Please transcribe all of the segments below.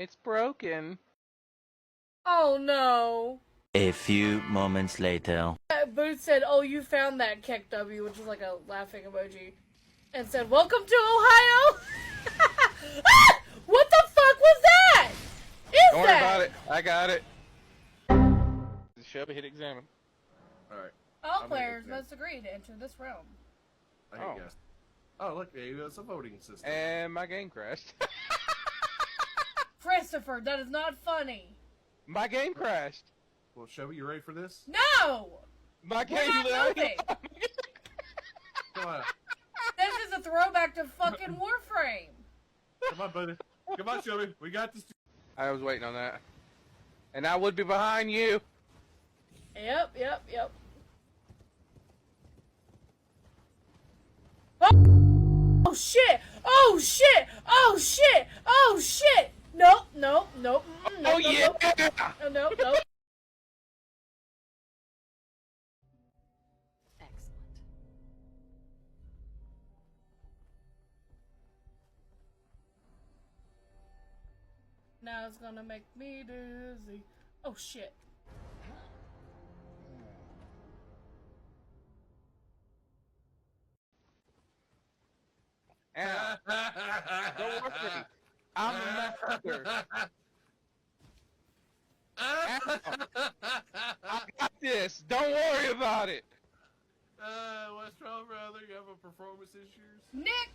It's broken. Oh no. A few moments later. Booth said, "Oh, you found that cthulu," which is like a laughing emoji, and said, "Welcome to Ohio." Ah! What the fuck was that? Don't worry about it. I got it. Shelby, hit examine. Alright. All players must agree to enter this realm. I guess. Oh, look, it's a voting system. And my game crashed. Christopher, that is not funny. My game crashed. Well, Shelby, you ready for this? No! My We're game not moving. Come on. This is a throwback to fucking Warframe. Come on, buddy. Come on, Shelby. We got this. I was waiting on that. And I would be behind you. Yep. Oh shit! Oh shit! Oh shit! Oh shit! Nope. Oh yeah! Nope. Excellent. Now it's gonna make me dizzy. Oh shit. Ow. Don't worry. I'm a master. Ow. I got this. Don't worry about it. What's wrong, brother? You have a performance issues? Nick!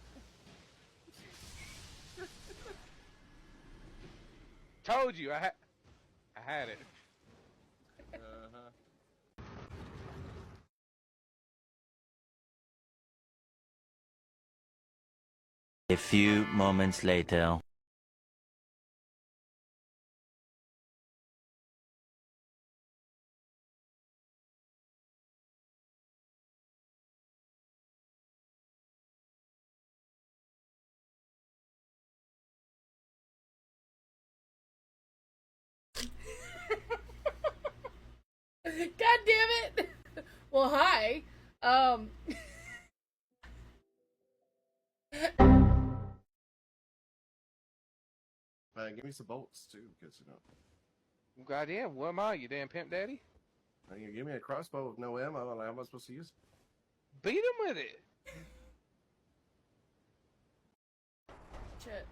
Told you. I had it. A few moments later. God damn it! Well, hi. Give me some bolts too, because you know. Goddamn, what am I? You damn pimp daddy? You give me a crossbow with no ammo. How am I supposed to use it? Beat him with it. Shit.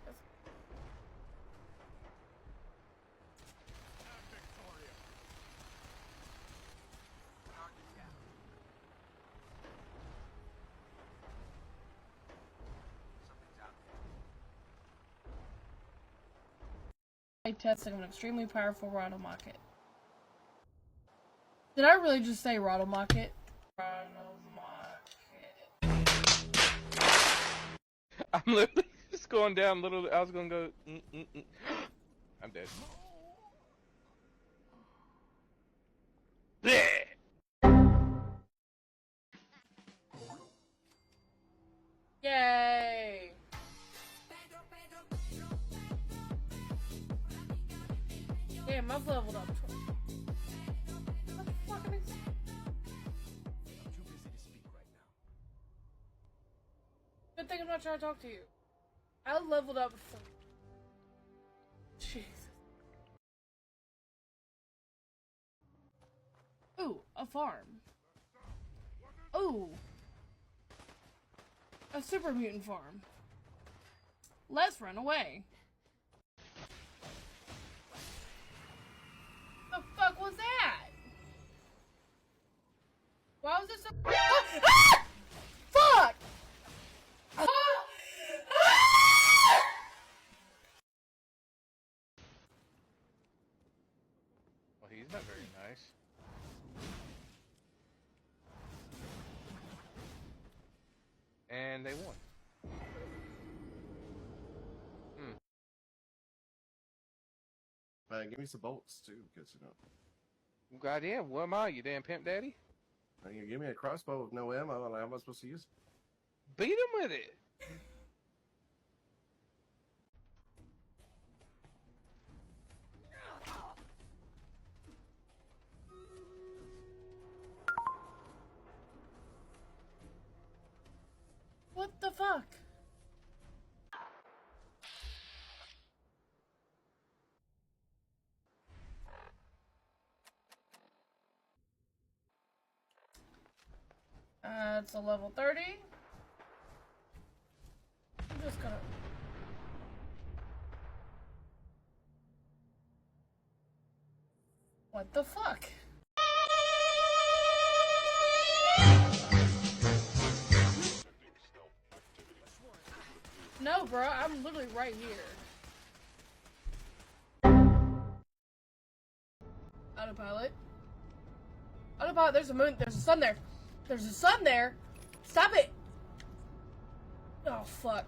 Testing of an extremely powerful Rattle Market. Did I really just say Rattle Market? Rattle Market. I'm literally just going down little. I was gonna go. I'm dead. Yay! Damn, I've leveled up. What the fuck am I? I'm too busy to speak right now. Good thing I'm not trying to talk to you. I leveled up for... Jesus. Ooh, a farm. Ooh. A super mutant farm. Let's run away. The fuck was that? Why was it so... Ah! Fuck! Ah! Well, he's not very nice. And they won. Give me some bolts too, because you know. Goddamn, what am I? You damn pimp daddy? You give me a crossbow with no ammo. How am I supposed to use it? Beat him with it. What the fuck? It's a level 30. I'm just gonna... What the fuck? No, bro, I'm literally right here. Autopilot. Autopilot, there's a moon, there's a sun there. There's a sun there. Stop it! Oh, fuck.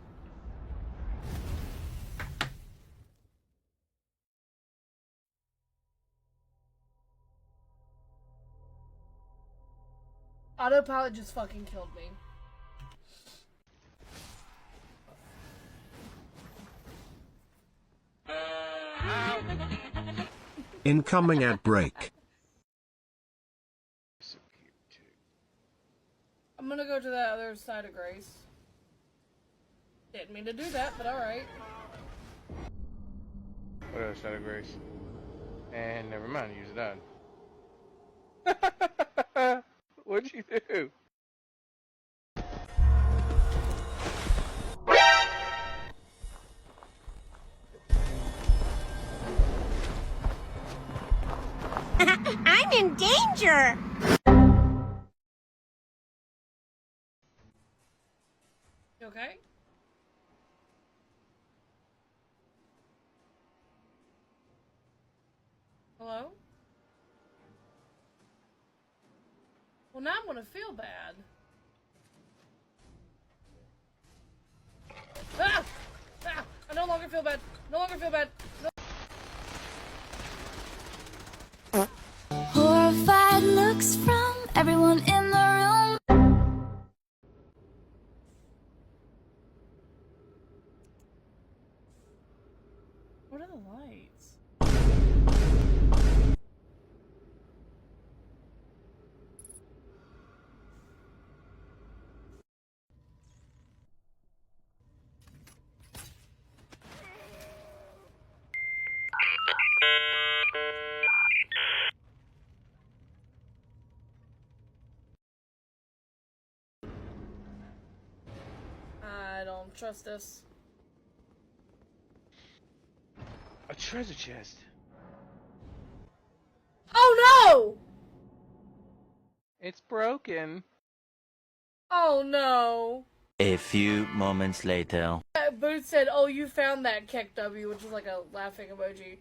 Autopilot just fucking killed me. Incoming ad break. So cute too. I'm gonna go to that other side of Grace. Didn't mean to do that, but alright. What else, Shadow Grace? And never mind, use it on. What'd you do? I'm in danger! You okay? Hello? Well, now I'm gonna feel bad. Ah! Ah! I no longer feel bad. No longer feel bad. No. Horrified looks from everyone in the room. What are the lights? I don't trust this. A treasure chest. Oh no! It's broken. Oh no! A few moments later. Booth said, "Oh, you found that cthulu," which is like a laughing emoji,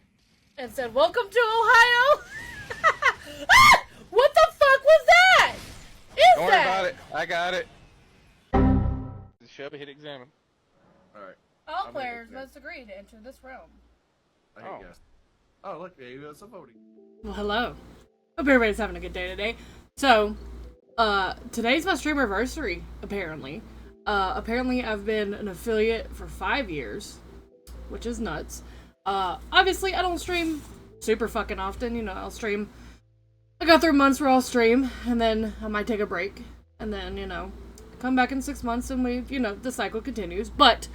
and said, "Welcome to Ohio." Ah! What the fuck was that? Don't worry about it. I got it. Shelby, hit examine. Alright. All I'm players gonna- must agree to enter this realm. I hate guess. Oh, look, there you go. Some voting. Well, hello. Hope everybody's having a good day today. So, today's my Streamer-versary, apparently. Apparently I've been an affiliate for 5 years, which is nuts. Obviously I don't stream super fucking often, you know, I'll stream. I go through months where I'll stream, and then I might take a break, and then, you know, come back in 6 months, and we, you know, the cycle continues. But,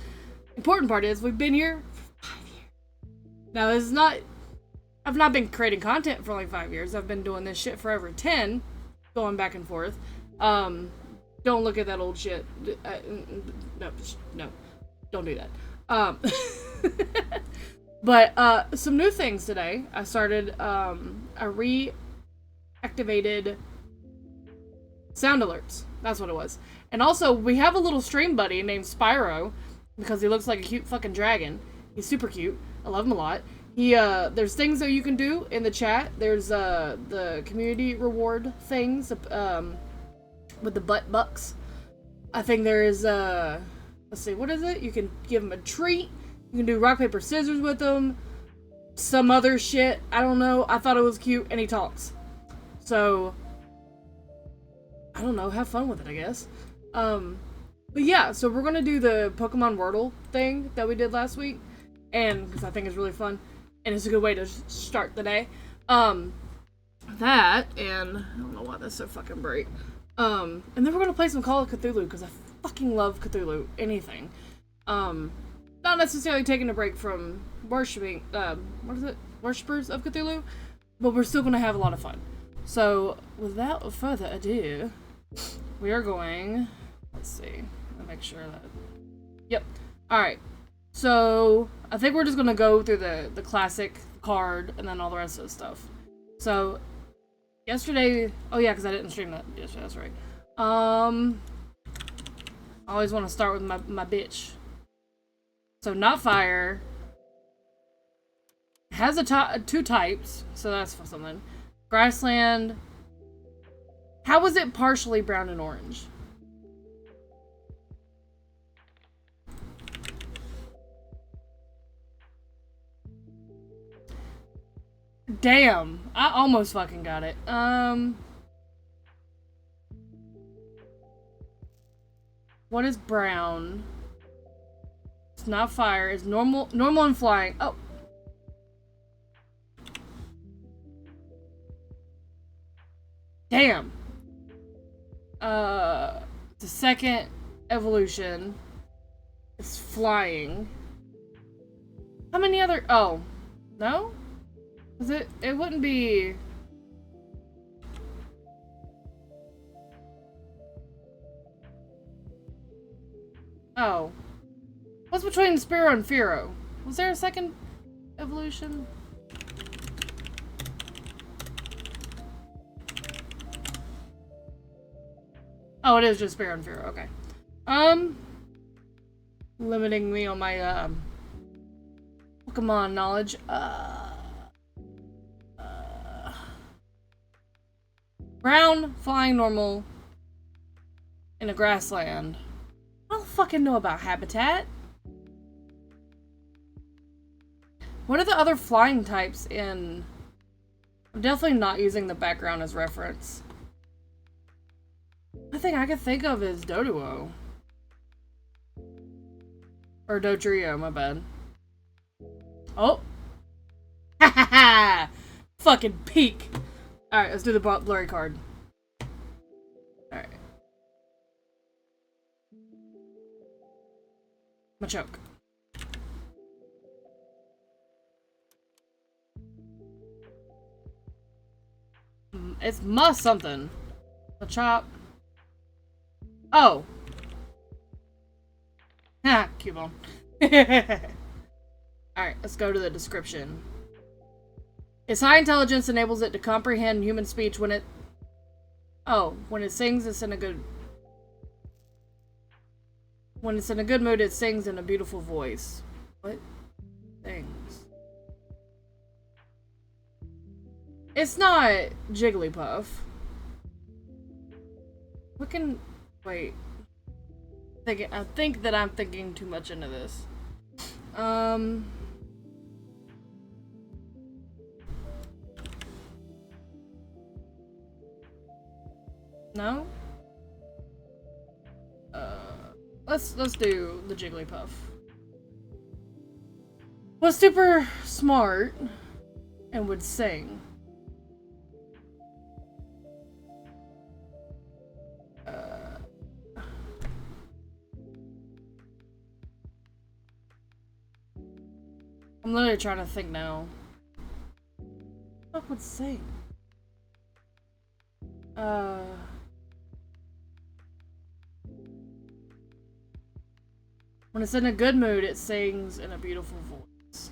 important part is, we've been here for 5 years. Now, this is not... I've not been creating content for only 5 years. I've been doing this shit for over 10, going back and forth. Don't look at that old shit. No, don't do that. But some new things today. I started a reactivated sound alerts. That's what it was. And also, we have a little stream buddy named Spyro, because he looks like a cute fucking dragon. He's super cute. I love him a lot. He, there's things that you can do in the chat. There's, the community reward things, with the butt bucks. I think there is, let's see, what is it? You can give him a treat. You can do rock, paper, scissors with him. Some other shit. I don't know. I thought it was cute, and he talks. So, I don't know. Have fun with it, I guess. But yeah, so we're gonna do the Pokemon Wordle thing that we did last week. And, because I think it's really fun. And it's a good way to start the day. That, and I don't know why that's so fucking bright. And then we're gonna play some Call of Cthulhu, because I fucking love Cthulhu. Anything. Not necessarily taking a break from worshiping, what is it? Worshippers of Cthulhu. But we're still gonna have a lot of fun. So, without further ado, we are going, let's see, I'll make sure that, yep. Alright, so I think we're just gonna go through the classic card and then all the rest of the stuff. So, yesterday, oh yeah, because I didn't stream that yesterday, that's right. I always want to start with my bitch. So, not fire. Has two types, so that's something. Grassland. How was it partially brown and orange? Damn, I almost fucking got it. What is brown? It's not fire. It's normal and flying. Oh. Damn. The second evolution is flying. How many other? Oh, no? Is it? It wouldn't be. Oh. What's between Spiro and Firo? Was there a second evolution? Oh, it is just Spiro and Firo. Okay. Limiting me on my Pokemon knowledge. Brown, flying normal, in a grassland. I don't fucking know about habitat. What are the other flying types in? I'm definitely not using the background as reference. I think I could think of is Doduo. Or Dodrio, my bad. Oh! Ha ha ha! Fucking peak! Alright, let's do the blurry card. Alright. Machoke. It's must something. Machop. Oh! Ha! Cubone. Alright, let's go to the description. Its high intelligence enables it to comprehend human speech when it... Oh, when it sings, it's in a good... When it's in a good mood, it sings in a beautiful voice. What? Sings. It's not Jigglypuff. What can... Wait. I think that I'm thinking too much into this. No? Let's do the Jigglypuff. Was super smart and would sing. I'm literally trying to think now. What would sing? When it's in a good mood, it sings in a beautiful voice.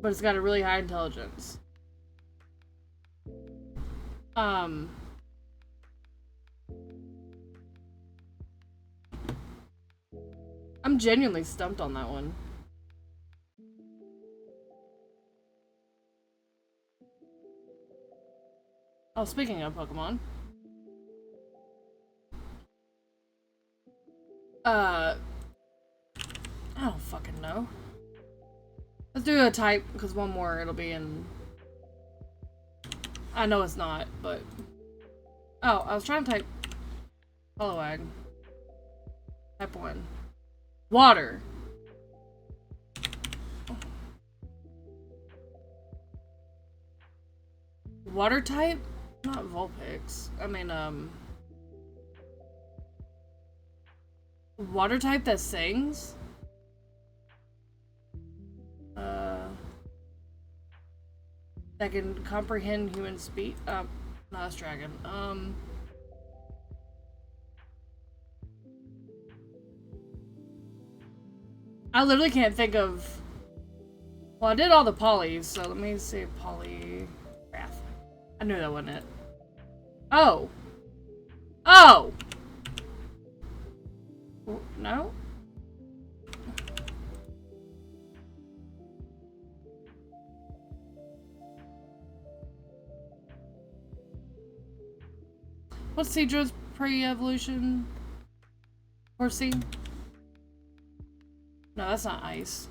But it's got a really high intelligence. I'm genuinely stumped on that one. Oh, speaking of Pokemon. I don't fucking know. Let's do a type, because one more it'll be in... I know it's not, but... Oh, I was trying to type... Poliwag. Type 1. Water. Water type? Not Vulpix. I mean, water type that sings? that can comprehend human speech. No, that's dragon. I literally can't think of. Well, I did all the polys, so let me see polygraph. I knew that wasn't it. Oh. Oh. No. What's Cedra's pre-evolution? Horsey? No, that's not ice.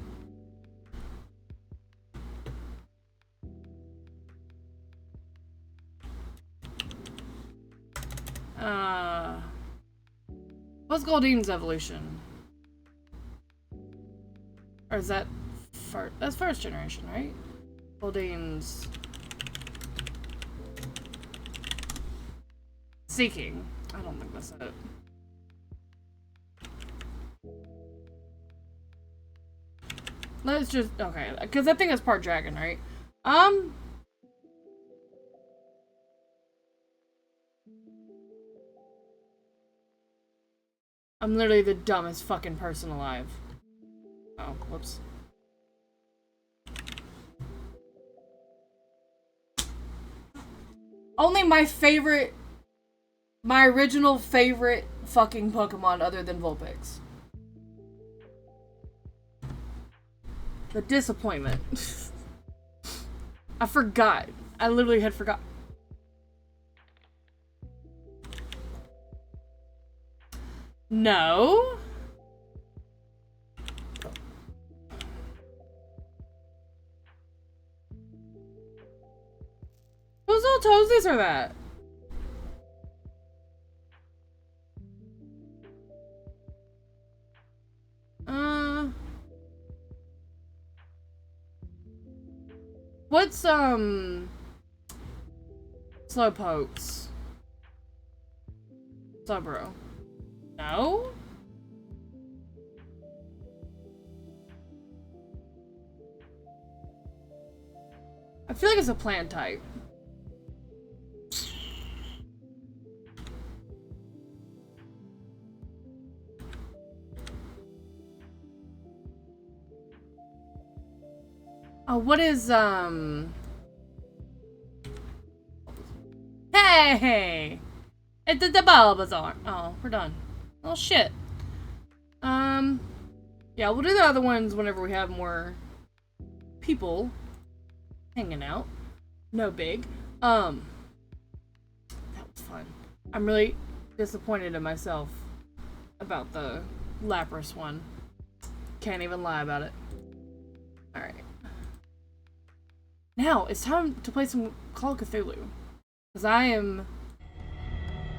What's Goldine's evolution? Or is that first? That's first generation, right? Goldine's seeking. I don't think that's it. Let's just okay, because I think it's part dragon, right? I'm literally the dumbest fucking person alive. Oh, whoops. Only my favorite, my original favorite fucking Pokemon other than Vulpix. The disappointment. I forgot. I literally had forgot. No. Whose little toesies are that? What's Slowpokes? Slowbro. No? I feel like it's a plant type. Oh, what is, Hey! It's the Bulbasaur. Oh, we're done. Oh, shit. Yeah, we'll do the other ones whenever we have more people hanging out. No big. That was fun. I'm really disappointed in myself about the Lapras one. Can't even lie about it. Alright. Now, it's time to play some Call of Cthulhu. Because I am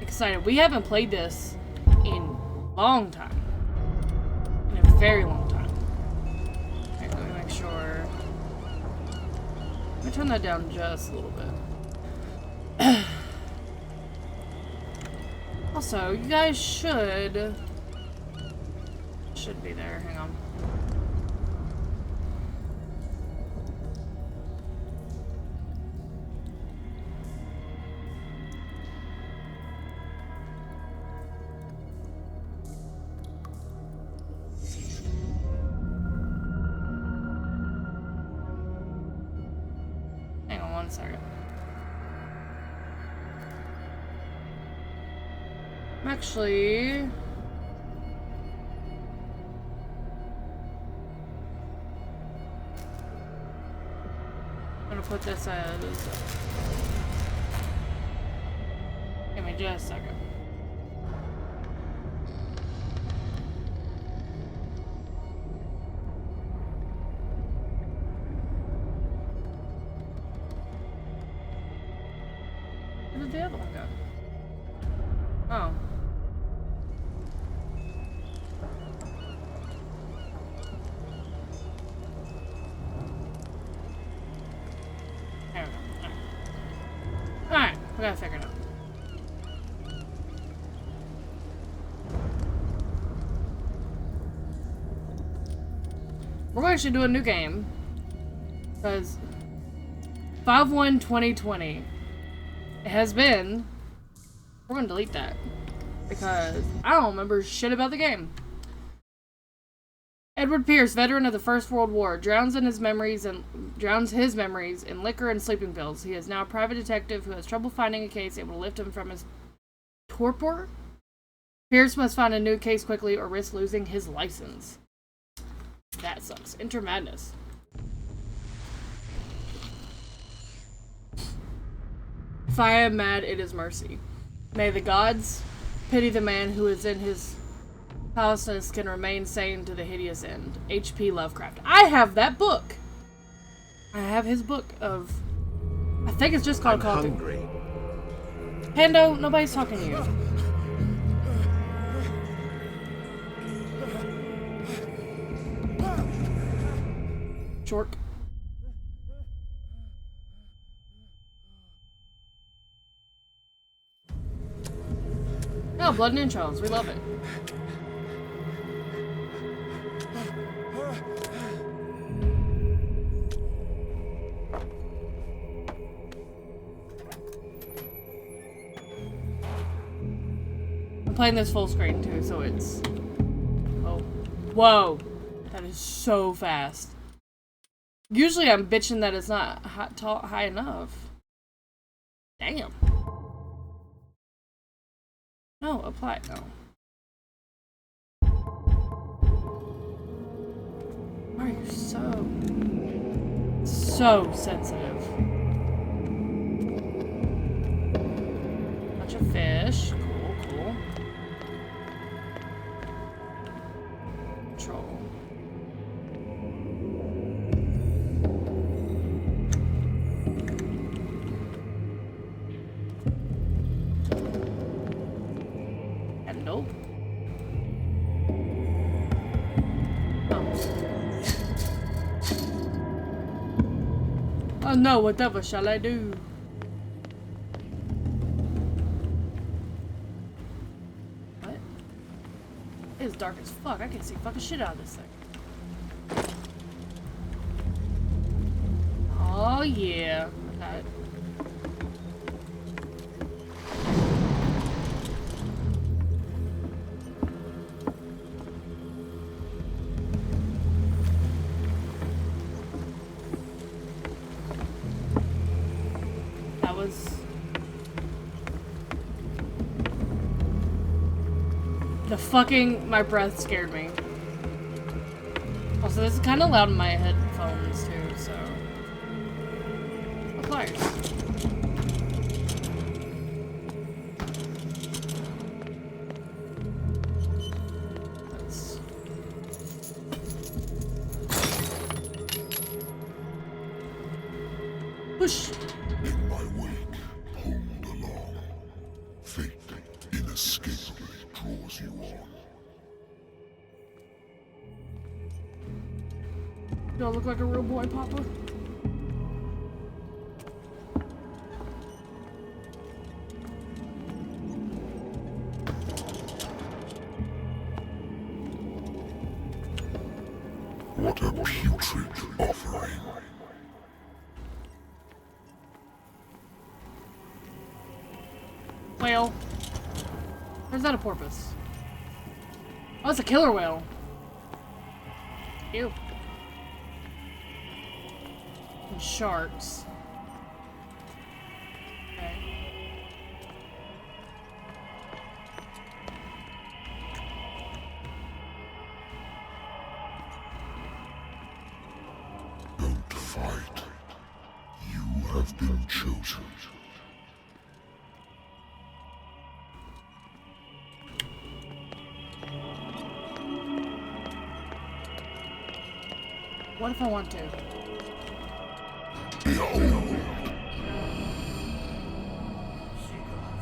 excited. We haven't played this in a long time. In a very long time. Okay, let me make sure. Let me turn that down just a little bit. Also, you guys should be there. Hang on. Hang on one second. I'm actually... I'm gonna put this as... Give me just a second. Where did the other one go? Oh. There we go. Alright, we gotta figure it out. We're actually doing a new game. Because 5/1/2020. It has been... We're gonna delete that. Because I don't remember shit about the game. Edward Pierce, veteran of the First World War, drowns his memories in liquor and sleeping pills. He is now a private detective who has trouble finding a case able to lift him from his torpor. Pierce must find a new case quickly or risk losing his license. That sucks. Enter Madness. If I am mad, it is mercy. May the gods pity the man who is in his callousness can remain sane to the hideous end. H.P. Lovecraft. I have that book! I have his book of... I think it's just called I'm hungry. Pando, nobody's talking to you. Short. Oh, blood and entrails. We love it. I'm playing this full screen too, so it's... Oh. Whoa. That is so fast. Usually I'm bitching that it's not high enough. Damn. No, apply. No. Why are you so sensitive? Bunch of fish. Cool. Control. Nope. Oh no, whatever shall I do? What? It is dark as fuck. I can't see fucking shit out of this thing. Oh yeah. Got it. My breath scared me. Also, this is kind of loud in my headphones too, so... Pliers. Let's... Push! In my wake, pulled along. Fate inescapably draws you on. Do I look like a real boy, Papa? What a putrid offering. Whale. Or is that a porpoise? Oh, it's a killer whale. Ew. And sharks. Okay. Don't fight. You have been chosen. What if I want to? Behold.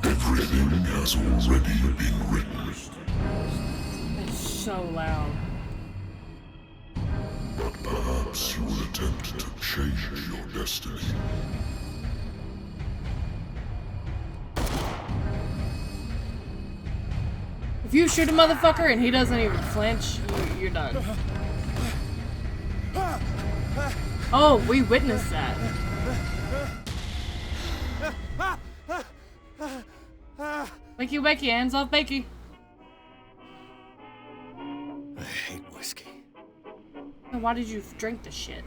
Everything has already been written. It's so loud. But perhaps you will attempt to change your destiny. If you shoot a motherfucker and he doesn't even flinch, you're done. Oh, we witnessed that. Wakey, hands off Bakey. I hate whiskey. And why did you drink this shit?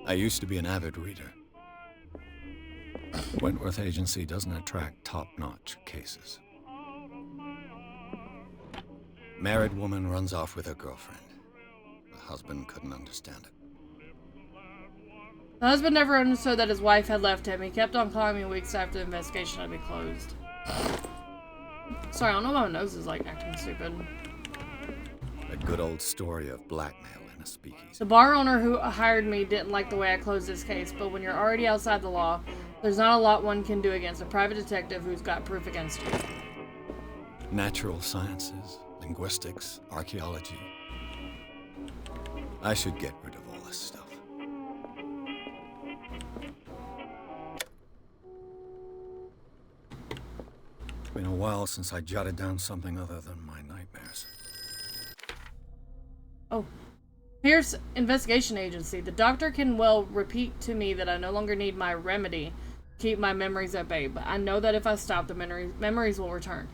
I used to be an avid reader. Wentworth Agency doesn't attract top-notch cases. Married woman runs off with her girlfriend. The husband couldn't understand it. The husband never understood that his wife had left him. He kept on calling me weeks after the investigation had been closed. Sorry, I don't know why my nose is like acting stupid. A good old story of blackmail in a speakeasy. The bar owner who hired me didn't like the way I closed this case, but when you're already outside the law, there's not a lot one can do against a private detective who's got proof against you. Natural sciences, linguistics, archaeology. I should get rid of all this stuff. It's been a while since I jotted down something other than my nightmares. Oh. Pierce Investigation Agency. The doctor can well repeat to me that I no longer need my remedy to keep my memories at bay, but I know that if I stop, the memories will return.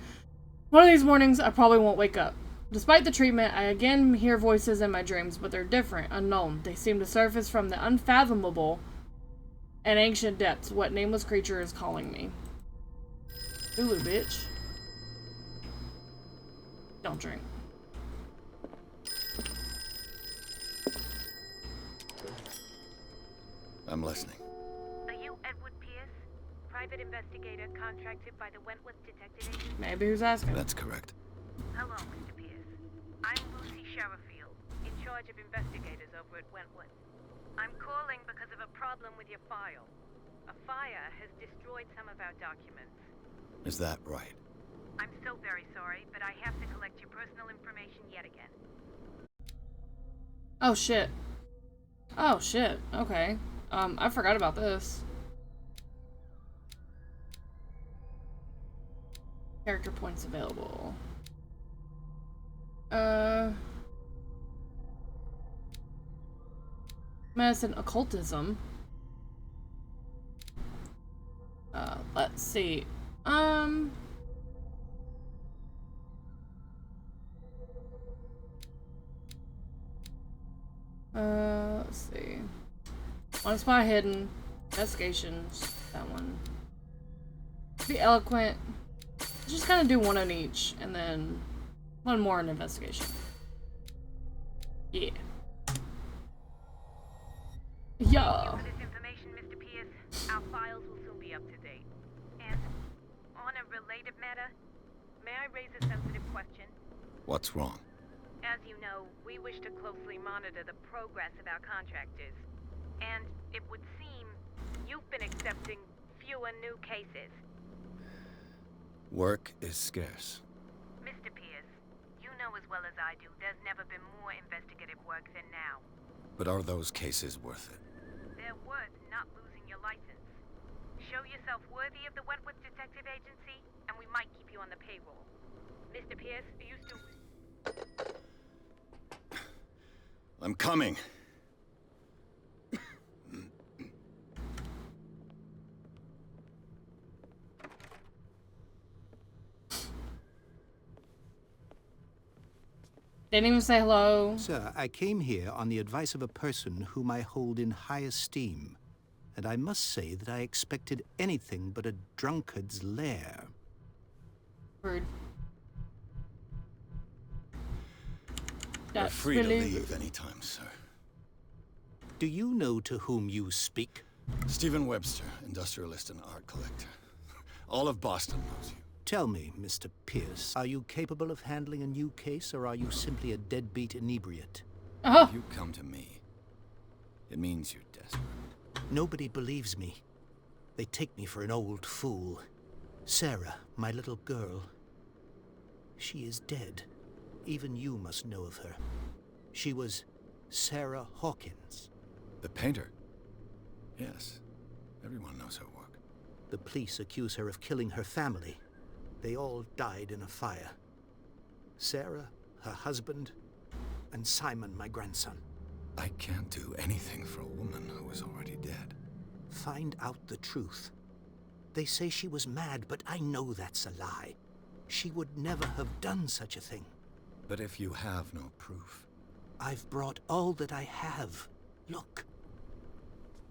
One of these mornings, I probably won't wake up. Despite the treatment, I again hear voices in my dreams, but they're different, unknown. They seem to surface from the unfathomable and ancient depths. What nameless creature is calling me? Cthulhu, bitch. Don't drink. I'm listening. Are you Edward Pierce, private investigator contracted by the Wentworth Detective Agency? Maybe who's asking? That's correct. Hello, Mr. Pierce. I'm Lucy Sherrifield, in charge of investigators over at Wentworth. I'm calling because of a problem with your file. A fire has destroyed some of our documents. Is that right? I'm so very sorry, but I have to collect your personal information yet again. Oh shit. Oh shit. Okay. I forgot about this. Character points available. Medicine, occultism. Let's see. Let's see. One spot hidden. Investigations. That one. Be eloquent. Just kind of do one on each, and then one more in investigation. Yeah. Yeah. Thank you for this information, Mr. Pierce. Our files will soon be up to date. And on a related matter, may I raise a sensitive question? What's wrong? As you know, we wish to closely monitor the progress of our contractors. And it would seem you've been accepting fewer new cases. Work is scarce. Mr. Pierce, you know as well as I do there's never been more investigative work than now. But are those cases worth it? They're worth not losing your license. Show yourself worthy of the Wentworth Detective Agency, and we might keep you on the payroll. Mr. Pierce, are you still... I'm coming. Didn't even say hello. Sir, I came here on the advice of a person whom I hold in high esteem, and I must say that I expected anything but a drunkard's lair. Rude. You're That's free to really leave rude. anytime, sir. Do you know to whom you speak? Stephen Webster, industrialist and art collector. All of Boston knows you. Tell me, Mr. Pierce, are you capable of handling a new case, or are you simply a deadbeat inebriate? Oh. If you come to me, it means you're desperate. Nobody believes me. They take me for an old fool. Sarah, my little girl. She is dead. Even you must know of her. She was Sarah Hawkins. The painter? Yes. Everyone knows her work. The police accuse her of killing her family. They all died in a fire. Sarah, her husband, and Simon, my grandson. I can't do anything for a woman who is already dead. Find out the truth. They say she was mad, but I know that's a lie. She would never have done such a thing. But if you have no proof... I've brought all that I have. Look.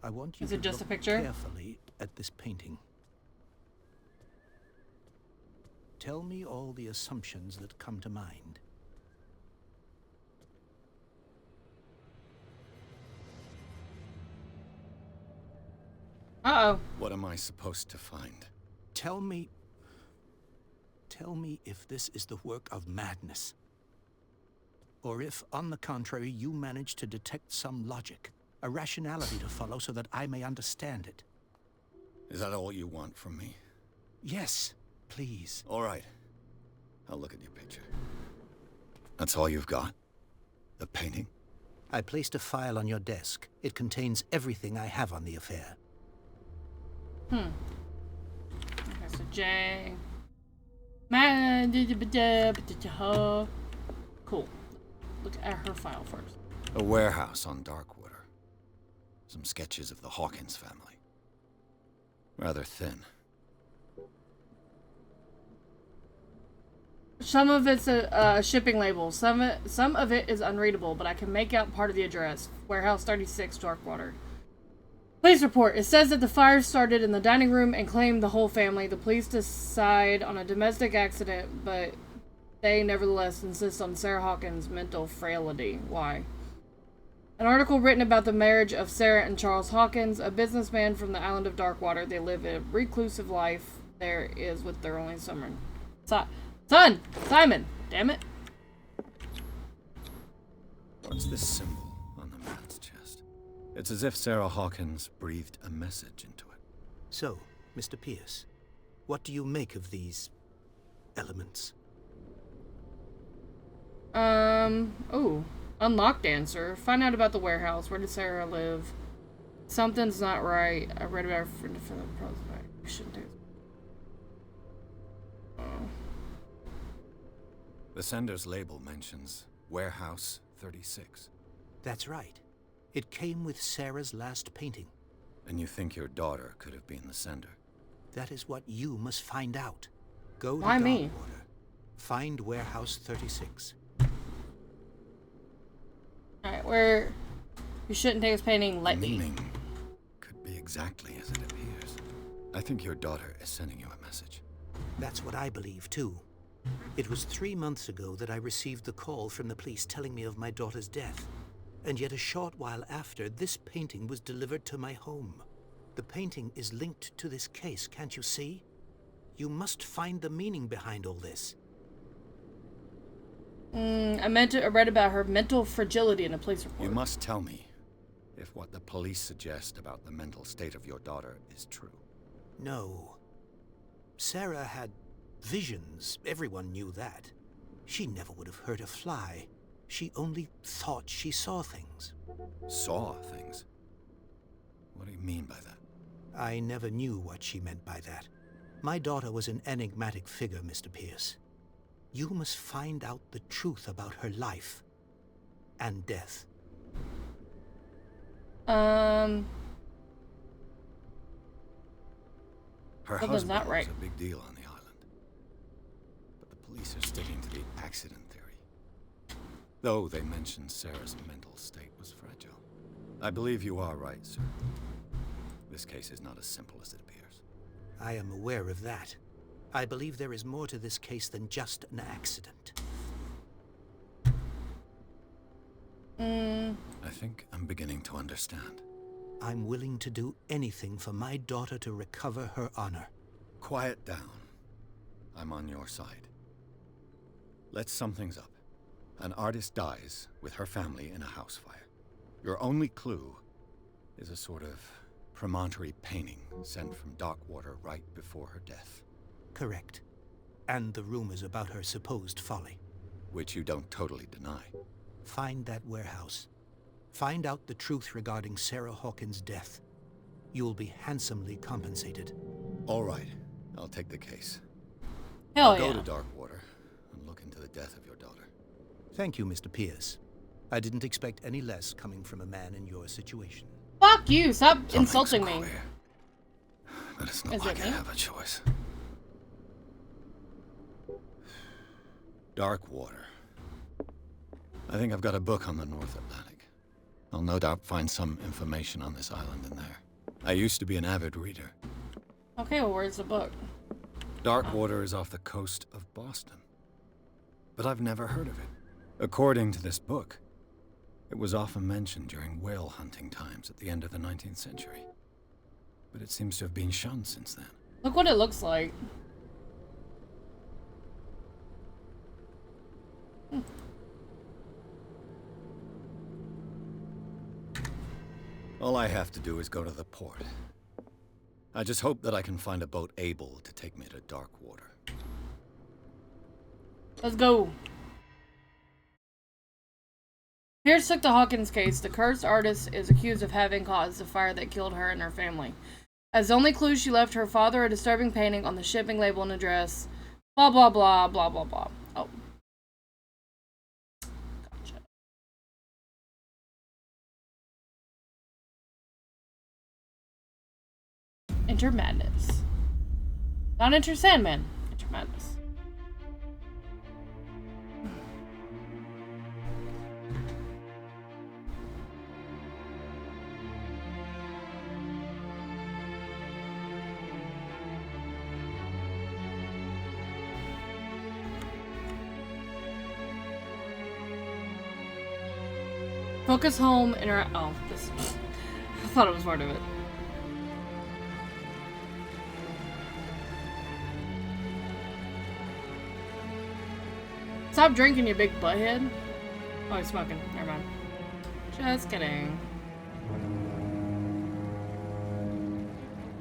I want you Is it to just look a picture? carefully at this painting. Tell me all the assumptions that come to mind. Uh-oh. What am I supposed to find? Tell me if this is the work of madness. Or if, on the contrary, you manage to detect some logic, a rationality to follow so that I may understand it. Is that all you want from me? Yes, please. All right. I'll look at your picture. That's all you've got? The painting? I placed a file on your desk. It contains everything I have on the affair. Okay, so J. Cool. Look at her file first. A warehouse on Darkwater. Some sketches of the Hawkins family. Rather thin. Some of it's a shipping label. Some of it is unreadable, but I can make out part of the address. Warehouse 36, Darkwater. Police report. It says that the fire started in the dining room and claimed the whole family. The police decide on a domestic accident, but they nevertheless insist on Sarah Hawkins' mental frailty. Why? An article written about the marriage of Sarah and Charles Hawkins, a businessman from the island of Darkwater. They live a reclusive life there is with their only son. Simon! Damn it. What's this symbol on the man's chest? It's as if Sarah Hawkins breathed a message into it. So, Mr. Pierce, what do you make of these elements? Oh. Unlocked answer. Find out about the warehouse. Where did Sarah live? Something's not right. I read about her friend for the prospect. I shouldn't do. Oh. The sender's label mentions Warehouse 36. That's right. It came with Sarah's last painting. And you think your daughter could have been the sender? That is what you must find out. Go to Why me? Darkwater. Find Warehouse 36. Alright, where you shouldn't take this painting lightly. The meaning could be exactly as it appears. I think your daughter is sending you a message. That's what I believe, too. It was 3 months ago that I received the call from the police telling me of my daughter's death. And yet a short while after, this painting was delivered to my home. The painting is linked to this case, can't you see? You must find the meaning behind all this. I read about her mental fragility in a police report. You must tell me if what the police suggest about the mental state of your daughter is true. No. Sarah had visions. Everyone knew that. She never would have hurt a fly. She only thought she saw things. Saw things? What do you mean by that? I never knew what she meant by that. My daughter was an enigmatic figure, Mr. Pierce. You must find out the truth about her life and death. Her Something's husband not right. was a big deal on the island. But the police are sticking to the accident theory. Though they mentioned Sarah's mental state was fragile. I believe you are right, sir. This case is not as simple as it appears. I am aware of that. I believe there is more to this case than just an accident. I think I'm beginning to understand. I'm willing to do anything for my daughter to recover her honor. Quiet down. I'm on your side. Let's sum things up. An artist dies with her family in a house fire. Your only clue is a sort of promontory painting sent from Darkwater right before her death. Correct. And the rumors about her supposed folly. Which you don't totally deny. Find that warehouse. Find out the truth regarding Sarah Hawkins' death. You'll be handsomely compensated. All right. I'll take the case. Hell I'll yeah. go to Darkwater and look into the death of your daughter. Thank you, Mr. Pierce. I didn't expect any less coming from a man in your situation. Fuck you! Stop Something's insulting me. queer. but it's not Is like it I me? have a choice. Dark water. I think I've got a book on the North Atlantic. I'll no doubt find some information on this island in there. I used to be an avid reader. Okay, well, where's the book? Dark water is off the coast of Boston. But I've never heard of it. According to this book, it was often mentioned during whale hunting times at the end of the 19th century. But it seems to have been shunned since then. Look what it looks like. All I have to do is go to the port. I just hope that I can find a boat able to take me to dark water. Let's go. Here's took the Hawkins case. The cursed artist is accused of having caused the fire that killed her and her family. As the only clue, she left her father a disturbing painting on the shipping label and address. Blah, blah, blah, blah, blah, blah. Oh. Gotcha. Enter Madness. Not Enter Sandman. Enter Madness. Focus home, interact. Oh, this. I thought it was part of it. Stop drinking, you big butthead. Oh, he's smoking. Never mind. Just kidding.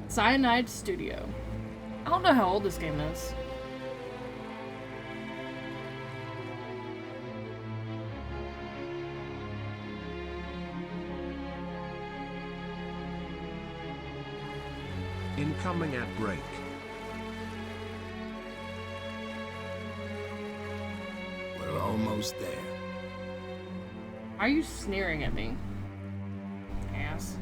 Cyanide Studio. I don't know how old this game is. Incoming at break. We're almost there. Are you sneering at me? Ass.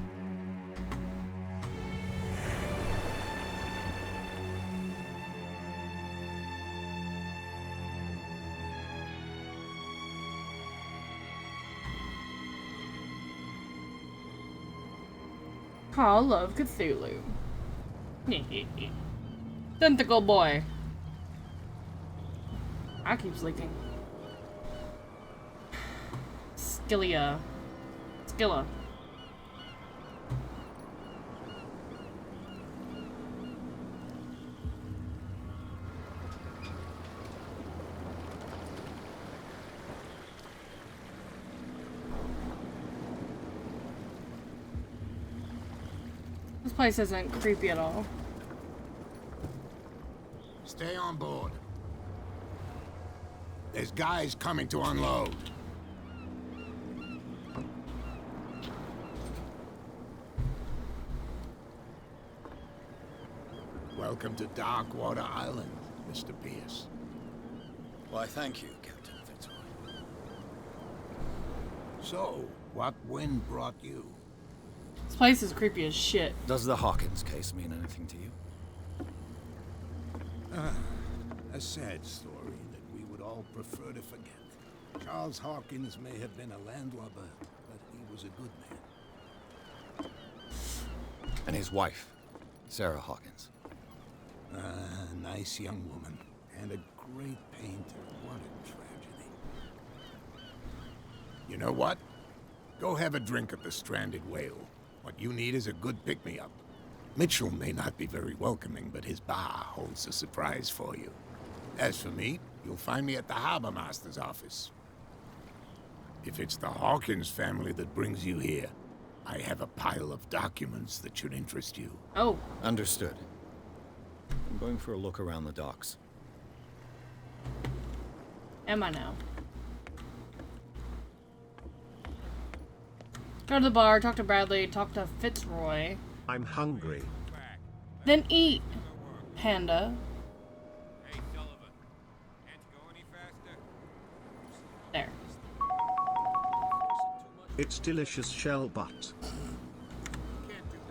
Call of Cthulhu. Tentacle boy. I keeps leaking. Skilla. This place isn't creepy at all. Stay on board. There's guys coming to unload. Welcome to Darkwater Island, Mr. Pierce. Why, thank you, Captain Fitzroy. So, what wind brought you? This place is creepy as shit. Does the Hawkins case mean anything to you? A sad story that we would all prefer to forget. Charles Hawkins may have been a landlubber, but he was a good man. And his wife, Sarah Hawkins. Nice young woman, and a great painter. What a tragedy. You know what? Go have a drink at the Stranded Whale. What you need is a good pick-me-up. Mitchell may not be very welcoming, but his bar holds a surprise for you. As for me, you'll find me at the Harbor Master's office. If it's the Hawkins family that brings you here, I have a pile of documents that should interest you. Oh. Understood. I'm going for a look around the docks. Am I now? Go to the bar, talk to Bradley, talk to Fitzroy. I'm hungry. Then eat, Panda. Hey, Sullivan. Can't you go any faster? There. It's delicious shell butt.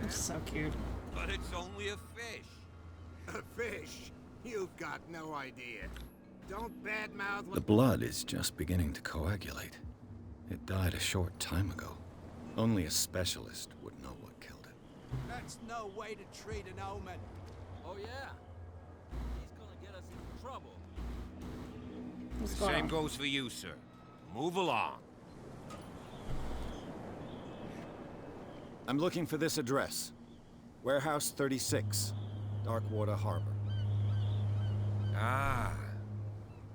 It's so cute. But But it's only a fish. A fish? You've got no idea. Don't badmouth. The blood is just beginning to coagulate. It died a short time ago. Only a specialist would know what killed it. That's no way to treat an omen. Oh yeah. He's gonna get us in trouble. What's The going same on? goes for you, sir. Move along. I'm looking for this address. Warehouse 36, Darkwater Harbor. Ah.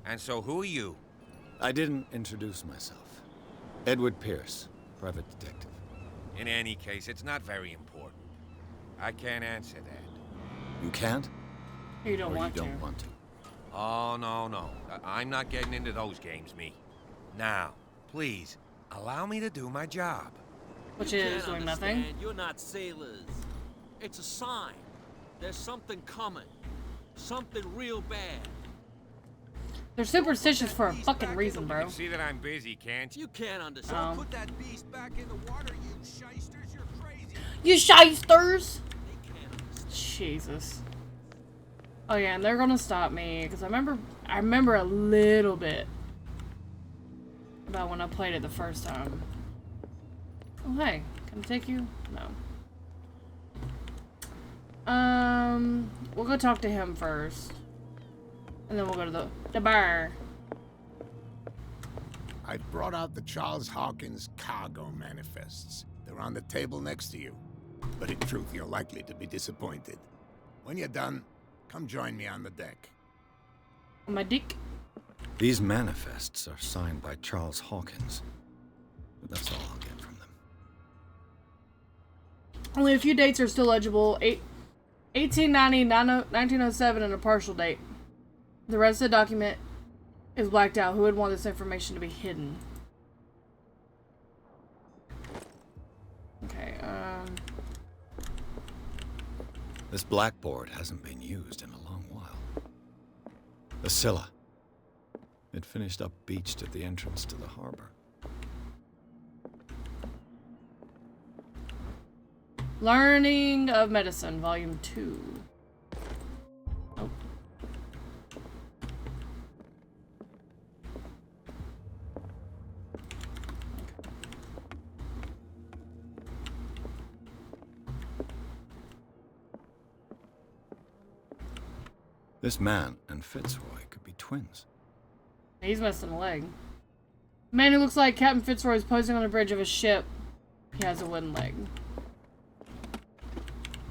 And so who are you? I didn't introduce myself. Edward Pierce, private detective. In any case, it's not very important. I can't answer that. You can't? You don't Or want you don't to. want to? Oh, no. I'm not getting into those games, me. Now, please, allow me to do my job. Which You is can't doing nothing. understand. You're not sailors. It's a sign. There's something coming. Something real bad. They're superstitious for a fucking reason, You bro. can see that I'm busy, can't you? You can't understand. Put that beast back in the water, you shysters. You're crazy. You shysters! They can't understand. Jesus. Oh yeah, and they're gonna stop me because I remember a little bit about when I played it the first time. Oh hey, can I take you? No. We'll go talk to him first, and then we'll go to the bar. I've brought out the Charles Hawkins cargo manifests. They're on the table next to you. But in truth, you're likely to be disappointed. When you're done, come join me on the deck. My dick. These manifests are signed by Charles Hawkins. But that's all I'll get from them. Only a few dates are still legible. 1890, 1907, and a partial date. The rest of the document is blacked out. Who would want this information to be hidden? Okay, This blackboard hasn't been used in a long while. The Scylla. It finished up beached at the entrance to the harbor. Learning of Medicine, Volume 2. Oh. This man and Fitzroy could be twins. He's missing a leg. Man who looks like Captain Fitzroy is posing on the bridge of a ship. He has a wooden leg.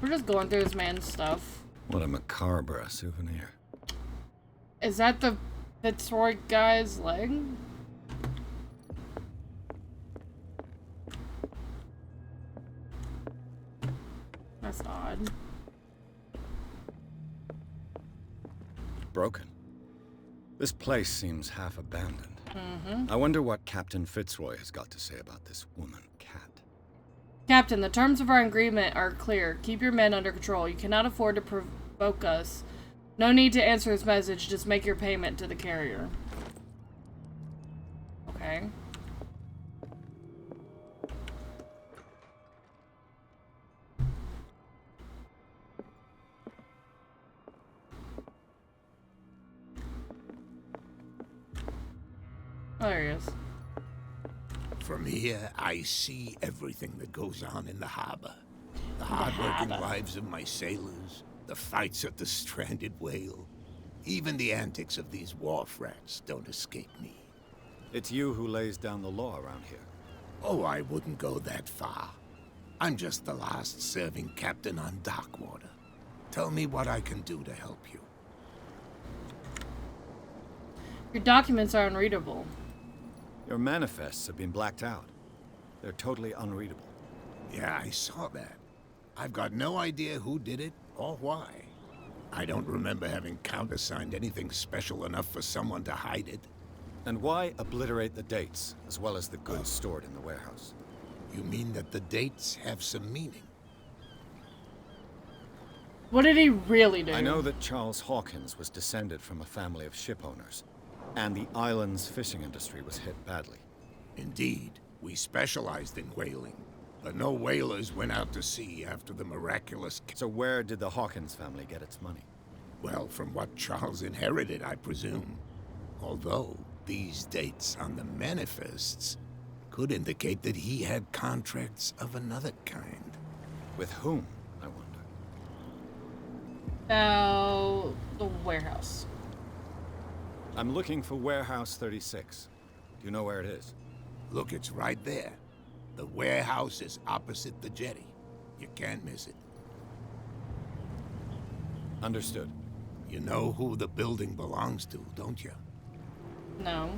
We're just going through this man's stuff. What a macabre souvenir. Is that the Fitzroy guy's leg? That's odd. Broken. This place seems half abandoned. Mm-hmm. I wonder what Captain Fitzroy has got to say about this woman cat. Captain, the terms of our agreement are clear. Keep your men under control. You cannot afford to provoke us. No need to answer this message. Just make your payment to the carrier. Okay. Oh, there he is. From here, I see everything that goes on in the harbor. The hard-working lives of my sailors, the fights at the stranded whale. Even the antics of these wharf rats don't escape me. It's you who lays down the law around here. Oh, I wouldn't go that far. I'm just the last serving captain on Darkwater. Tell me what I can do to help you. Your documents are unreadable. Your manifests have been blacked out. They're totally unreadable. Yeah, I saw that. I've got no idea who did it or why. I don't remember having countersigned anything special enough for someone to hide it. And why obliterate the dates, as well as the goods stored in the warehouse? You mean that the dates have some meaning? What did he really do? I know that Charles Hawkins was descended from a family of ship owners, and the island's fishing industry was hit badly. Indeed, we specialized in whaling. but no whalers went out to sea after the miraculous... So where did the Hawkins family get its money? Well, from what Charles inherited, I presume. Although, these dates on the manifests could indicate that he had contracts of another kind. With whom, I wonder? The warehouse. I'm looking for Warehouse 36. Do you know where it is? Look, it's right there. The warehouse is opposite the jetty. You can't miss it. Understood. You know who the building belongs to, don't you? No.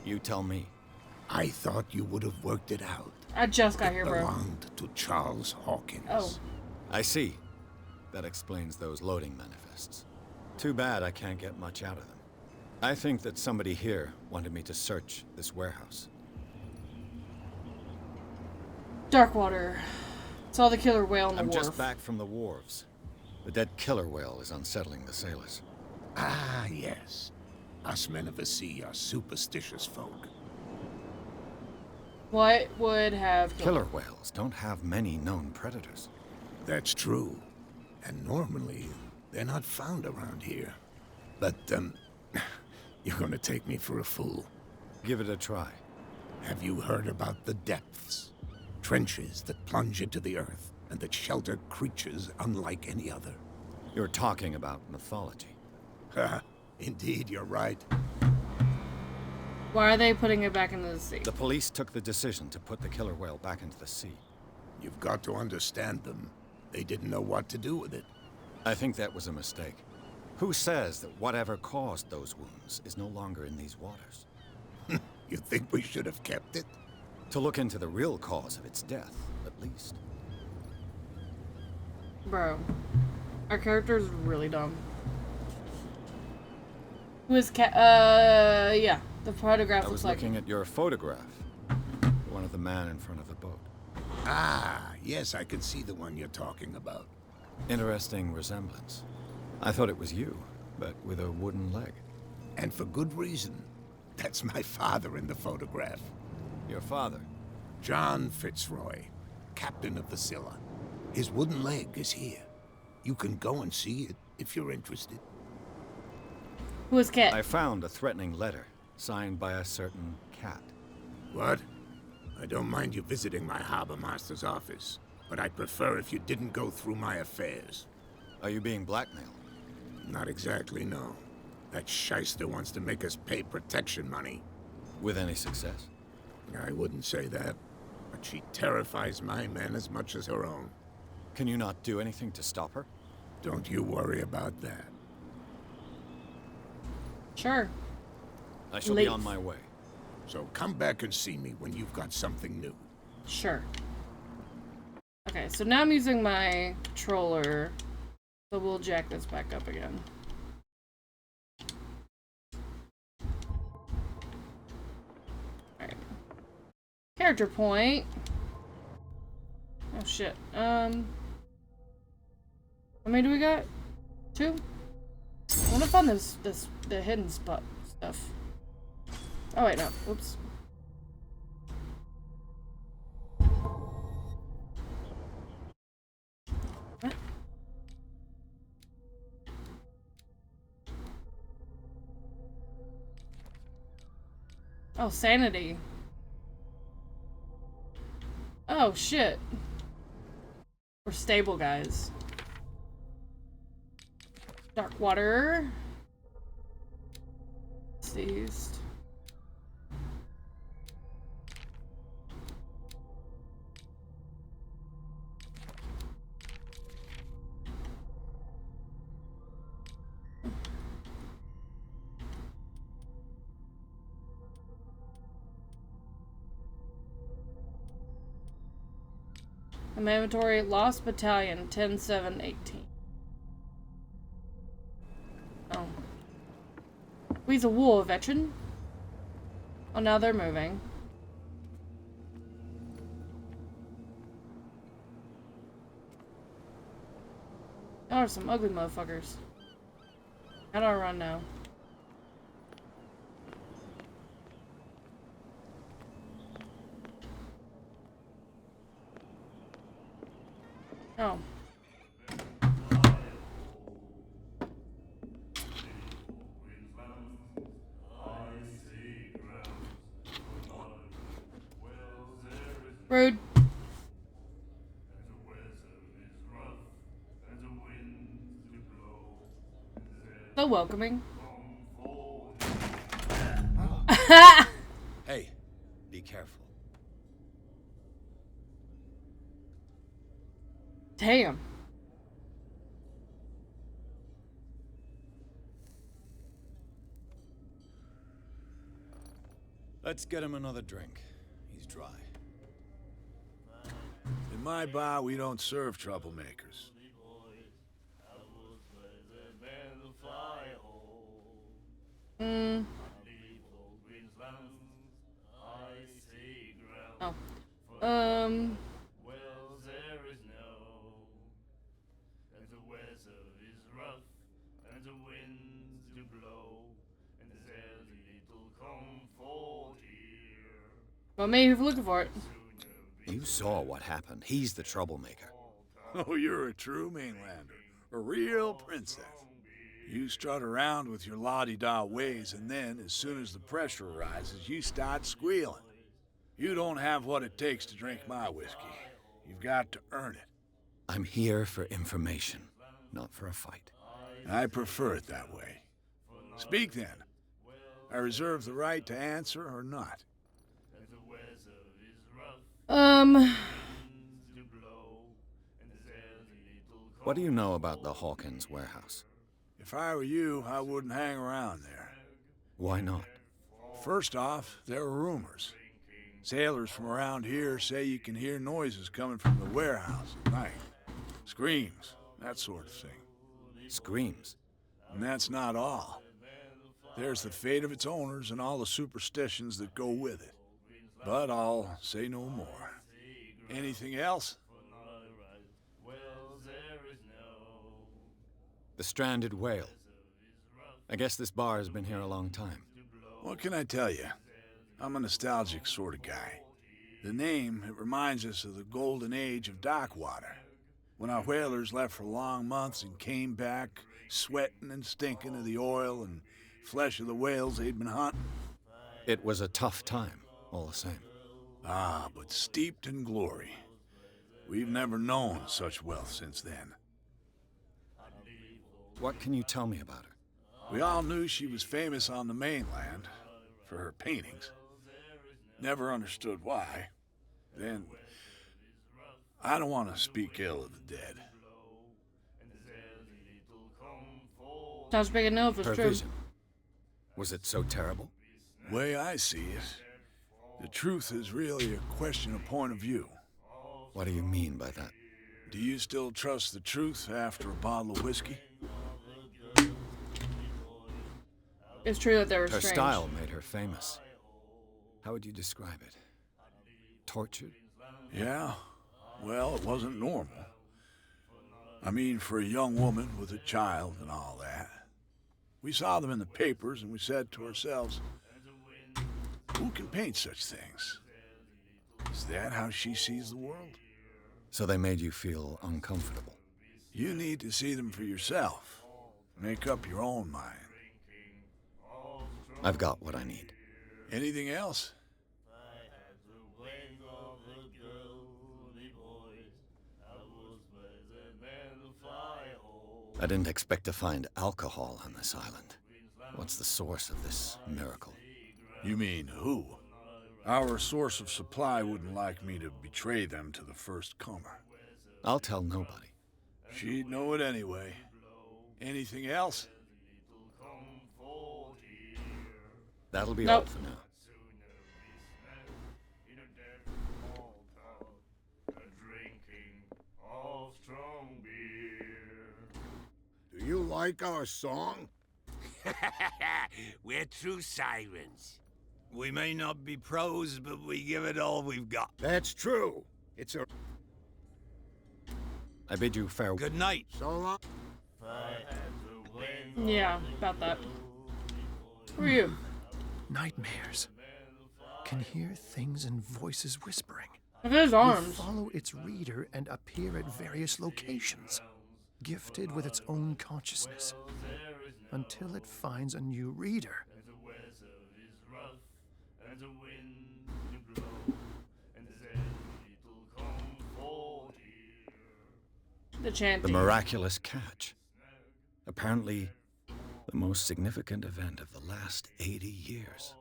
You tell me. I thought you would have worked it out. I just got here, It bro. belonged to Charles Hawkins. Oh. I see. That explains those loading manifests. Too bad I can't get much out of them. I think that somebody here wanted me to search this warehouse. Darkwater. Saw the killer whale on the I'm wharf. just back from the wharves. The dead killer whale is unsettling the sailors. Ah, yes. Us men of the sea are superstitious folk. What would have Killer whales don't have many known predators. That's true. And normally, they're not found around here. But, you're gonna take me for a fool. Give it a try. Have you heard about the depths? Trenches that plunge into the earth and that shelter creatures unlike any other. You're talking about mythology. Indeed, you're right. Why are they putting it back into the sea? The police took the decision to put the killer whale back into the sea. You've got to understand them. They didn't know what to do with it. I think that was a mistake. Who says that whatever caused those wounds is no longer in these waters? You think we should have kept it? To look into the real cause of its death, at least. Bro. Our character is really dumb. Who is yeah. The photograph I looks was like looking at your photograph. One of the man in front of the boat. Ah, yes, I can see the one you're talking about. Interesting resemblance. I thought it was you, but with a wooden leg. And for good reason. That's my father in the photograph. Your father? John Fitzroy, captain of the Scylla. His wooden leg is here. You can go and see it if you're interested. Who is Cat? I found a threatening letter signed by a certain cat. What? I don't mind you visiting my harbor master's office, but I'd prefer if you didn't go through my affairs. Are you being blackmailed? Not exactly, no. That shyster wants to make us pay protection money. With any success? I wouldn't say that, but she terrifies my men as much as her own. Can you not do anything to stop her? Don't you worry about that. Sure. I shall be on my way. So come back and see me when you've got something new. Sure. Okay, so now I'm using my controller, but we'll jack this back up again. Alright. Character point. Oh shit. How many do we got? 2? I wanna find the hidden spot stuff. Oh wait, no. Oops. What? Oh, sanity. Oh shit. We're stable, guys. Dark water. Seized. In my inventory, Lost Battalion, 10-7-18. Oh. We's a war veteran. Oh, now they're moving. Y'all are some ugly motherfuckers. How do I run now? Oh. Rude. So welcoming. Hey, be careful. Damn. Let's get him another drink. He's dry. In my bar, we don't serve troublemakers. Mm. Oh. Well, maybe if we're looking for it. You saw what happened. He's the troublemaker. Oh, you're a true mainlander. A real princess. You strut around with your la-di-da ways, and then, as soon as the pressure arises, you start squealing. You don't have what it takes to drink my whiskey. You've got to earn it. I'm here for information, not for a fight. I prefer it that way. Speak then. I reserve the right to answer or not. What do you know about the Hawkins warehouse? If I were you, I wouldn't hang around there. Why not? First off, there are rumors. Sailors from around here say you can hear noises coming from the warehouse at night. Screams, that sort of thing. Screams? And that's not all. There's the fate of its owners and all the superstitions that go with it. But I'll say no more. Anything else? The stranded whale. I guess this bar has been here a long time. What can I tell you? I'm a nostalgic sort of guy. The name, it reminds us of the golden age of dock water. When our whalers left for long months and came back, sweating and stinking of the oil and flesh of the whales they'd been hunting. It was a tough time, all the same. Ah, but steeped in glory. We've never known such wealth since then. What can you tell me about her? We all knew she was famous on the mainland for her paintings. Never understood why. Then, I don't want to speak ill of the dead. Sounds big enough, it's Her true. vision. Was it so terrible? Way I see it, the truth is really a question of point of view. What do you mean by that? Do you still trust the truth after a bottle of whiskey? It's true that they were Her strange. style made her famous. How would you describe it? Tortured? Yeah, well, it wasn't normal. I mean, for a young woman with a child and all that. We saw them in the papers and we said to ourselves, who can paint such things? Is that how she sees the world? So they made you feel uncomfortable? You need to see them for yourself. Make up your own mind. I've got what I need. Anything else? I didn't expect to find alcohol on this island. What's the source of this miracle? You mean who? Our source of supply wouldn't like me to betray them to the first comer. I'll tell nobody. She'd know it anyway. Anything else? That'll be Nope. all for now. Do you like our song? We're true sirens. We may not be pros, but we give it all we've got. That's true. It's a... I bid you farewell. Good night. So long. Yeah, about that. Who are you? Nightmares. Can hear things and voices whispering. Look at his will arms. follow its reader and appear at various locations, gifted with its own consciousness, until it finds a new reader. The chanting. The miraculous catch. Apparently, the most significant event of the last 80 years.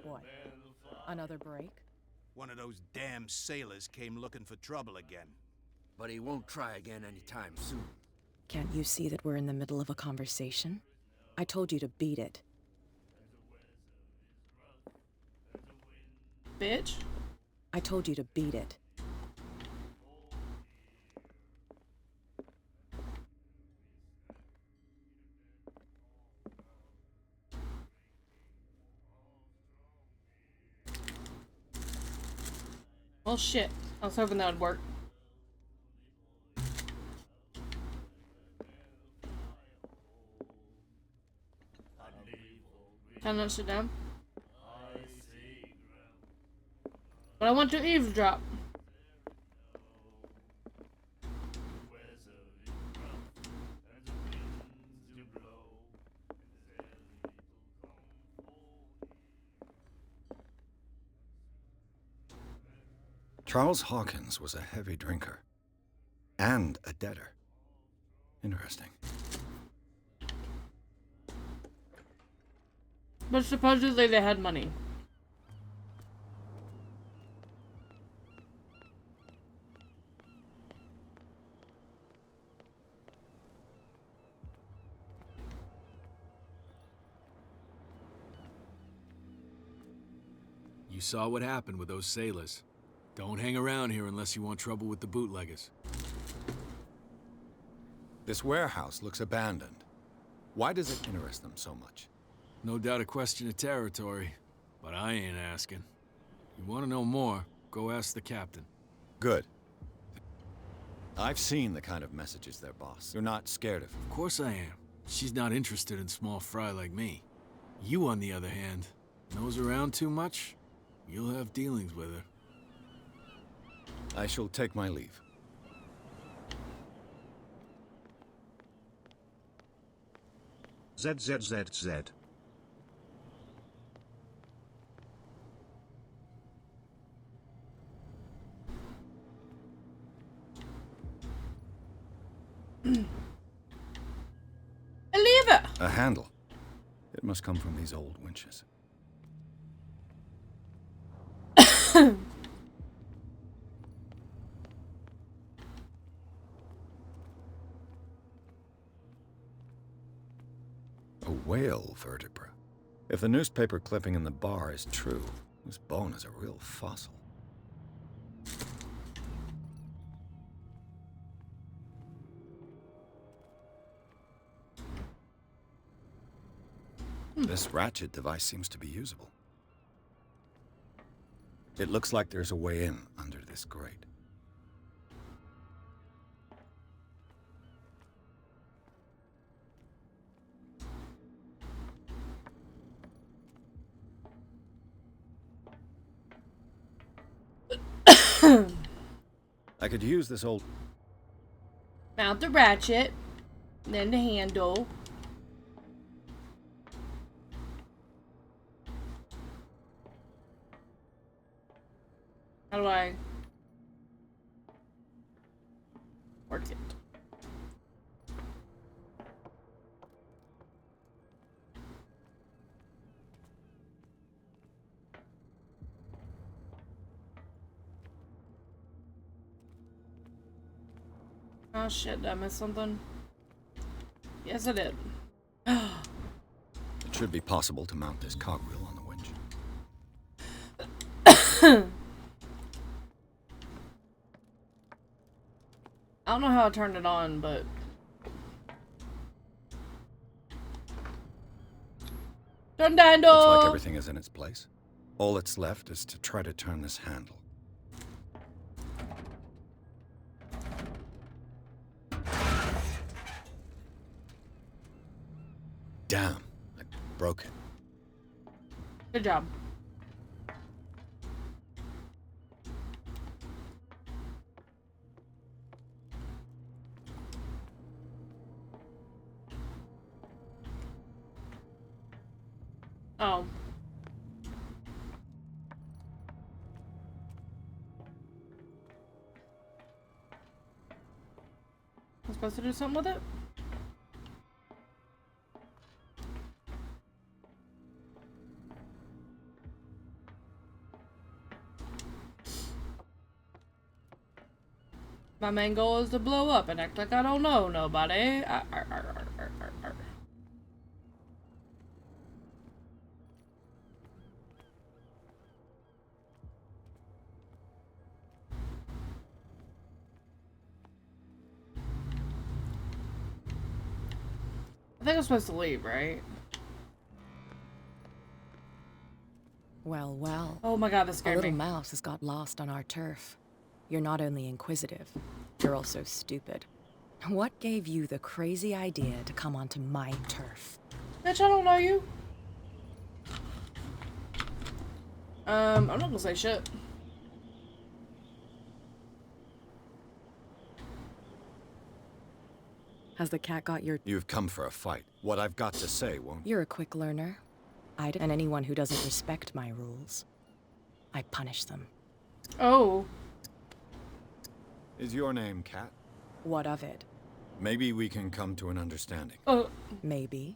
What? Another break? One of those damn sailors came looking for trouble again. But he won't try again anytime soon. Can't you see that we're in the middle of a conversation? I told you to beat it. Bitch. I told you to beat it. Well, shit. I was hoping that would work. Can I sit down? But I want to eavesdrop. Charles Hawkins was a heavy drinker. And a debtor. Interesting. But supposedly they had money. You saw what happened with those sailors. Don't hang around here unless you want trouble with the bootleggers. This warehouse looks abandoned. Why does it interest them so much? No doubt a question of territory, but I ain't asking. You want to know more, go ask the captain. Good. I've seen the kind of messages their boss. You're not scared of her. Of course I am. She's not interested in small fry like me. You, on the other hand, nose around too much, you'll have dealings with her. I shall take my leave. ZZZZ. A lever! A handle. It must come from these old winches. A whale vertebra. If the newspaper clipping in the bar is true, this bone is a real fossil. This ratchet device seems to be usable. It looks like there's a way in under this grate. I could use this old... Mount the ratchet, then the handle. How do I work it? Oh shit, did I miss something? Yes, I did. It should be possible to mount this cogwheel on the winch. I don't know how I turned it on, but... Turn the handle! Looks like everything is in its place. All that's left is to try to turn this handle. Good job. Oh. I'm supposed to do something with it? My main goal is to blow up and act like I don't know nobody. I think I'm supposed to leave, right? Well, well. Oh my god, this scared a little me. mouse has got lost on our turf. You're not only inquisitive, you're also stupid. What gave you the crazy idea to come onto my turf? Bitch, I don't know you. I'm not gonna say shit. Has the cat got your... You've come for a fight. What I've got to say won't... You're a quick learner. And anyone who doesn't respect my rules, I punish them. Oh. Is your name Cat? What of it? Maybe we can come to an understanding. Oh. Maybe.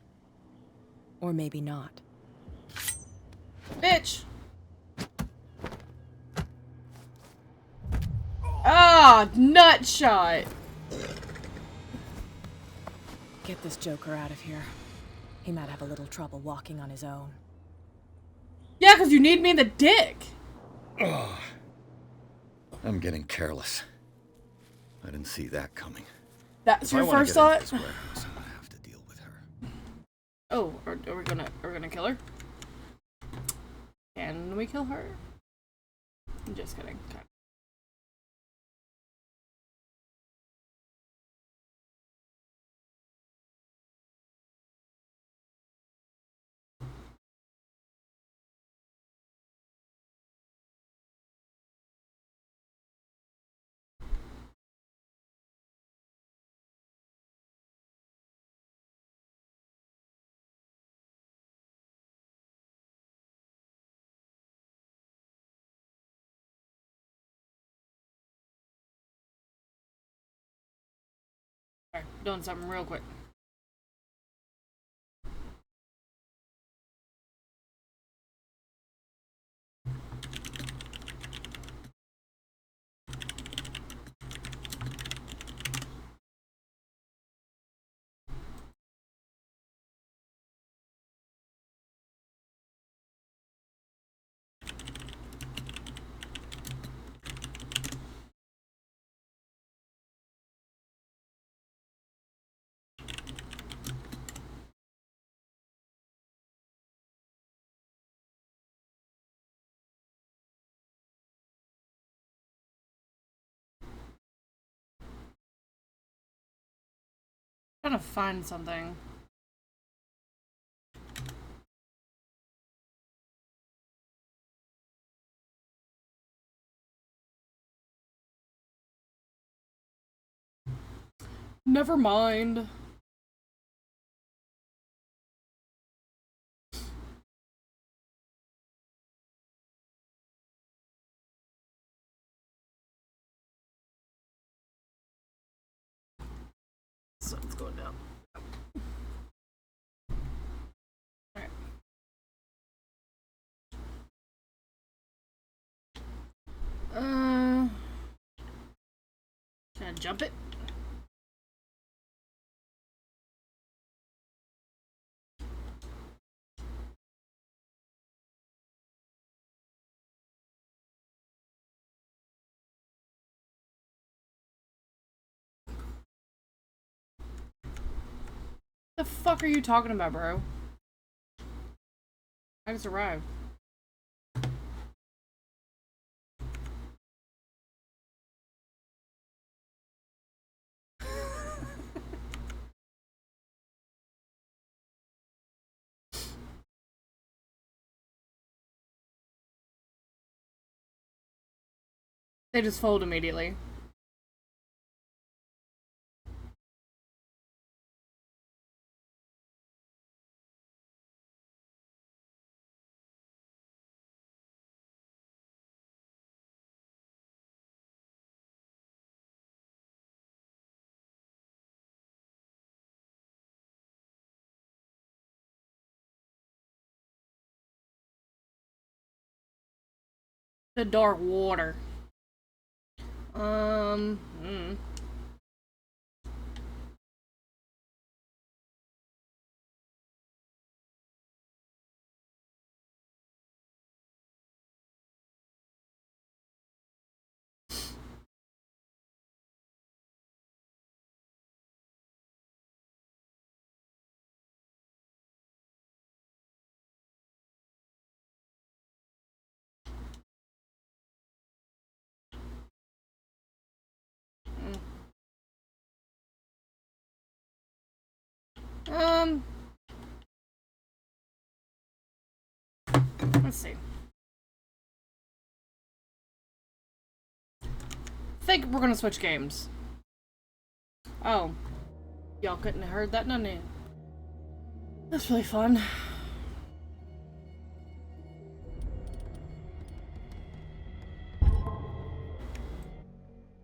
Or maybe not. Bitch! Ah, nut shot! Get this joker out of here. He might have a little trouble walking on his own. Yeah, because you need me in the dick! Ugh. I'm getting careless. I didn't see that coming. That's your first thought? I'm gonna have to deal with her. Oh, are we gonna kill her? Can we kill her? I'm just kidding. Okay. Alright, doing something real quick. I'm trying to find something. Never mind. Sun's going down. Alright. Can I jump it? The fuck are you talking about, bro? I just arrived. They just fold immediately. The dark water. Hmm. Let's see. I think we're gonna switch games. Oh. Y'all couldn't have heard that, none of you. That's really fun.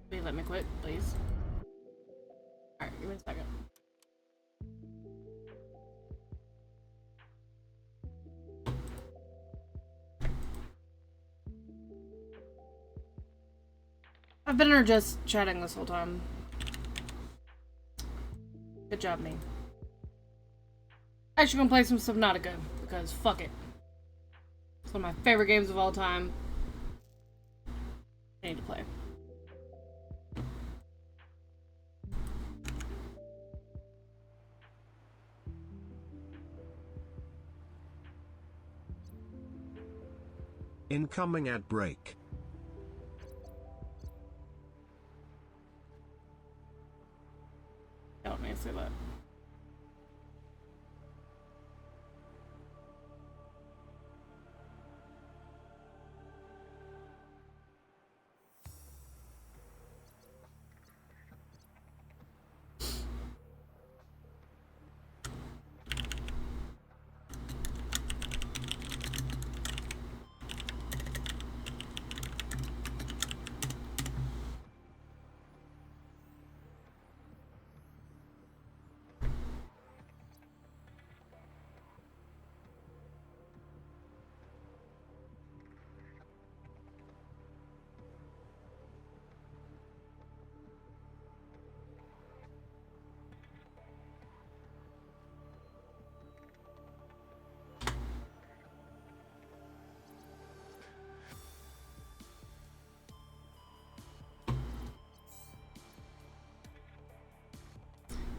Will you let me quit, please? Alright, give me a second. I've been here just chatting this whole time. Good job, me. Actually gonna play some Subnautica, because fuck it. It's one of my favorite games of all time. I need to play. Incoming ad break. Don't need to say that.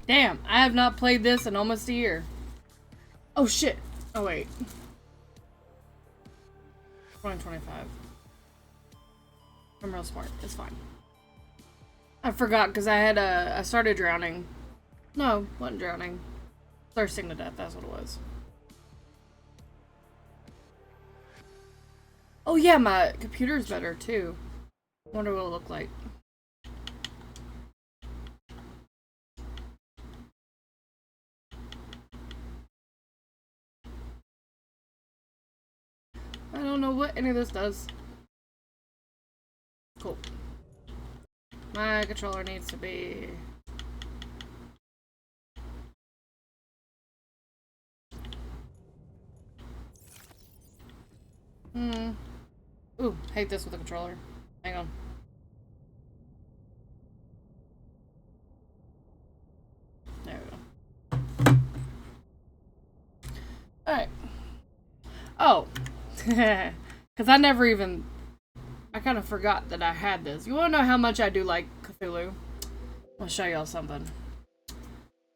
Damn, I have not played this in almost a year. Oh shit. Oh wait. 2025. I'm real smart. It's fine. I forgot because I started drowning. No, wasn't drowning. Thirsting to death, that's what it was. Oh yeah, my computer's better too. Wonder what it'll look like. I don't know what any of this does. Cool. My controller needs to be... Ooh, hate this with a controller. Hang on. There we go. Alright. Oh. Because I never even... I kind of forgot that I had this. You want to know how much I do like Cthulhu? I'll show y'all something. It's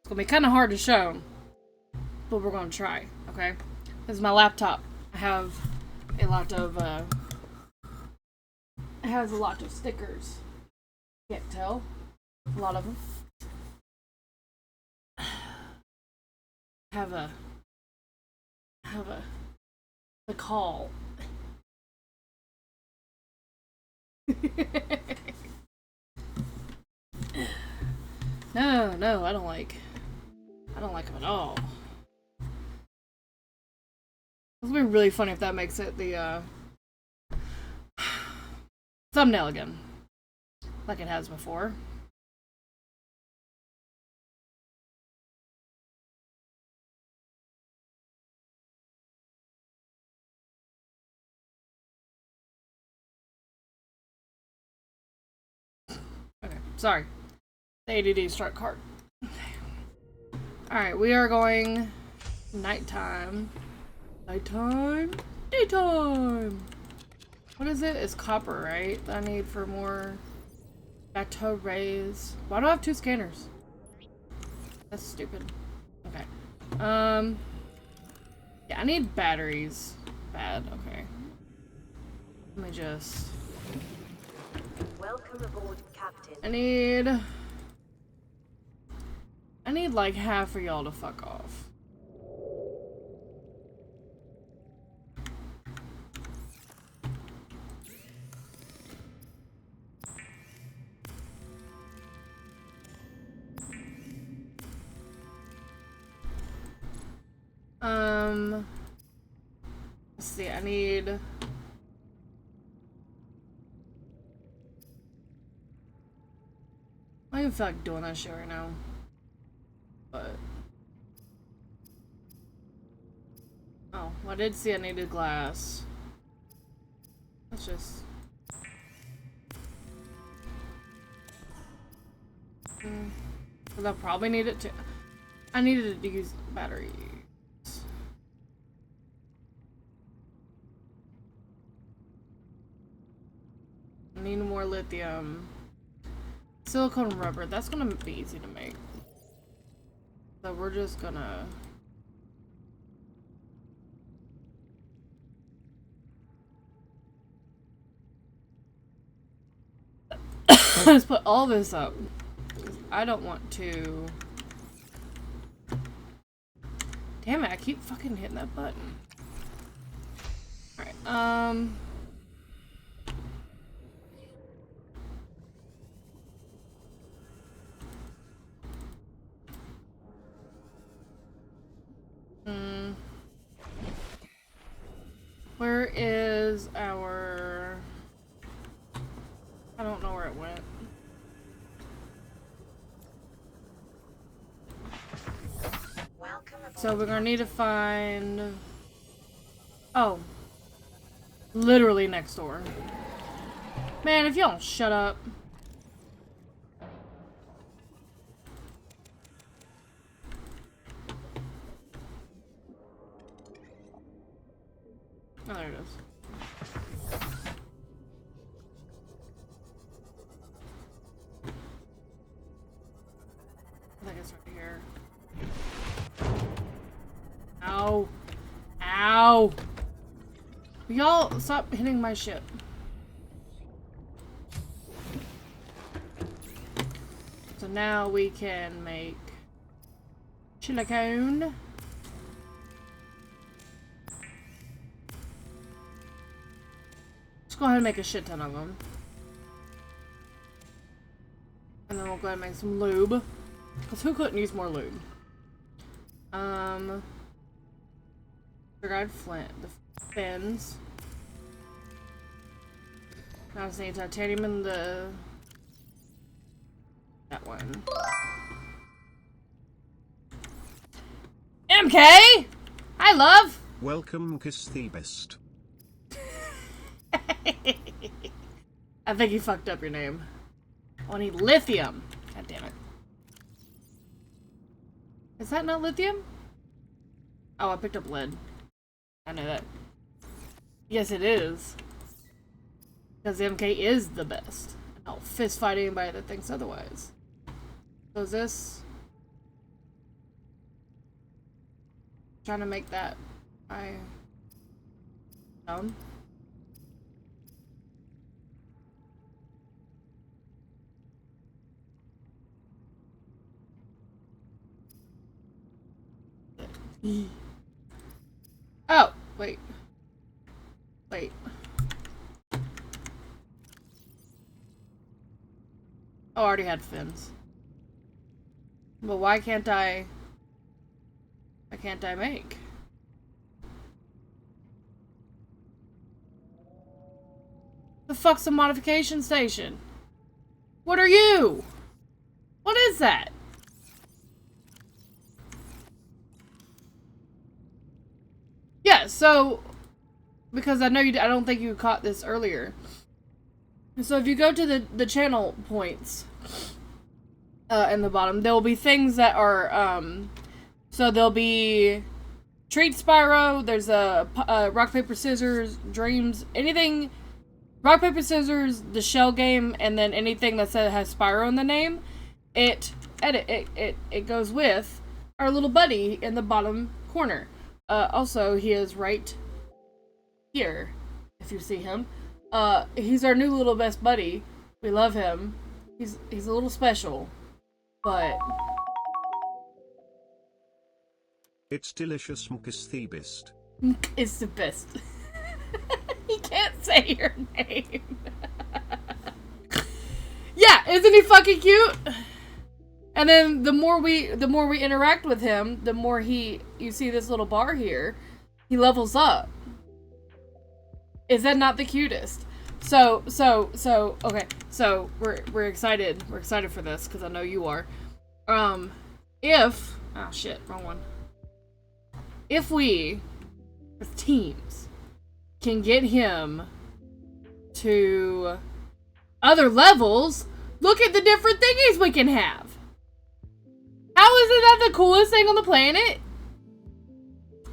going to be kind of hard to show. But we're going to try. Okay? This is my laptop. I have a lot of... it has a lot of stickers. Can't tell. A lot of them. Have a the call. No, I don't like him at all. It's gonna be really funny if that makes it the thumbnail again, like it has before. Okay, sorry. The ADD struck hard. Alright, we are going nighttime. Nighttime? Daytime! What is it? It's copper, right? That I need for more bateau rays. Why do I have 2 scanners? That's stupid. Okay. Yeah, I need batteries. Bad, okay. Let me just... Welcome aboard, Captain. I need like half of y'all to fuck off. Let's see, I need... I don't even feel like doing that shit right now. But... Oh, well, I did see I needed glass. Let's just... Because I'll probably need it too. I needed to use batteries. I need more lithium. Silicone rubber, that's gonna be easy to make. So we're just gonna... Let's put all this up. I don't want to... Damn it, I keep fucking hitting that button. Alright, Where is our... I don't know where it went. So we're gonna need to find... Oh. Literally next door. Man, if y'all don't shut up. Oh, there it is. I think it's right here. Ow. Ow. Y'all stop hitting my shit. So now we can make silicone. Let's go ahead and make a shit ton of them. And then we'll go ahead and make some lube. Because who couldn't use more lube? Sugar-eyed flint. The fins. Now I just need titanium in the... that one. MK! Hi, love! Welcome, Kiss the Best. I think you fucked up your name. Oh, I need lithium. God damn it. Is that not lithium? Oh, I picked up lead. I know that. Yes, it is. Because MK is the best. I'll fist fight anybody that thinks otherwise. So is this... trying to make that... dumb? Oh, wait. Wait. Oh, I already had fins. But why can't I... Why can't I make? The fuck's a modification station? What are you? What is that? Yeah, so... Because I know you... I don't think you caught this earlier. So if you go to the channel points... in the bottom, there will be things that are, so there'll be Treat Spyro, there's a Rock, Paper, Scissors, Dreams, anything, Rock, Paper, Scissors, the shell game, and then anything that has Spyro in the name, it goes with our little buddy in the bottom corner. Also, he is right here, if you see him. He's our new little best buddy. We love him. He's a little special. But it's delicious, Mukis the best. It's the best. He can't say your name. Yeah, isn't he fucking cute? And then the more we interact with him, the more you see this little bar here, he levels up. Is that not the cutest? So, okay, so we're excited. We're excited for this, because I know you are. Oh shit, wrong one. If we, with teams, can get him to other levels, look at the different thingies we can have. How isn't that the coolest thing on the planet?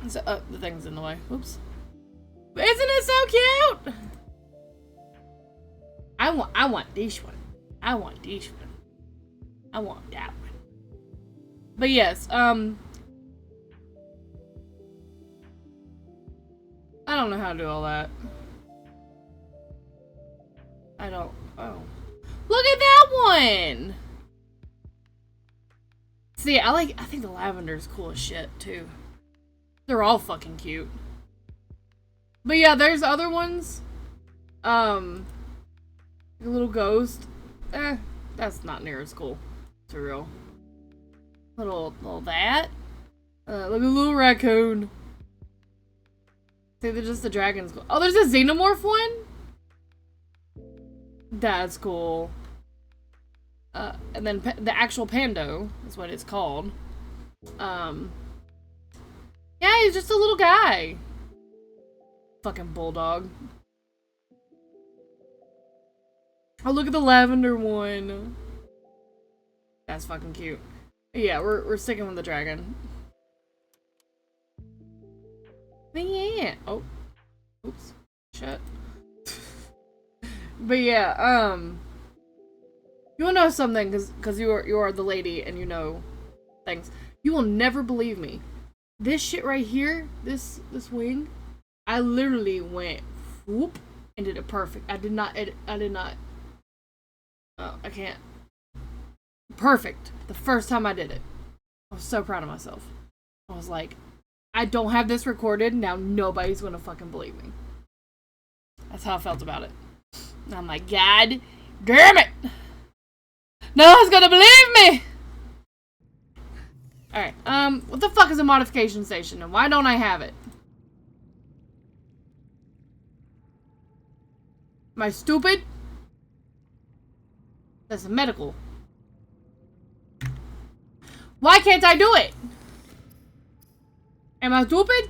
So, the thing's in the way. Oops. Isn't it so cute? I want this one. I want this one. I want that one. But yes, I don't know how to do all that. I don't. Oh. Look at that one! See, I think the lavender's cool as shit, too. They're all fucking cute. But yeah, there's other ones. A little ghost. That's not near as cool. For real. Little that. Look at the little raccoon. See, they're just the dragons. Oh, there's a xenomorph one? That's cool. And then the actual Pando is what it's called. Yeah, he's just a little guy. Fucking bulldog. Oh, look at the lavender one. That's fucking cute. Yeah, we're sticking with the dragon. But yeah. Oh. Oops. Shut. But yeah, you wanna know something, cause you are the lady and you know things. You will never believe me. This shit right here, this wing, I literally went whoop and did it perfect. I did not. Oh, I can't. Perfect. The first time I did it. I was so proud of myself. I was like, I don't have this recorded, now nobody's gonna fucking believe me. That's how I felt about it. And I'm like, God damn it! No one's gonna believe me! Alright, what the fuck is a modification station and why don't I have it? Am I stupid? That's medical. Why can't I do it? Am I stupid?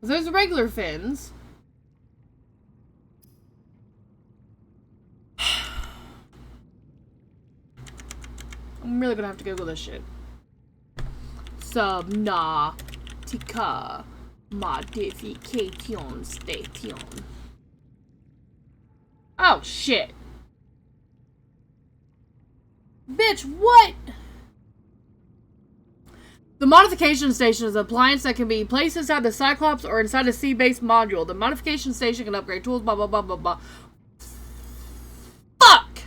There's regular fins. I'm really gonna have to Google this shit. Subnautica modification station. Oh shit. Bitch, what? The modification station is an appliance that can be placed inside the Cyclops or inside a sea-based module. The modification station can upgrade tools, blah, blah, blah, blah, blah. Fuck!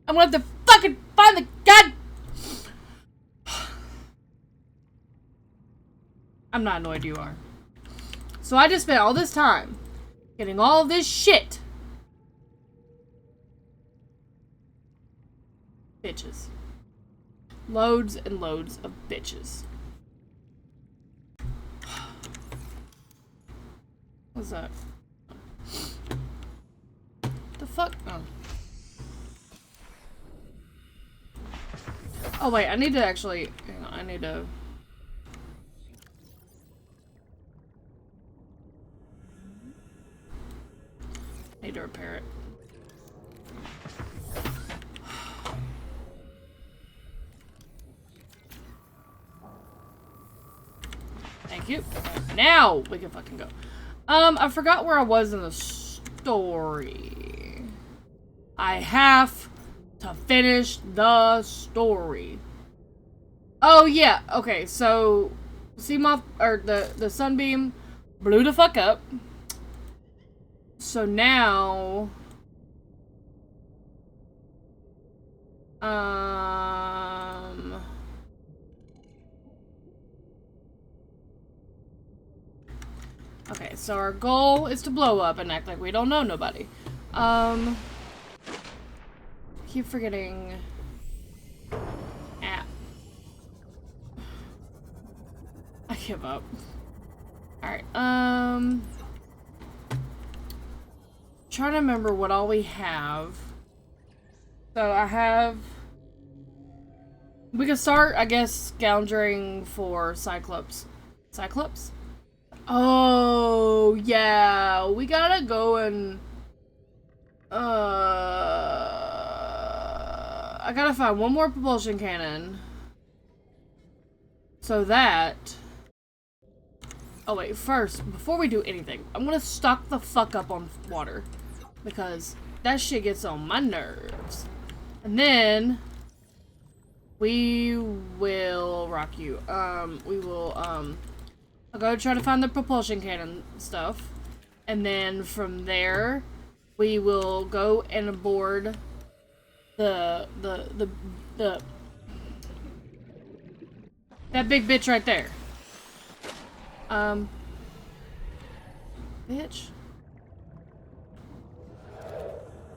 I'm gonna have to fucking find the god... I'm not annoyed, you are. So I just spent all this time getting all this shit. Bitches. Loads and loads of bitches. What's that? The fuck? Oh. Oh wait, I need to actually, hang on, I need to repair it. Thank you. Now we can fucking go. I forgot where I was in the story. I have to finish the story. Oh yeah, okay, so Seamoth, or the sunbeam blew the fuck up. So now okay, so our goal is to blow up and act like we don't know nobody. Keep forgetting. I give up. Alright, trying to remember what all we have. So I have... We can start, I guess, scoundering for Cyclops. Cyclops? Oh, yeah. We gotta go and... I gotta find one more propulsion cannon. So that... Oh wait, first, before we do anything, I'm gonna stock the fuck up on water. Because that shit gets on my nerves. And then... we will rock you. We will, I'll go try to find the propulsion cannon stuff. And then from there, we will go and board that big bitch right there. Bitch.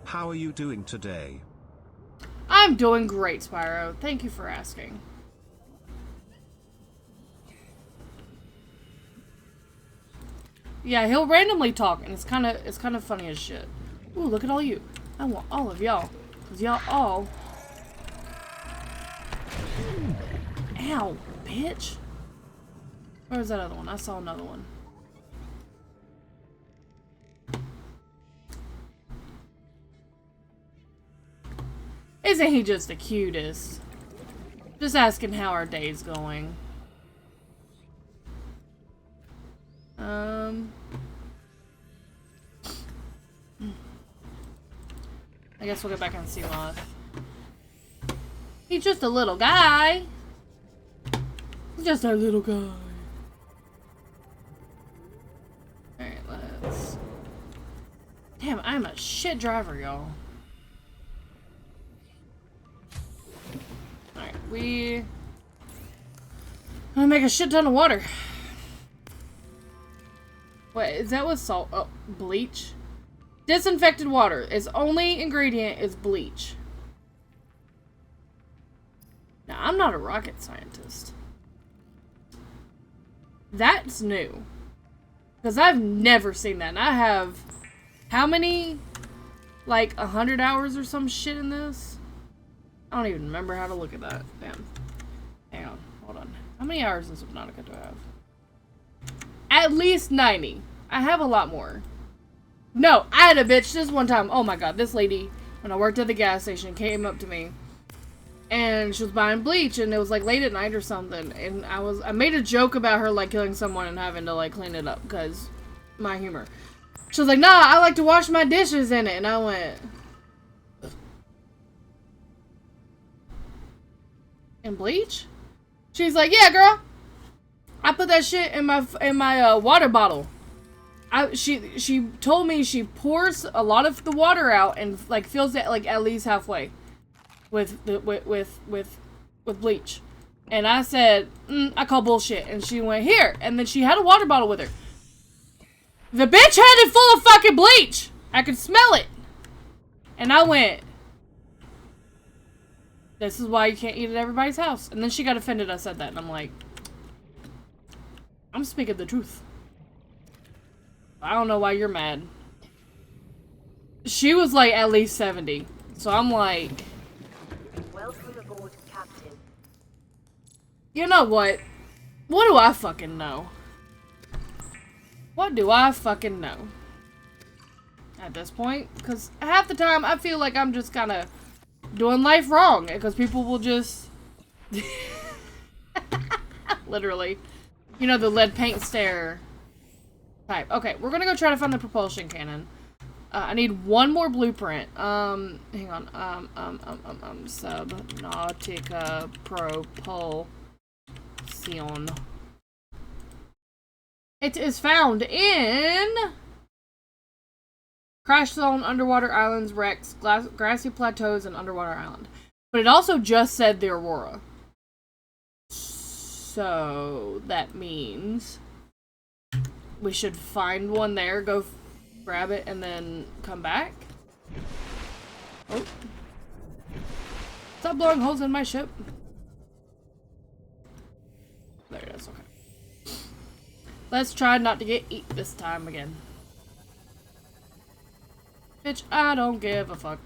How are you doing today? I'm doing great, Spyro. Thank you for asking. Yeah, he'll randomly talk, and it's kind of funny as shit. Ooh, look at all you. I want all of y'all, cause y'all all. Ow, bitch. Where's that other one? I saw another one. Isn't he just the cutest? Just asking how our day's going. I guess we'll get back on Seamoth. He's just a little guy. He's just a little guy. Alright, let's... Damn, I'm a shit driver, y'all. Alright, I'm gonna make a shit ton of water. Wait, is that what salt? Oh, bleach? Disinfected water. Its only ingredient is bleach. Now, I'm not a rocket scientist. That's new. Because I've never seen that. And I have... How many? Like 100 hours or some shit in this? I don't even remember how to look at that. Damn. Hang on. Hold on. How many hours in Subnautica do I have? At least 90. I have a lot more. No, I had a bitch this one time. Oh my god, this lady, when I worked at the gas station, came up to me. And she was buying bleach, and it was like late at night or something. And I made a joke about her like killing someone and having to like clean it up, because my humor. She was like, nah, I like to wash my dishes in it. And I went... In bleach? She's like, yeah, girl. I put that shit in my water bottle. She told me she pours a lot of the water out and like fills it like at least halfway with bleach. And I said, I call bullshit. And she went, here. And then she had a water bottle with her. The bitch had it full of fucking bleach. I could smell it. And I went, this is why you can't eat at everybody's house. And then she got offended I said that. And I'm like, I'm speaking the truth. I don't know why you're mad. She was like at least 70. So I'm like, Welcome aboard, Captain. you know what? What do I fucking know? What do I fucking know? At this point, because half the time I feel like I'm just kind of doing life wrong, because people will just literally, you know, the lead paint stare type. Okay, we're gonna go try to find the propulsion cannon. I need one more blueprint. Hang on. Subnautica propulsion. It is found in crash zone, underwater islands, wrecks, grassy plateaus, and underwater island. But it also just said the Aurora. So that means we should find one there, go grab it, and then come back. Oh. Stop blowing holes in my ship. There it is, okay. Let's try not to get eat this time again. Bitch, I don't give a fuck.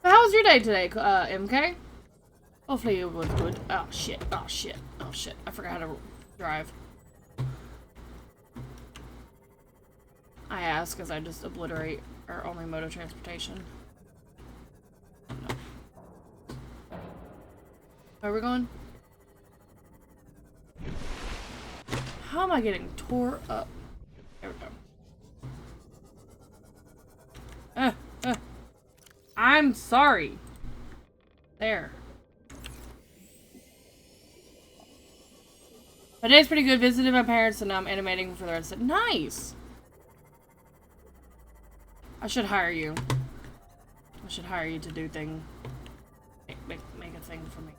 How was your day today, MK? Hopefully it was good. Oh shit, oh shit, oh shit. I forgot how to drive. I ask because I just obliterate our only mode of transportation. No. Where are we going? How am I getting tore up? There we go. I'm sorry. There. My day's pretty good. Visited my parents and now I'm animating for the rest of it. Nice! I should hire you. I should hire you to do thing. Make a thing for me.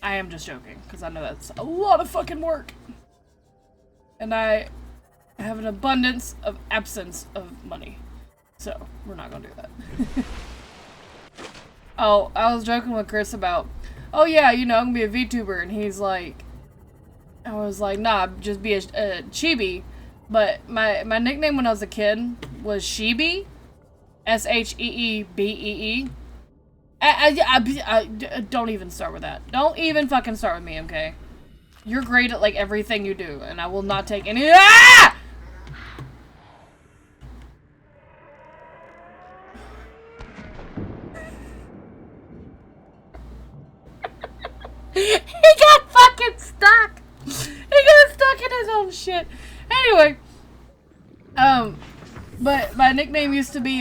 I am just joking, because I know that's a lot of fucking work. And I have an abundance of absence of money. So, we're not gonna do that. Oh, I was joking with Chris about, oh yeah, you know, I'm gonna be a VTuber, and he's like, I was like, nah, just be a chibi. But my nickname when I was a kid was Sheebee. S-H-E-E-B-E-E. Don't even start with that. Don't even fucking start with me, okay? You're great at, like, everything you do, and I will not take any- Ah! He got fucking stuck! He got stuck in his own shit. Anyway. But my nickname used to be,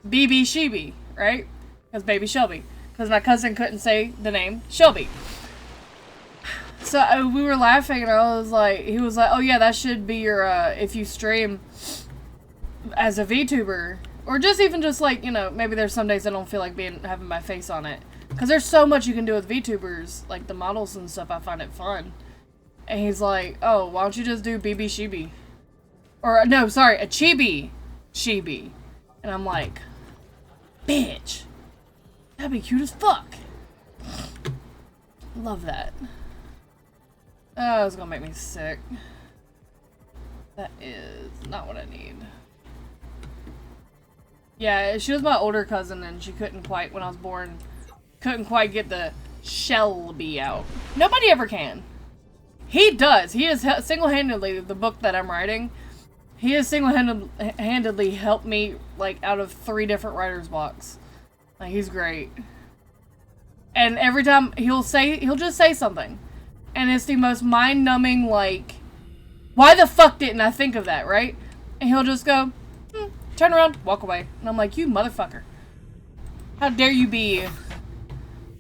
BB Sheebee, right? Because Baby Shelby. Because my cousin couldn't say the name Shelby. So we were laughing and I was like, he was like, oh yeah, that should be your, if you stream as a VTuber. Or just even just like, you know, maybe there's some days I don't feel like having my face on it. Because there's so much you can do with VTubers, like the models and stuff, I find it fun. And he's like, oh, why don't you just do BB Sheebee? Or, no, sorry, a Chibi Sheebee. And I'm like, bitch, that'd be cute as fuck. Love that. Oh, it's gonna make me sick. That is not what I need. Yeah, she was my older cousin and she couldn't quite, when I was born, couldn't quite get the Shelby out. Nobody ever can. He does. He is single-handedly, the book that I'm writing, he has single-handedly helped me, like, out of 3 different writer's blocks. Like, he's great. And every time he'll just say something. And it's the most mind-numbing, like, why the fuck didn't I think of that, right? And he'll just go, turn around, walk away. And I'm like, you motherfucker. How dare you be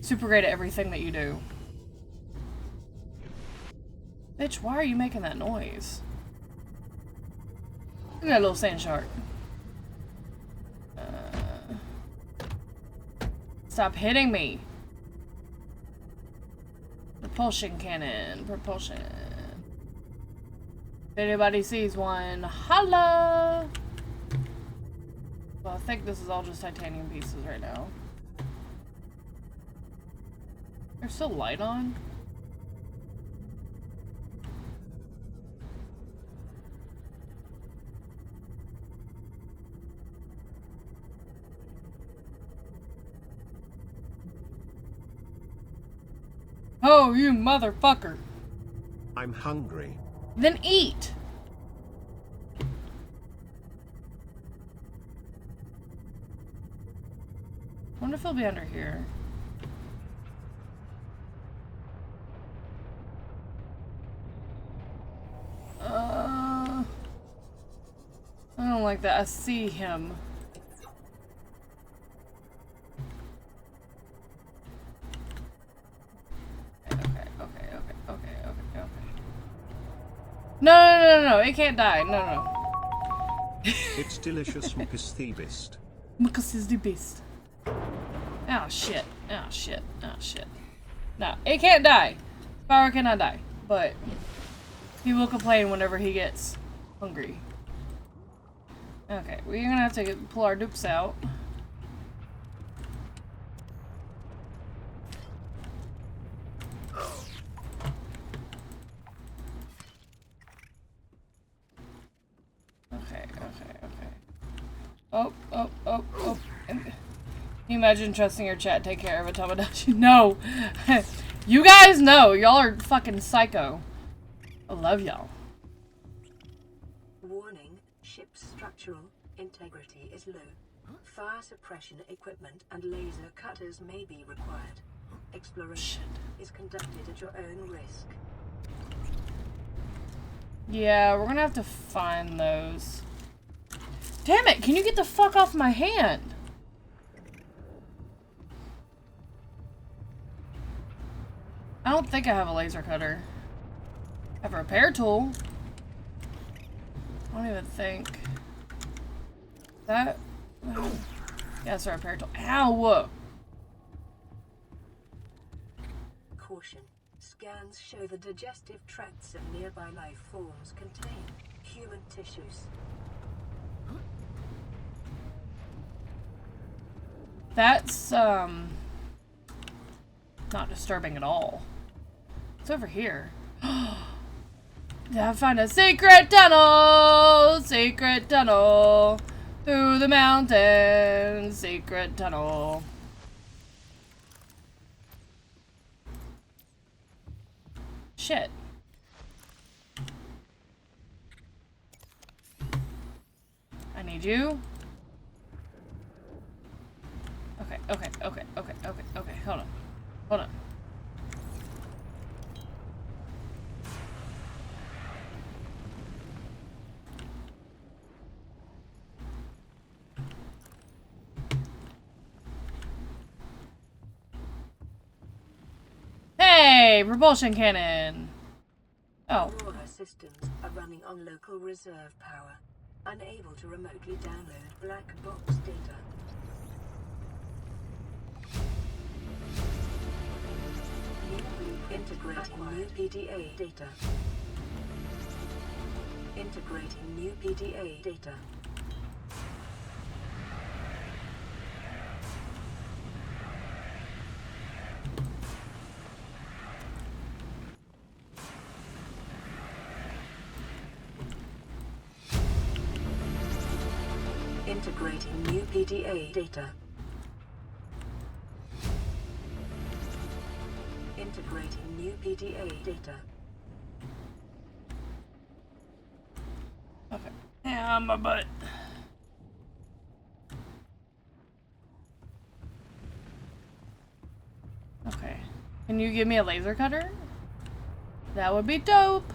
super great at everything that you do? Bitch, why are you making that noise? Look at that little sand shark. Stop hitting me. Propulsion cannon. Propulsion. If anybody sees one, holla! Well, I think this is all just titanium pieces right now. There's still light on? Oh, you motherfucker. I'm hungry. Then eat. Wonder if he'll be under here. I don't like that. I see him. No, it can't die. No. It's delicious, Mucus the Beast. Mucus is the beast. Oh shit. Oh shit. Oh shit. No, it can't die. Spyro cannot die. But he will complain whenever he gets hungry. Okay, we're gonna have to pull our dupes out. Oh. Can you imagine trusting your chat take care of a Tamagotchi? No! You guys know! Y'all are fucking psycho. I love y'all. Warning, ship's structural integrity is low. Fire suppression equipment and laser cutters may be required. Exploration is conducted at your own risk. Yeah, we're gonna have to find those. Damn it, can you get the fuck off my hand? I don't think I have a laser cutter. I have a repair tool. I don't even think. That? Yeah, it's a repair tool. Ow! Caution. Scans show the digestive tracts of nearby life forms contain human tissues. That's, not disturbing at all. It's over here. I found a secret tunnel! Secret tunnel! Through the mountains! Secret tunnel. Shit. I need you. Okay, hold on. Hey, propulsion cannon. Oh. Aurora systems are running on local reserve power, unable to remotely download black box data. Integrating new PDA data. Integrating new PDA data. Integrating new PDA data. Integrating new PDA data. Okay. Yeah, my butt. Okay. Can you give me a laser cutter? That would be dope.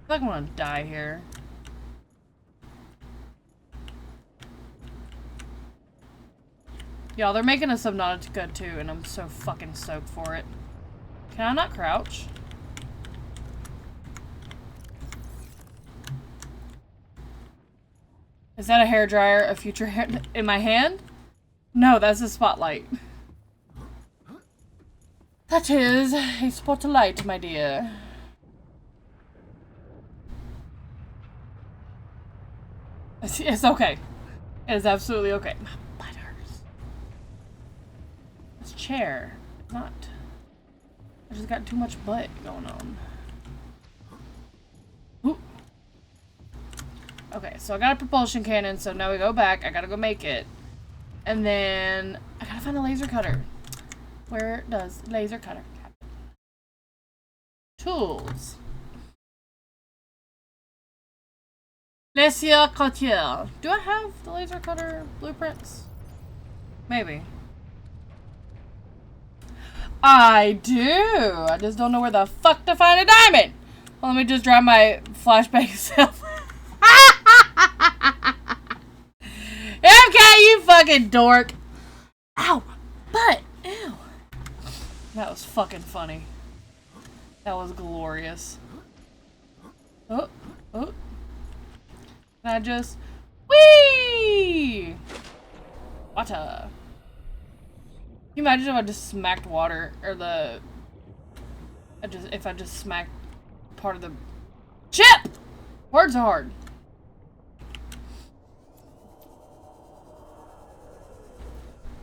I feel like I'm gonna die here. Y'all, they're making a Subnautica too, and I'm so fucking stoked for it. Can I not crouch? Is that a hairdryer? A future hair in my hand? No, that's a spotlight. That is a spotlight, my dear. It's okay. It is absolutely okay. My butt hurts. This chair. Not. I just got too much butt going on. Ooh. Okay, so I got a propulsion cannon, so now we go back. I gotta go make it. And then I gotta find a laser cutter. Where does laser cutter happen? Tools. Laser cutter. Do I have the laser cutter blueprints? Maybe. I do. I just don't know where the fuck to find a diamond. Well, let me just drop my flashback self. MK, you fucking dork. Ow. Butt. Ew. That was fucking funny. That was glorious. Oh. Oh. Can I just... Whee! Water. Can you imagine if I just smacked water, or the... if I just smacked part of the... Chip! Words are hard.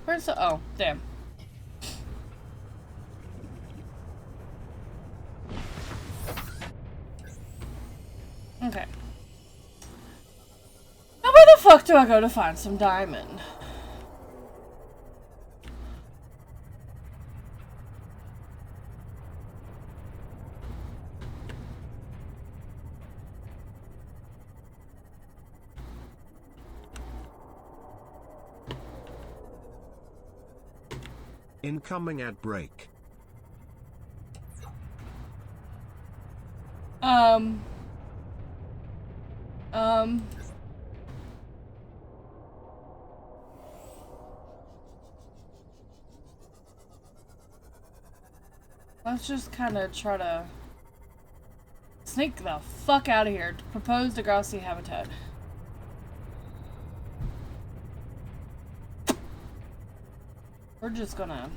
Where's the... Oh, damn. Okay. Now where the fuck do I go to find some diamond? Incoming ad break. Let's just kind of try to sneak the fuck out of here. Proposed Degrassi habitat. We're just gonna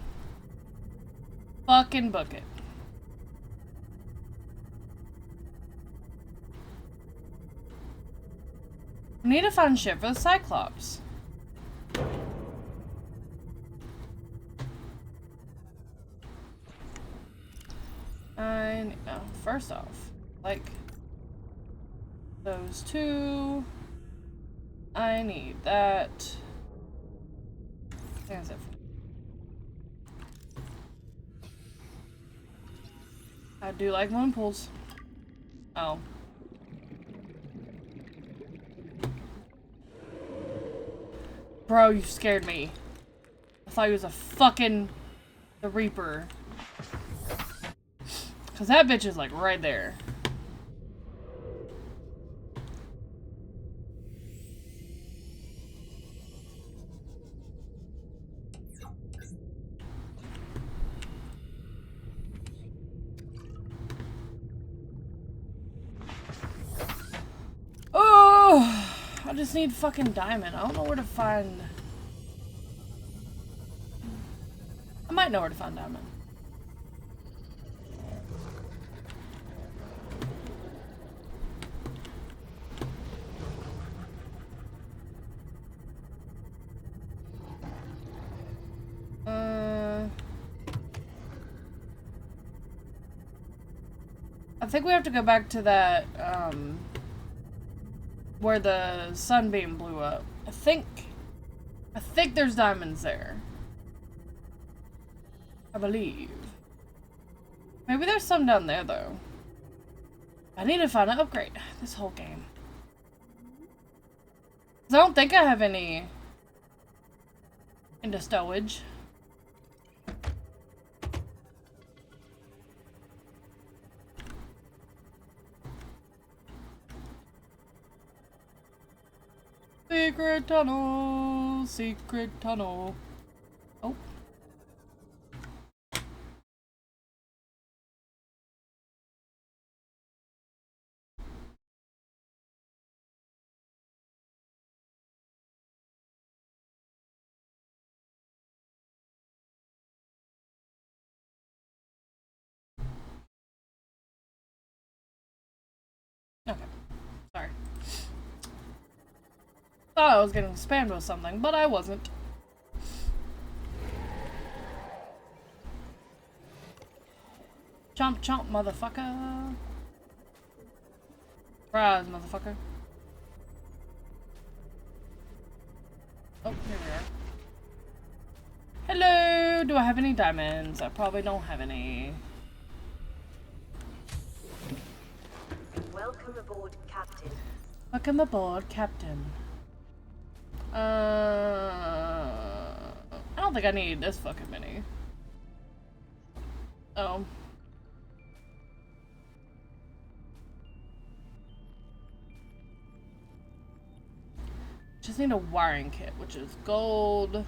fucking book it. We need to find shit for the Cyclops. First off, like those two. I need that. That's it. I do like one pulls. Oh. Bro, you scared me. I thought he was a fucking the Reaper. Cause that bitch is like right there. Oh, I just need fucking diamond. I don't know where to find. I might know where to find diamond. I think we have to go back to that, where the sunbeam blew up. I think there's diamonds there. I believe. Maybe there's some down there, though. I need to find an upgrade. This whole game. 'Cause I don't think I have any into stowage. Secret tunnel, secret tunnel. Oh. Thought I was getting spammed with something, but I wasn't. Chomp chomp, motherfucker. Surprise, motherfucker. Oh, here we are. Hello! Do I have any diamonds? I probably don't have any. Welcome aboard, Captain. Welcome aboard, Captain. I don't think I need this fucking many. Oh. Just need a wiring kit, which is gold. I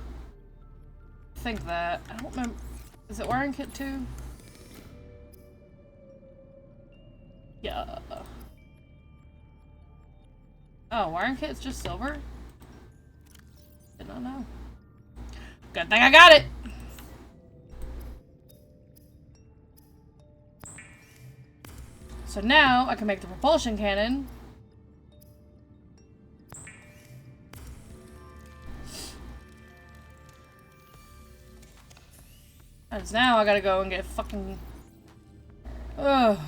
think that. I don't remember. Is it wiring kit 2? Yeah. Oh, wiring kit's just silver? Did not know. Good thing I got it! So now I can make the propulsion cannon. Because now I gotta go and get fucking... Ugh.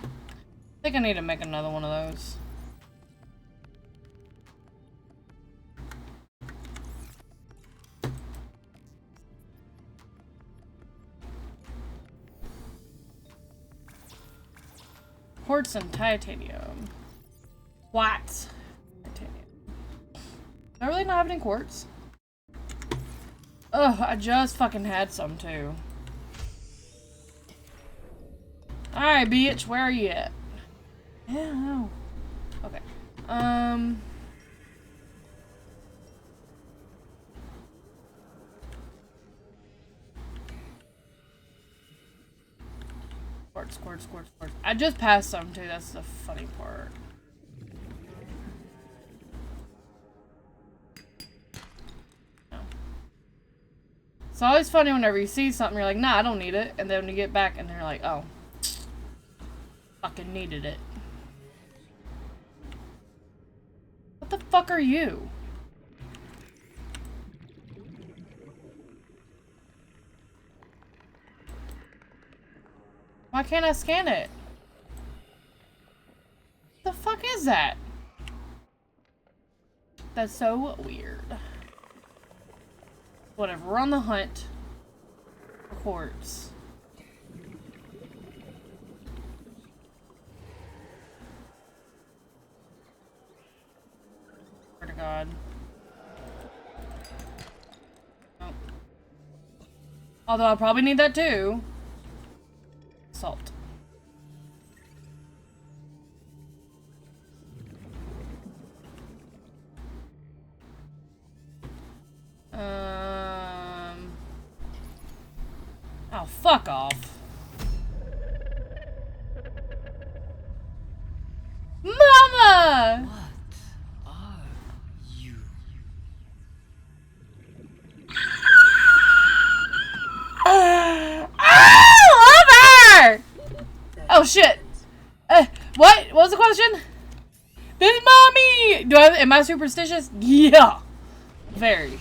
I think I need to make another one of those. Quartz and titanium. What? Titanium. Do I really not have any quartz? Ugh, I just fucking had some too. Alright, bitch, where are you at? Yeah, no. Okay. Quartz, quartz, quartz, quartz. I just passed some too, that's the funny part. No. It's always funny whenever you see something, you're like, nah, I don't need it. And then when you get back and they're like, oh. Fucking needed it. What the fuck are you? Why can't I scan it? What the fuck is that? That's so weird. Whatever, we're on the hunt for quartz. Swear to God. Oh. Although I'll probably need that too. Salt. Oh, fuck off. Mama! What are you? Love her! Oh shit. What? What was the question? This is mommy! Am I superstitious? Yeah. Very.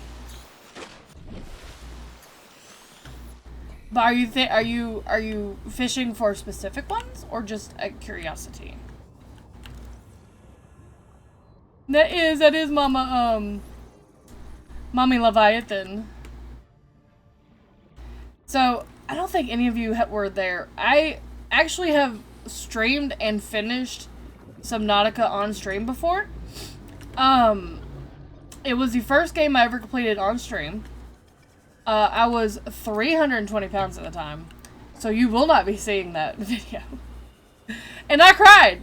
But are you fishing for specific ones or just a curiosity? That is Mama Mommy Leviathan. So I don't think any of you were there. I actually have streamed and finished Subnautica on stream before. It was the first game I ever completed on stream. I was 320 pounds at the time, so you will not be seeing that video. And I cried.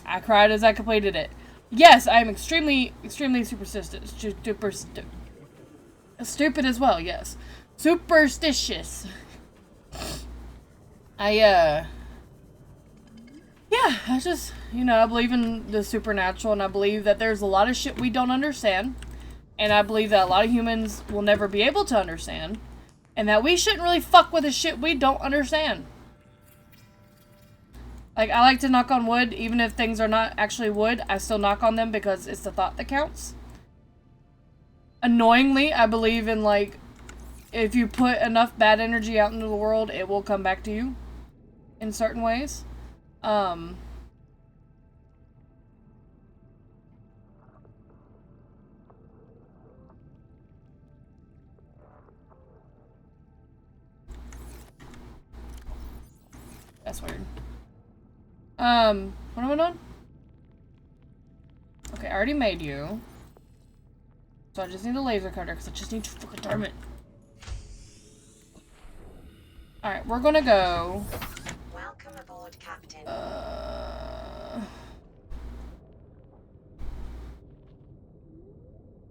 I cried as I completed it. Yes, I am extremely superstitious. Stupid as well, yes. Superstitious. Yeah, I just, I believe in the supernatural, and I believe that there's a lot of shit we don't understand. And I believe that a lot of humans will never be able to understand. And that we shouldn't really fuck with the shit we don't understand. Like, I like to knock on wood, even if things are not actually wood, I still knock on them because it's the thought that counts. Annoyingly, I believe in, like, if you put enough bad energy out into the world, it will come back to you in certain ways. That's weird. What am I doing? Okay, I already made you. So I just need a laser cutter because I just need to fucking turn it. Alright, we're gonna go. Welcome aboard, Captain.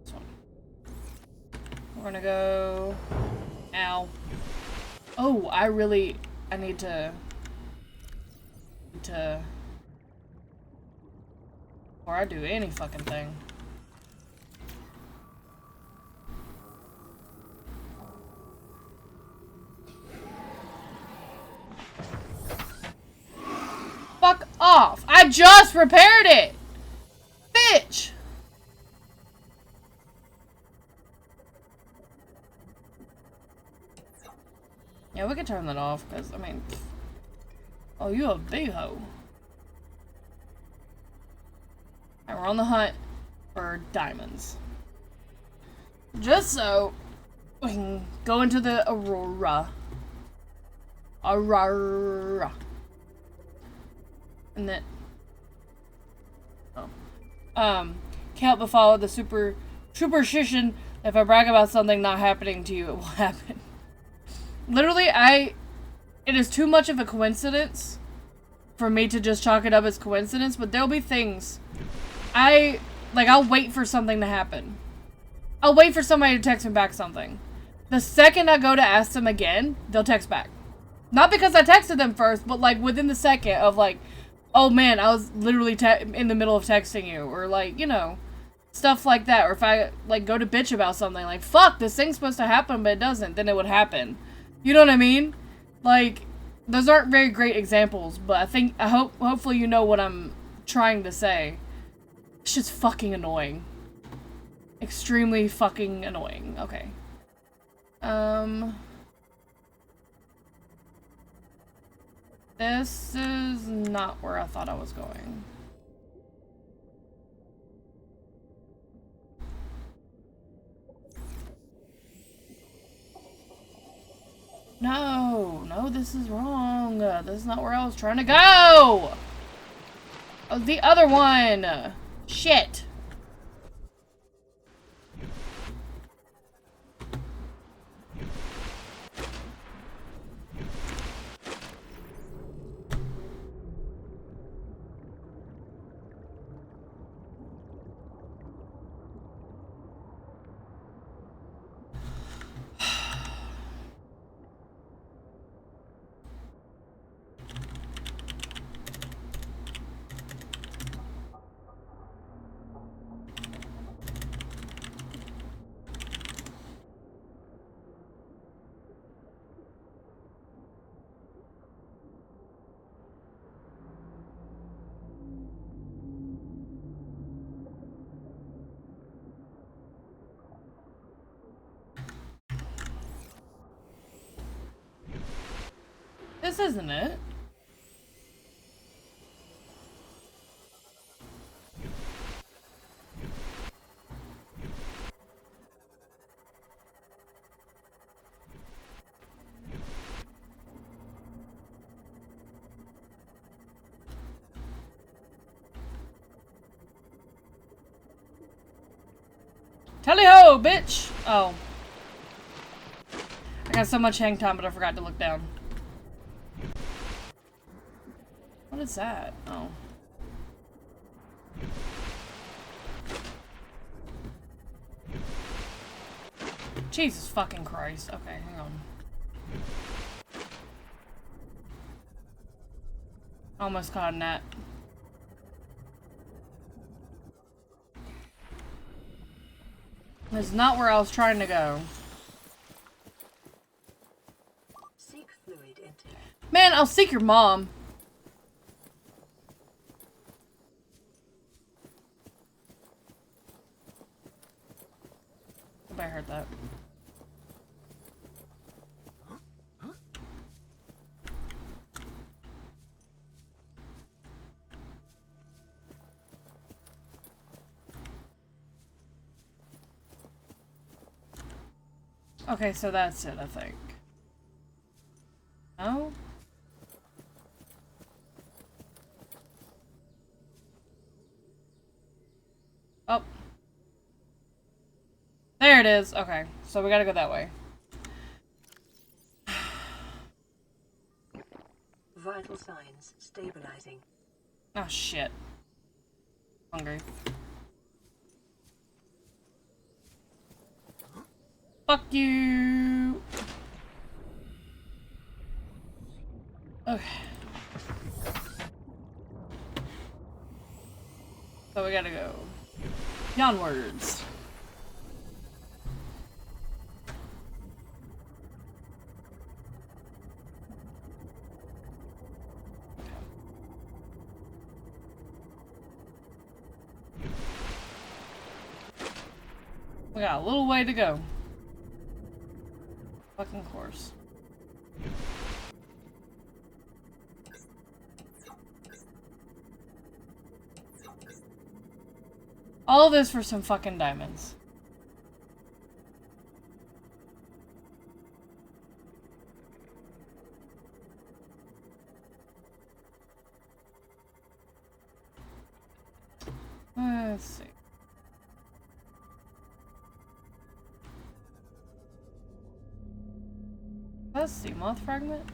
This one. We're gonna go. Ow. Oh, I need to. Before I do any fucking thing. Fuck off! I just repaired it! Bitch! Yeah, we can turn that off, because, I mean... Oh, you a big hoe. And we're on the hunt for diamonds. Just so we can go into the Aurora. Aurora. And then... Oh. Can't help but follow the superstition that if I brag about something not happening to you, it will happen. Literally, it is too much of a coincidence for me to just chalk it up as coincidence, but there'll be things. I'll wait for something to happen. I'll wait for somebody to text me back something. The second I go to ask them again, they'll text back. Not because I texted them first, but like within the second of like, oh man, I was literally in the middle of texting you, or like, you know, stuff like that. Or if I like go to bitch about something, like, fuck, this thing's supposed to happen, but it doesn't, then it would happen. You know what I mean? Like, those aren't very great examples, but hopefully you know what I'm trying to say. It's just fucking annoying. Extremely fucking annoying. Okay. This is not where I thought I was going. No, this is wrong. This is not where I was trying to go! Oh, the other one! Shit! This isn't it. Tally-ho, bitch! Oh. I got so much hang time, but I forgot to look down. What is that? Oh. Jesus fucking Christ. Okay, hang on. Almost caught a net. This is not where I was trying to go. fluid intake. Man, I'll seek your mom. I heard that. Okay, so that's it, I think. No? Oh. There it is. Okay, so we gotta go that way. Vital signs stabilizing. Oh, shit. Hungry. Fuck you! Okay. So we gotta go onwards. We got a little way to go. Fucking course. All of this for some fucking diamonds. Let's see. That's sea moth fragment?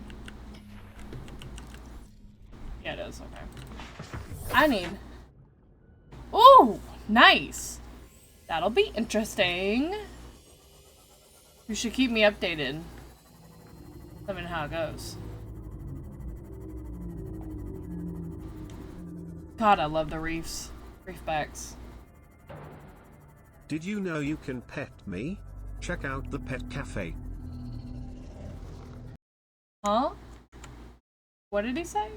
Yeah, it is, okay. I need... Ooh! Nice! That'll be interesting. You should keep me updated. Let me know how it goes. God, I love the reefs. Reef backs. Did you know you can pet me? Check out the pet cafe. Huh? What did he say?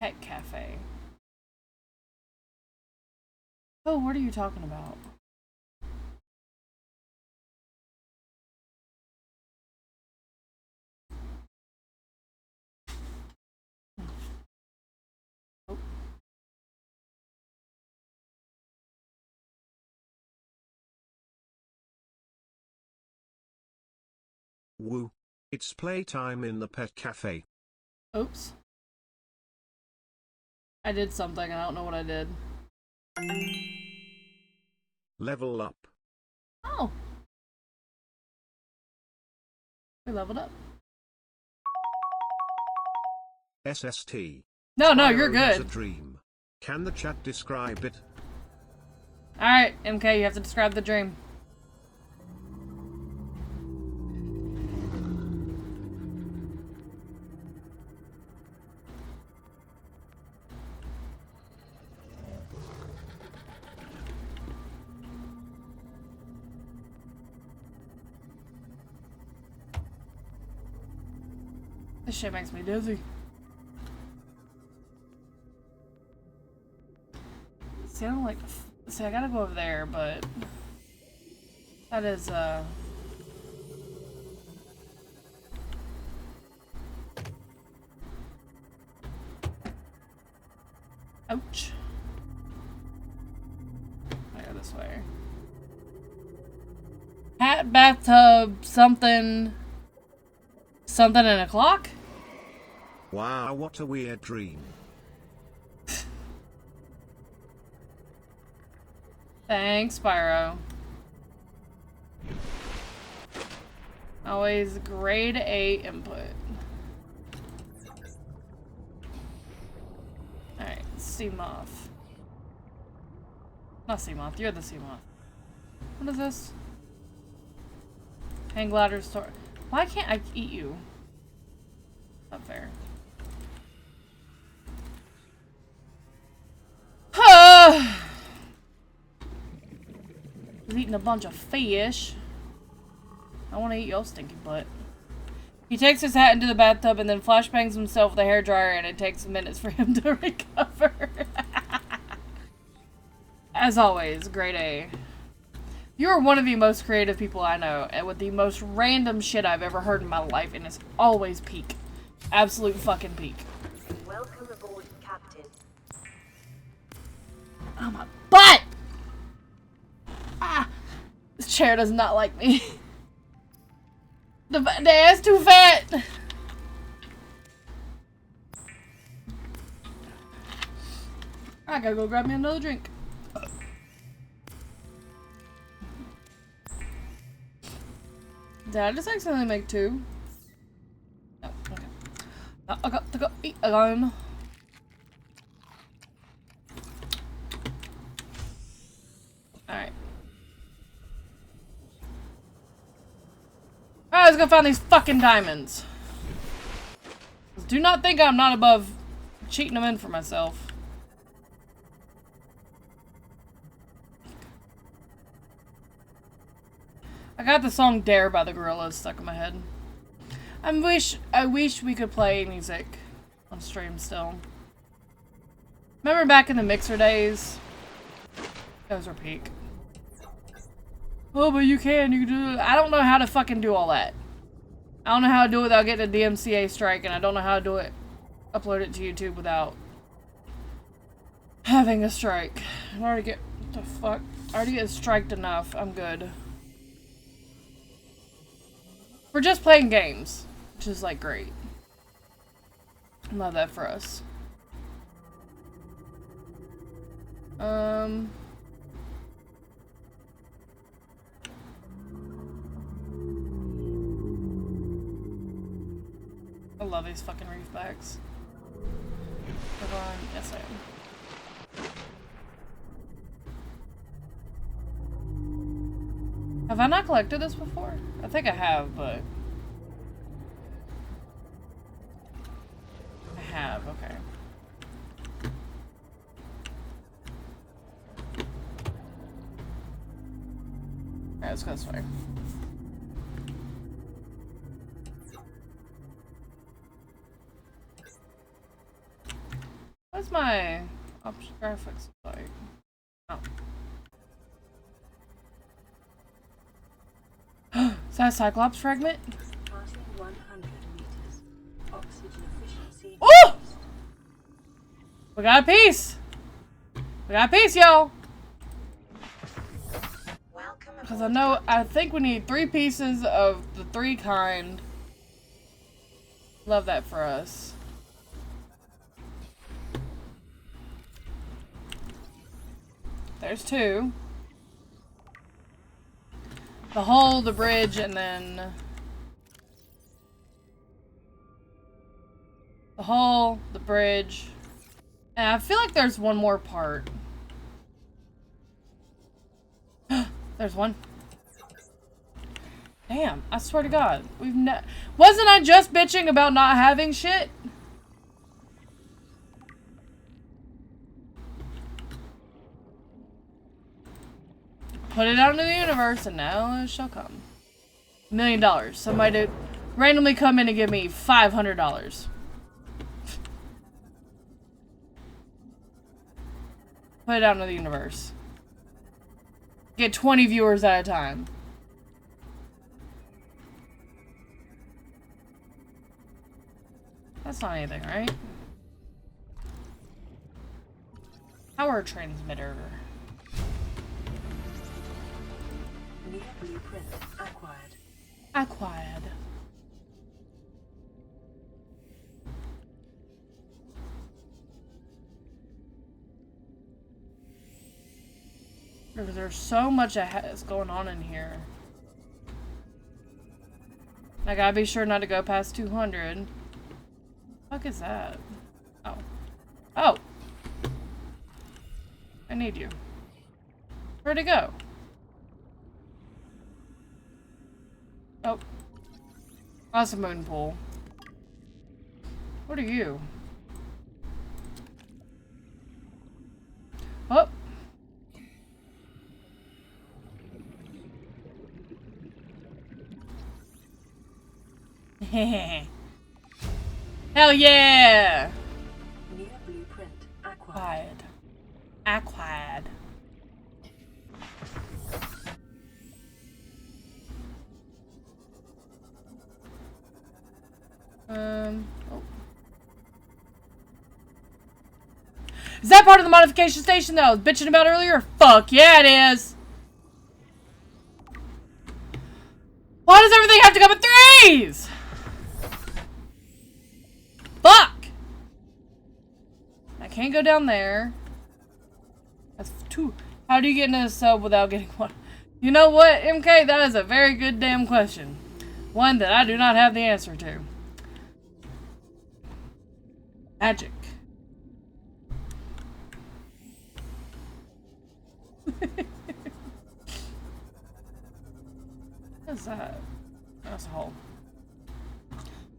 Pet cafe. Oh, what are you talking about? Oh. Woo. It's playtime in the pet cafe. Oops. I did something, I don't know what I did. Level up. Oh. We leveled up. SST. No, you're Spyro has good. a dream. Can the chat describe it? Alright, MK, you have to describe the dream. This shit makes me dizzy. See, I don't like... See, I gotta go over there, but... That is, Ouch. I go this way. Hat, bathtub, something... Something and a clock? Wow, what a weird dream. Thanks, Spyro. Always grade A input. Alright, sea moth. Not sea moth, you're the sea moth. What is this? Hang glider store. Why can't I eat you? Not fair. He's eating a bunch of fish. I want to eat your stinky butt. He takes his hat into the bathtub and then flashbangs himself with a hairdryer, and it takes minutes for him to recover. As always, grade A. You are one of the most creative people I know, and with the most random shit I've ever heard in my life, and it's always peak. Absolute fucking peak. Welcome aboard, Captain. Oh my butt! Ah! This chair does not like me. The ass too fat! I gotta go grab me another drink. Did I just accidentally make 2? No, okay. Now I got to go eat alone. Alright. Alright, let's go find these fucking diamonds. Do not think I'm not above cheating them in for myself. I got the song Dare by the Gorillaz stuck in my head. I wish we could play music on stream still. Remember back in the mixer days? Those were peak. Oh, but you can do it. I don't know how to fucking do all that. I don't know how to do it without getting a DMCA strike, and I don't know how to do it, upload it to YouTube without having a strike. I already get, what the fuck? I already get striked enough. I'm good. We're just playing games, which is like great. Love that for us. I love these fucking reef backs. Yes, I am. Have I not collected this before? I think I have, but... I have, okay. Alright, let's go this way. What's my option graphics like? Oh. Is that a Cyclops fragment? Passing 100 meters. Oxygen efficiency. Oh! We got a piece! We got a piece, y'all! Because I think we need 3 pieces of the 3 kind. Love that for us. There's 2. The hull, the bridge, and then... the hull, the bridge. And I feel like there's one more part. There's one. Damn, I swear to God. Wasn't I just bitching about not having shit? Put it out into the universe, and now it shall come. $1 million. Somebody to randomly come in and give me $500. Put it out into the universe. Get 20 viewers at a time. That's not anything, right? Power transmitter. New blueprint acquired. Acquired. There's so much that's going on in here. I gotta be sure not to go past 200. What the fuck is that? Oh. Oh! I need you. Where'd it go? Oh. That's a moon pool. What are you? Oh! Hell yeah! New blueprint acquired. Acquired. Oh. Is that part of the modification station that I was bitching about earlier? Fuck yeah, it is! Why does everything have to come in threes? Fuck! I can't go down there. That's two. How do you get into the sub without getting one? You know what, MK? That is a very good damn question. One that I do not have the answer to. Magic. What's that? That's a hole.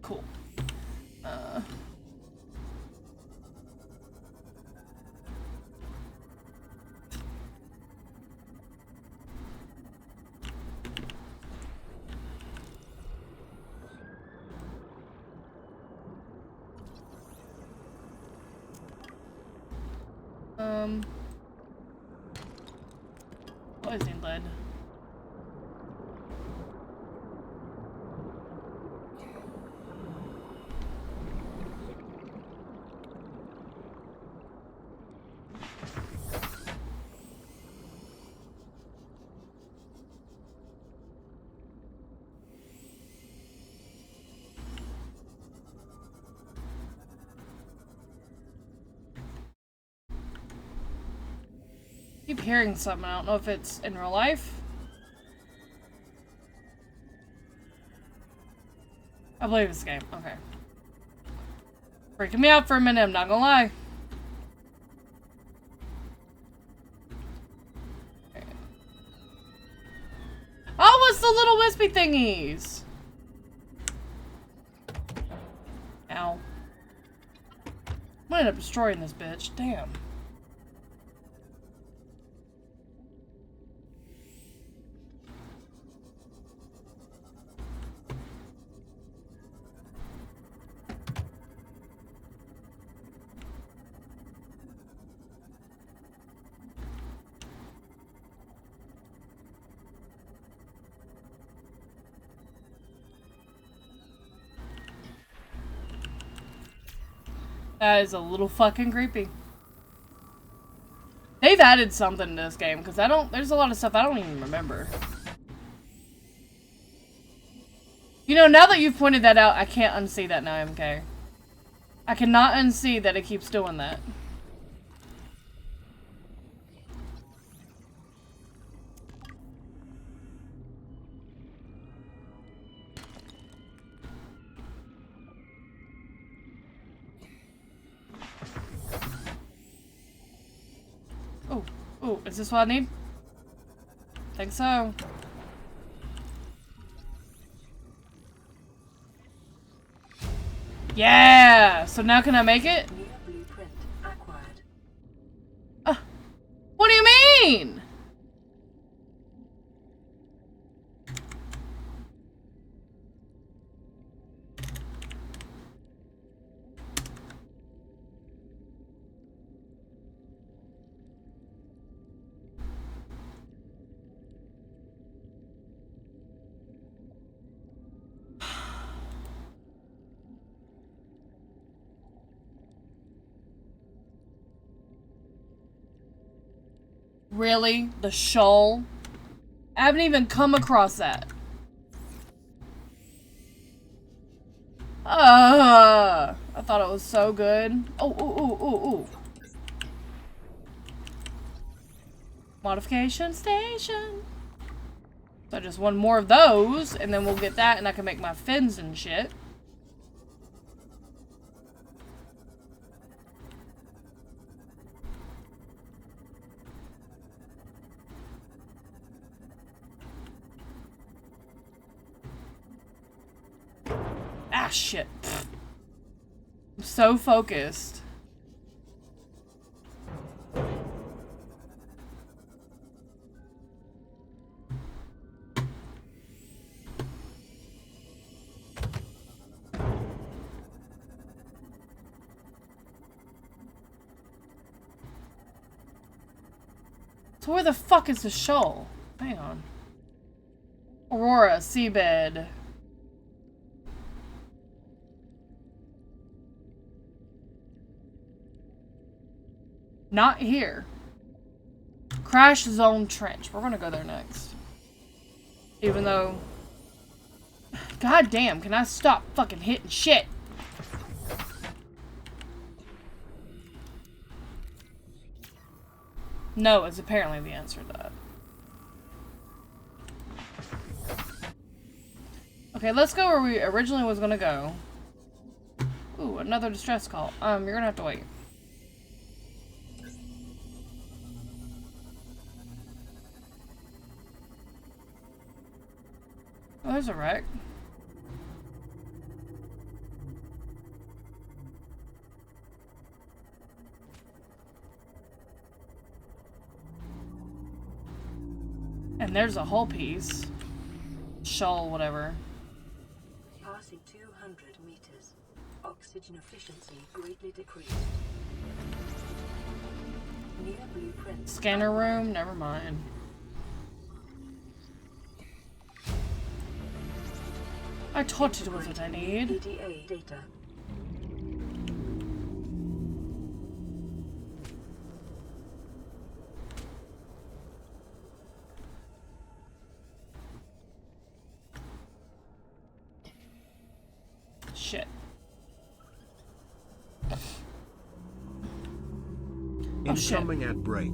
Cool. Poison lead. I keep hearing something. I don't know if it's in real life. I believe it's a game. Okay. Freaking me out for a minute, I'm not gonna lie. Okay. Oh, it's the little wispy thingies! Ow. I'm gonna end up destroying this bitch. Damn. That is a little fucking creepy. They've added something to this game, because there's a lot of stuff I don't even remember. You know, now that you've pointed that out, I can't unsee that now, MK. I cannot unsee that it keeps doing that. Oh, is this what I need? Think so. Yeah! So now can I make it? Blueprint acquired. What do you mean? Really? The shoal? I haven't even come across that. I thought it was so good. Oh. Modification station. So just one more of those, and then we'll get that, and I can make my fins and shit. Ah, shit. I'm so focused. So where the fuck is the shoal? Hang on. Aurora, seabed. Not here. Crash Zone Trench. We're gonna go there next. Even though... God damn, can I stop fucking hitting shit? No is apparently the answer to that. Okay, let's go where we originally was gonna go. Ooh, another distress call. You're gonna have to wait. Oh, there's a wreck. And there's a whole piece. Shoal, whatever. Passing 200 meters. Oxygen efficiency greatly decreased. Near blueprint. Scanner room? Never mind. I thought it was what I need. EDA data. Shit. Incoming at break.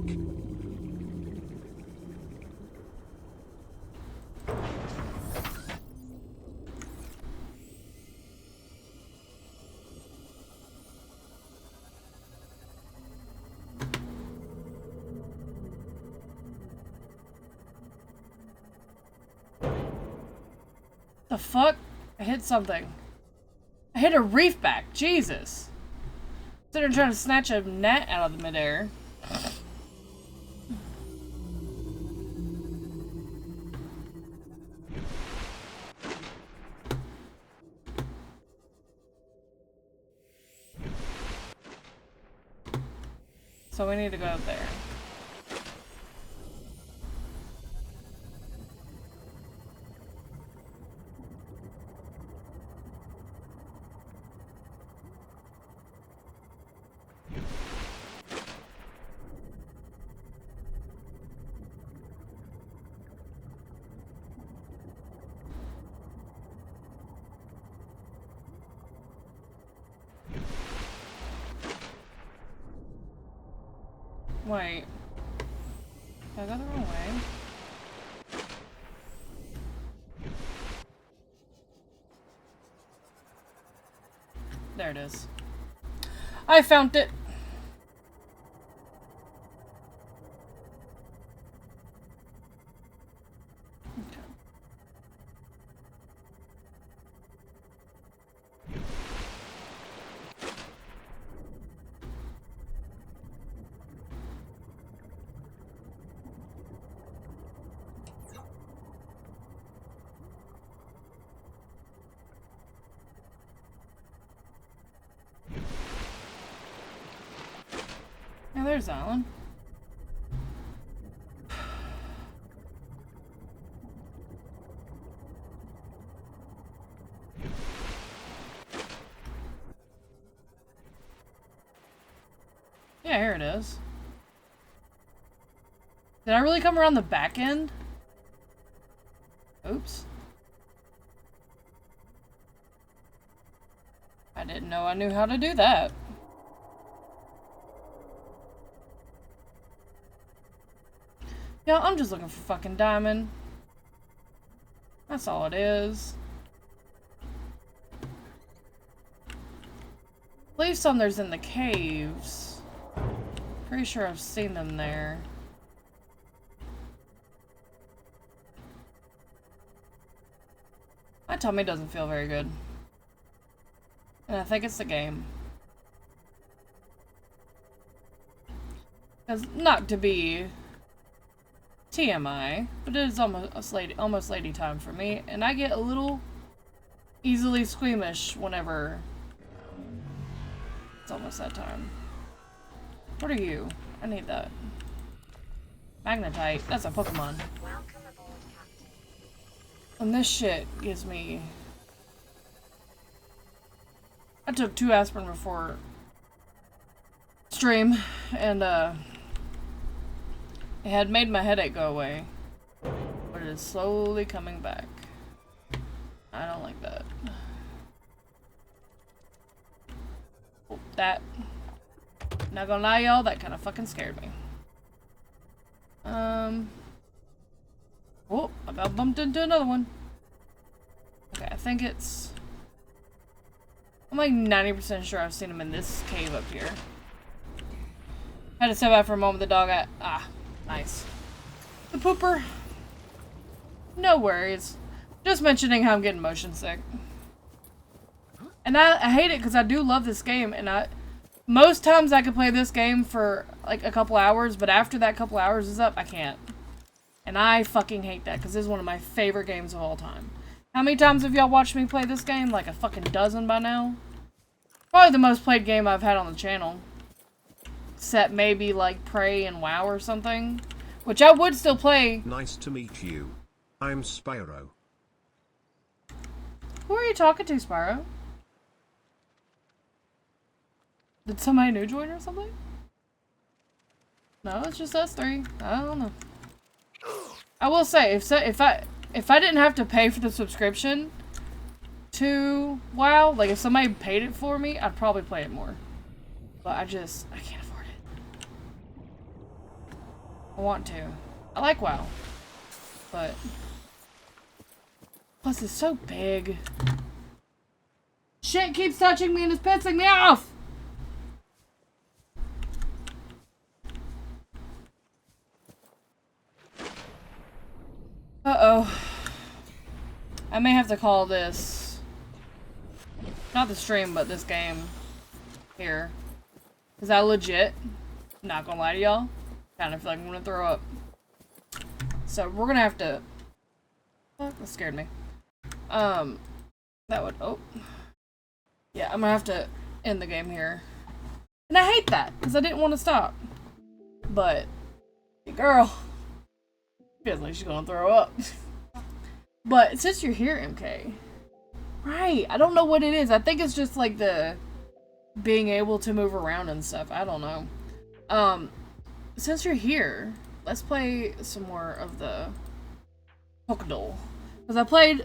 The fuck? I hit something. I hit a reef back. Jesus. Instead of trying to snatch a net out of the midair. So we need to go up there. Wait. Did I go the wrong way? There it is. I found it! Okay. Yeah, there's Alan. Yeah, here it is. Did I really come around the back end? Oops. I didn't know I knew how to do that. Yeah, I'm just looking for fucking diamond. That's all it is. I believe some there's in the caves. Pretty sure I've seen them there. My tummy doesn't feel very good. And I think it's the game. Because not to be TMI, but it is almost lady time for me, and I get a little easily squeamish whenever it's almost that time. What are you? I need that. Magnetite. That's a Pokemon. And this shit gives me... I took 2 aspirin before stream, and it had made my headache go away. But it is slowly coming back. I don't like that. Oh, that... Not gonna lie, y'all, that kind of fucking scared me. Oh, I got bumped into another one. Okay, I think it's... I'm like 90% sure I've seen him in this cave up here. Had to step out for a moment, the dog nice. The pooper. No worries. Just mentioning how I'm getting motion sick. And I hate it because I do love this game, and most times I could play this game for like a couple hours, but after that couple hours is up, I can't. And I fucking hate that because this is one of my favorite games of all time. How many times have y'all watched me play this game? Like a fucking dozen by now? Probably the most played game I've had on the channel. Except maybe like Prey and WoW or something. Which I would still play. Nice to meet you. I'm Spyro. Who are you talking to, Spyro? Did somebody new join or something? No, it's just us 3. I don't know. I will say, if I didn't have to pay for the subscription to WoW, like if somebody paid it for me, I'd probably play it more. But I can't afford it. I want to. I like WoW. But plus it's so big. Shit keeps touching me and it's pissing me off! Uh-oh. I may have to call this... Not the stream, but this game. Here. Because I legit, not gonna lie to y'all, kind of feel like I'm gonna throw up. So we're gonna have to... Oh, that scared me. That would... Oh. Yeah, I'm gonna have to end the game here. And I hate that, because I didn't want to stop. But... Girl... Feels like she's gonna throw up. But since you're here, MK. Right, I don't know what it is. I think it's just like the being able to move around and stuff. I don't know. Since you're here, let's play some more of the Pokemon. Because I played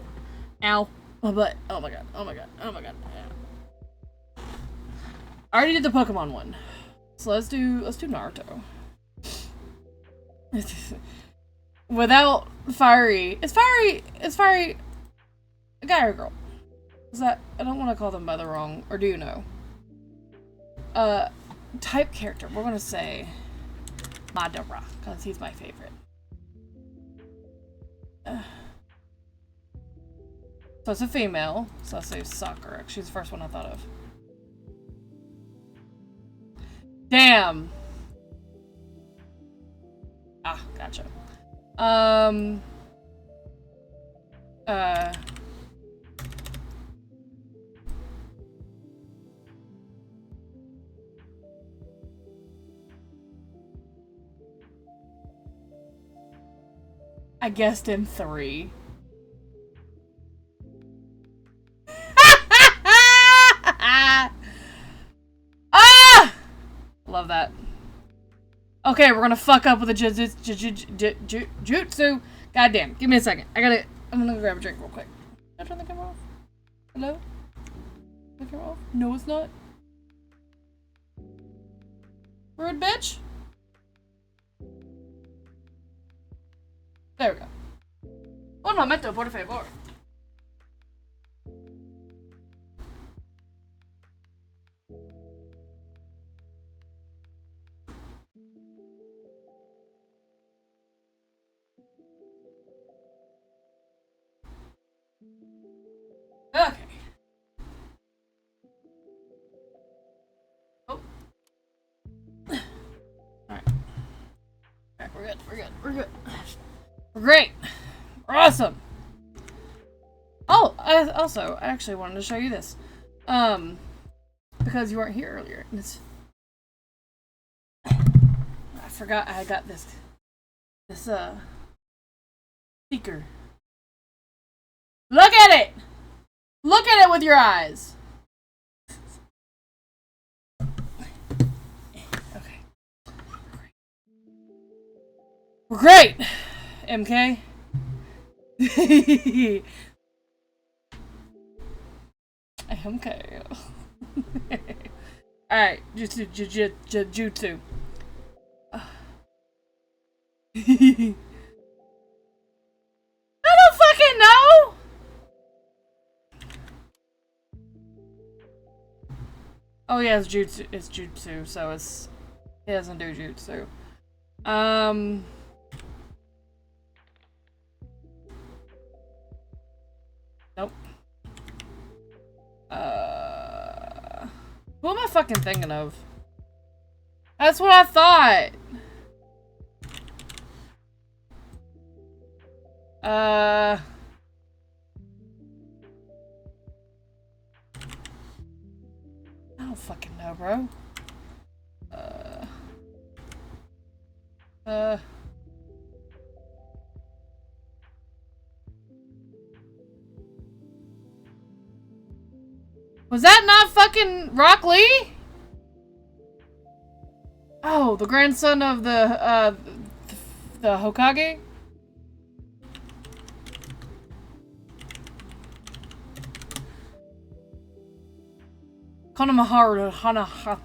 my butt. Oh my god, oh my god, oh my god. I already did the Pokemon one. So let's do Naruto. Without Fiery. Is Fiery a guy or a girl? Is that, I don't want to call them by the wrong, or do you know? Type character, we're gonna say Madara, because he's my favorite. So it's a female, so I'll say Sakura. She's the first one I thought of. Damn! Ah, gotcha. I guessed in 3. Ah! Love that. Okay, we're gonna fuck up with the jutsu. Goddamn, give me a second. I'm gonna go grab a drink real quick. Can I turn the camera off? Hello? The camera off? No, it's not. Rude bitch. There we go. Un momento, por favor. Okay. Oh. Alright. Alright, we're good. We're good. We're great. We're awesome. Oh, I actually wanted to show you this. Because you weren't here earlier. And I forgot I got this This, Seeker. Look at it! Look at it with your eyes! Okay. We're great! MK. MK. Alright, jutsu. I don't fucking know! Oh yeah, it's jutsu, so he doesn't do jutsu. Nope. Who am I fucking thinking of? That's what I thought! I don't fucking know, bro. Was that not fucking Rock Lee? Oh, the grandson of the Hokage? Kanamaharu Hanaha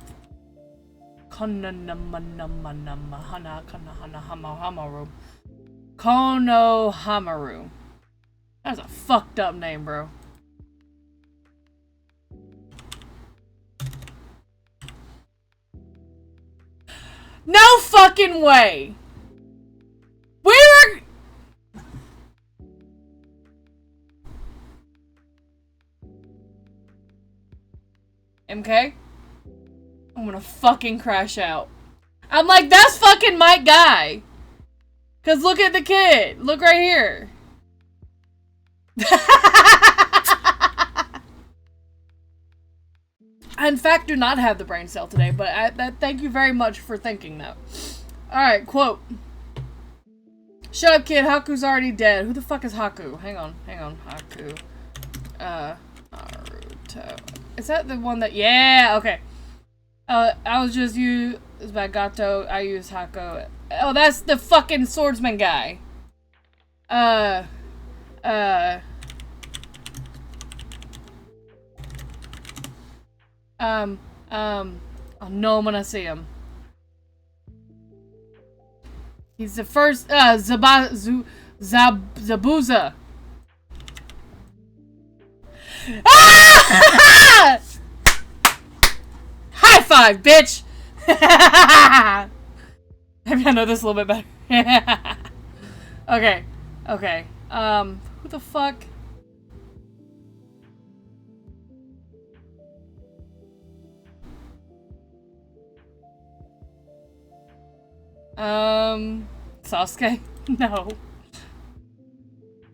Konohamaru. Konohamaru. That's a fucked up name, bro. No fucking way! We were... MK? I'm gonna fucking crash out. I'm like, that's fucking my guy! Cause look at the kid! Look right here! I in fact do not have the brain cell today, but thank you very much for thinking that. Alright, quote. Shut up, kid. Haku's already dead. Who the fuck is Haku? Hang on. Haku. Naruto. Is that the one that... Yeah, okay. I was just used by Gato. I use Haku. Oh, that's the fucking swordsman guy. I'll know him when I see him. He's the first, Zabuza. Ah! High five, bitch! Maybe I know this a little bit better. Okay. Who the fuck? Sasuke? No.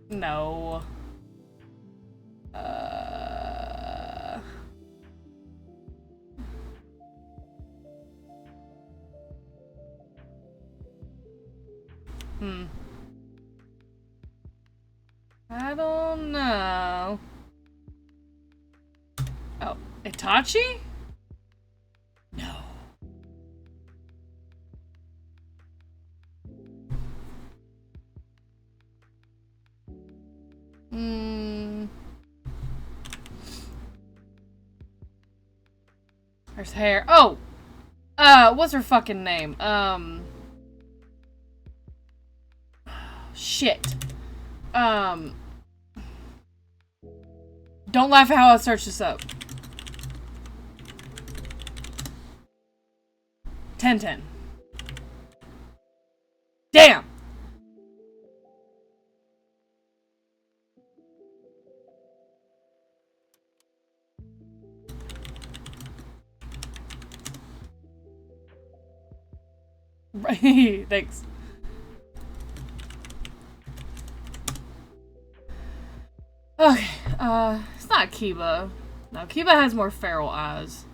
No. I don't know. Oh, Itachi? No. There's hair. Oh! What's her fucking name? Shit. Don't laugh at how I searched this up. 10-10. Damn! Thanks. Okay, it's not Kiba. No, Kiba has more feral eyes.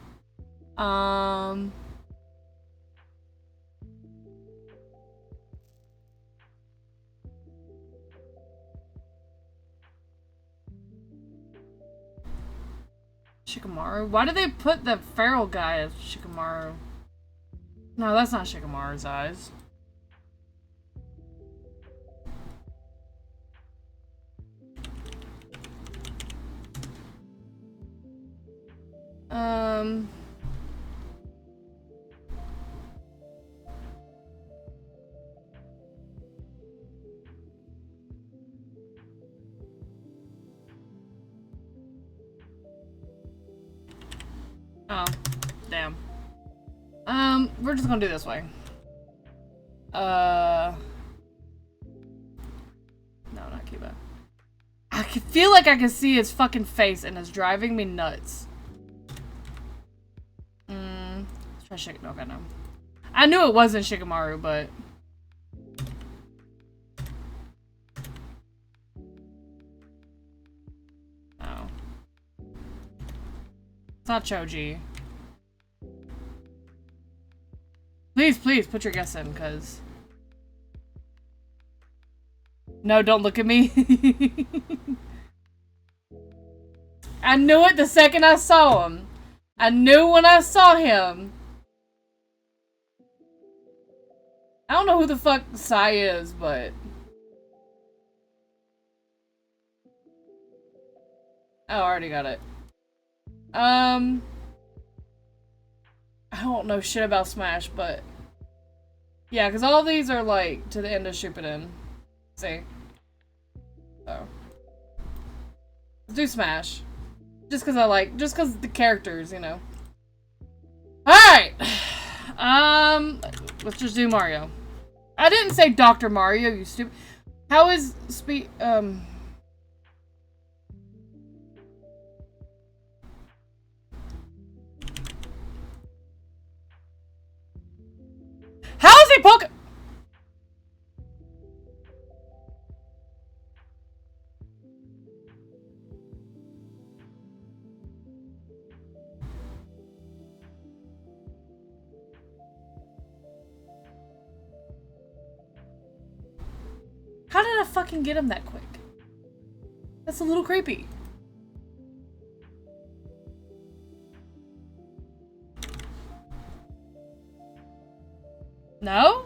Shikamaru? Why did they put the feral guy as Shikamaru? No, that's not Shikamaru's eyes. Oh, damn. We're just gonna do this way. No, not Cuba. I can feel like I can see his fucking face and it's driving me nuts. Let's try no, okay, no. I knew it wasn't Shikamaru, but... No. It's not Choji. Please, please, put your guess in, cause... No, don't look at me. I knew it the second I saw him. I knew when I saw him. I don't know who the fuck Sai is, but... Oh, I already got it. I don't know shit about Smash, but... Yeah, because all these are, like, to the end of Shippuden. See? So. Let's do Smash. Just because I like... Just because the characters, you know. Alright! Let's just do Mario. I didn't say Dr. Mario, you stupid... How is... How is he poking? How did I fucking get him that quick? That's a little creepy. No?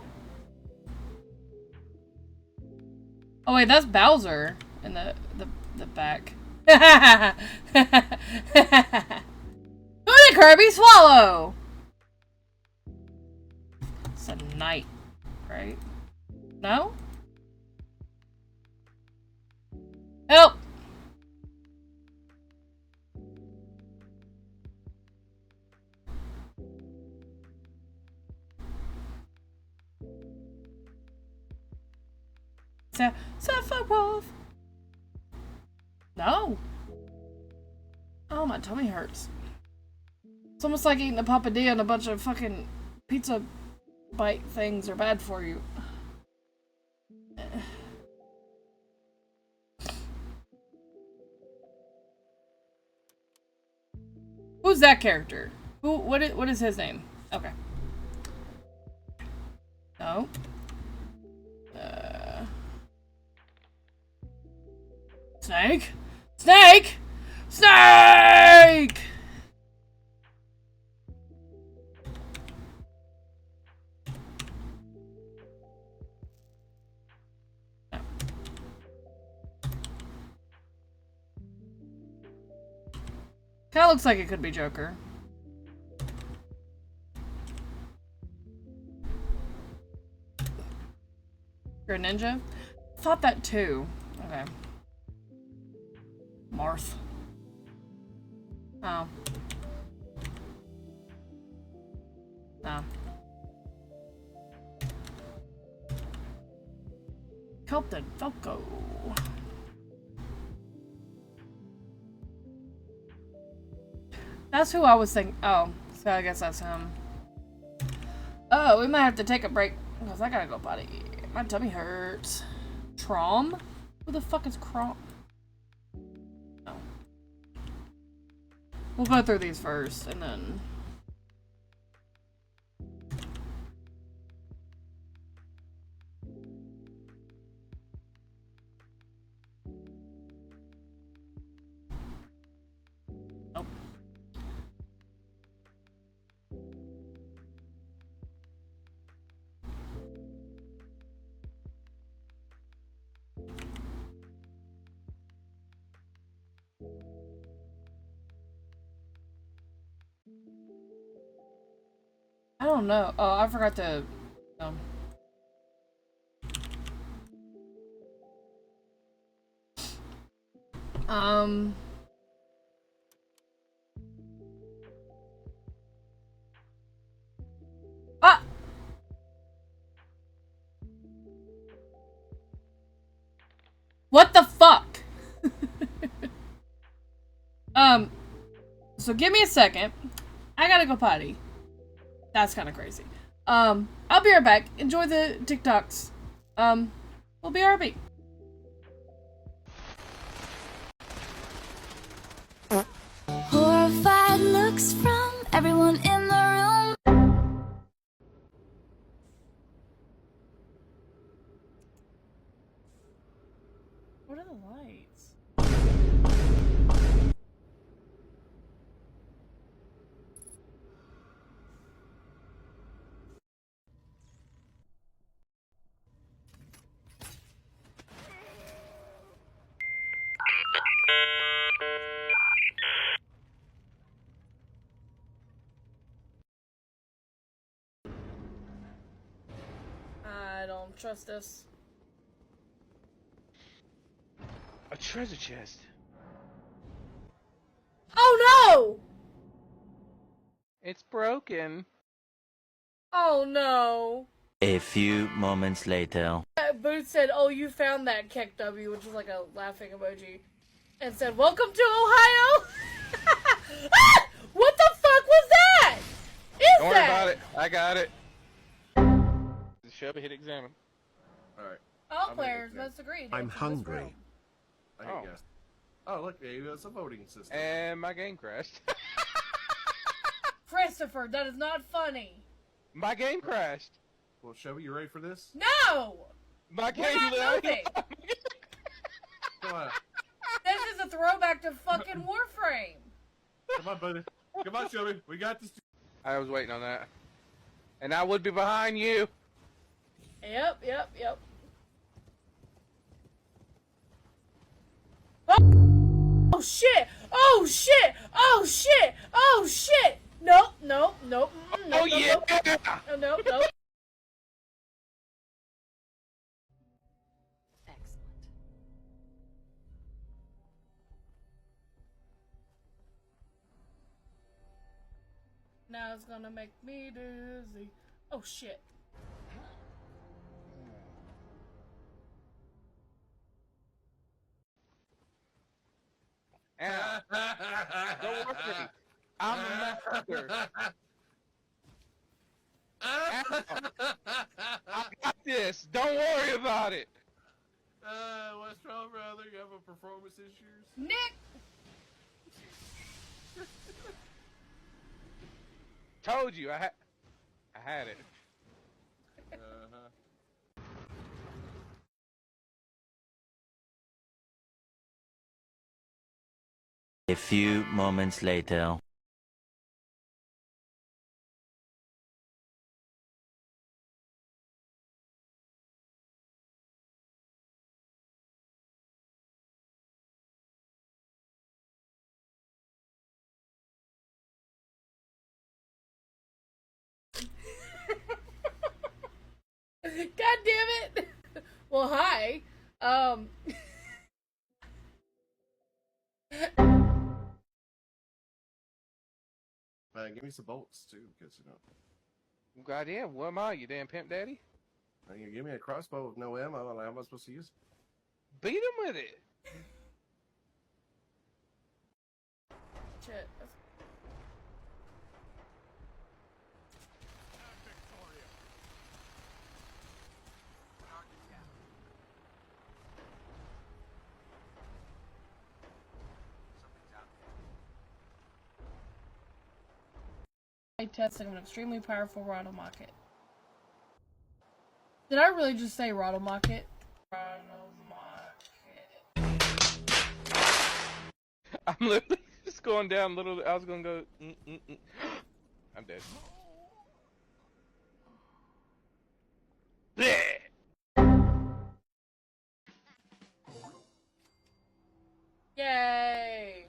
Oh wait, that's Bowser in the back. Who did Kirby swallow? It's a knight, right? No? Help! Sephiroth! No! Oh, my tummy hurts. It's almost like eating a papadilla and a bunch of fucking pizza bite things are bad for you. Who's that character? What is his name? Okay. No. Snake? Snake! Snake! Kinda looks like it could be Joker. You're a ninja? Thought that too. Okay. Marth. Oh. No. Captain Falco. That's who I was thinking. Oh, so I guess that's him. Oh, we might have to take a break because I gotta go potty. My tummy hurts. Trom? Who the fuck is Crom? Oh. We'll go through these first and then... Nope. I don't know. Oh, I forgot to. Um. Ah! What the fuck? So give me a second. I gotta go potty. That's kind of crazy. I'll be right back. Enjoy the TikToks. We'll be RB. Horrified looks from everyone in the room. What are the lights? I don't trust this. A treasure chest. Oh no! It's broken. Oh no. A few moments later. Booth said, "Oh, you found that KEKW," which is like a laughing emoji, and said, "Welcome to Ohio." Ah! What the fuck was that? Don't worry about it. I got it. Shelby, hit examine. Alright. All players must agree. I'm hungry. I guess. Oh, look, maybe it's a voting system. And my game crashed. Christopher, that is not funny. My game crashed. Well, Shelby, you ready for this? No! My We're game not moving. Come on. This is a throwback to fucking Warframe. Come on, buddy. Come on, Shelby. We got this. I was waiting on that. And I would be behind you. Yep. Oh shit! Oh shit! Oh shit! Oh shit! Nope. Oh yeah! Nope. Now it's gonna make me dizzy. Oh shit. Ow. Don't worry. I'm a master. Ow. I got this. Don't worry about it. What's wrong, brother? You have a performance issues? Nick! Told you, I had it. A few moments later. God damn it! Well, hi. Man, give me some bolts too, because you know. Goddamn, what am I, you damn pimp daddy? You give me a crossbow with no ammo, how am I supposed to use it? Beat him with it. Shit. Testing an extremely powerful Rattle Market. Did I really just say Rattle Market? I'm literally just going down little. I was gonna go. I'm dead. Yay!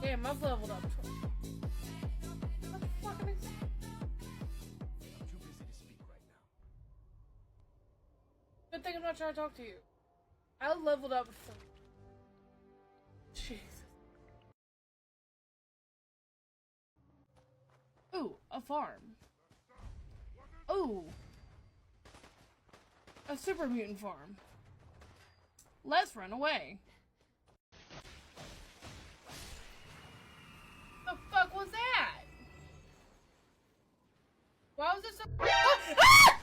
Damn, I've leveled up. What the fuck am I? I'm too busy to speak right now. Good thing I'm not trying to talk to you. I leveled up for... Jesus. Ooh, a farm. Ooh. A super mutant farm. Let's run away. The fuck was that? Why was it so... Ah!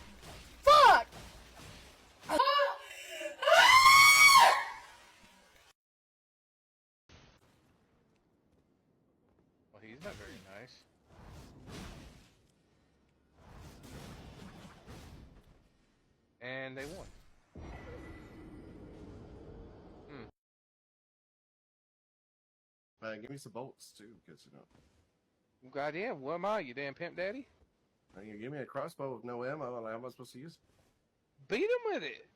Fuck! Ah! Well, he's not very nice. And they won. Give me some bolts too, because you know. Goddamn, what am I, you damn pimp daddy? You give me a crossbow with no ammo, how am I supposed to use it? Beat him with it!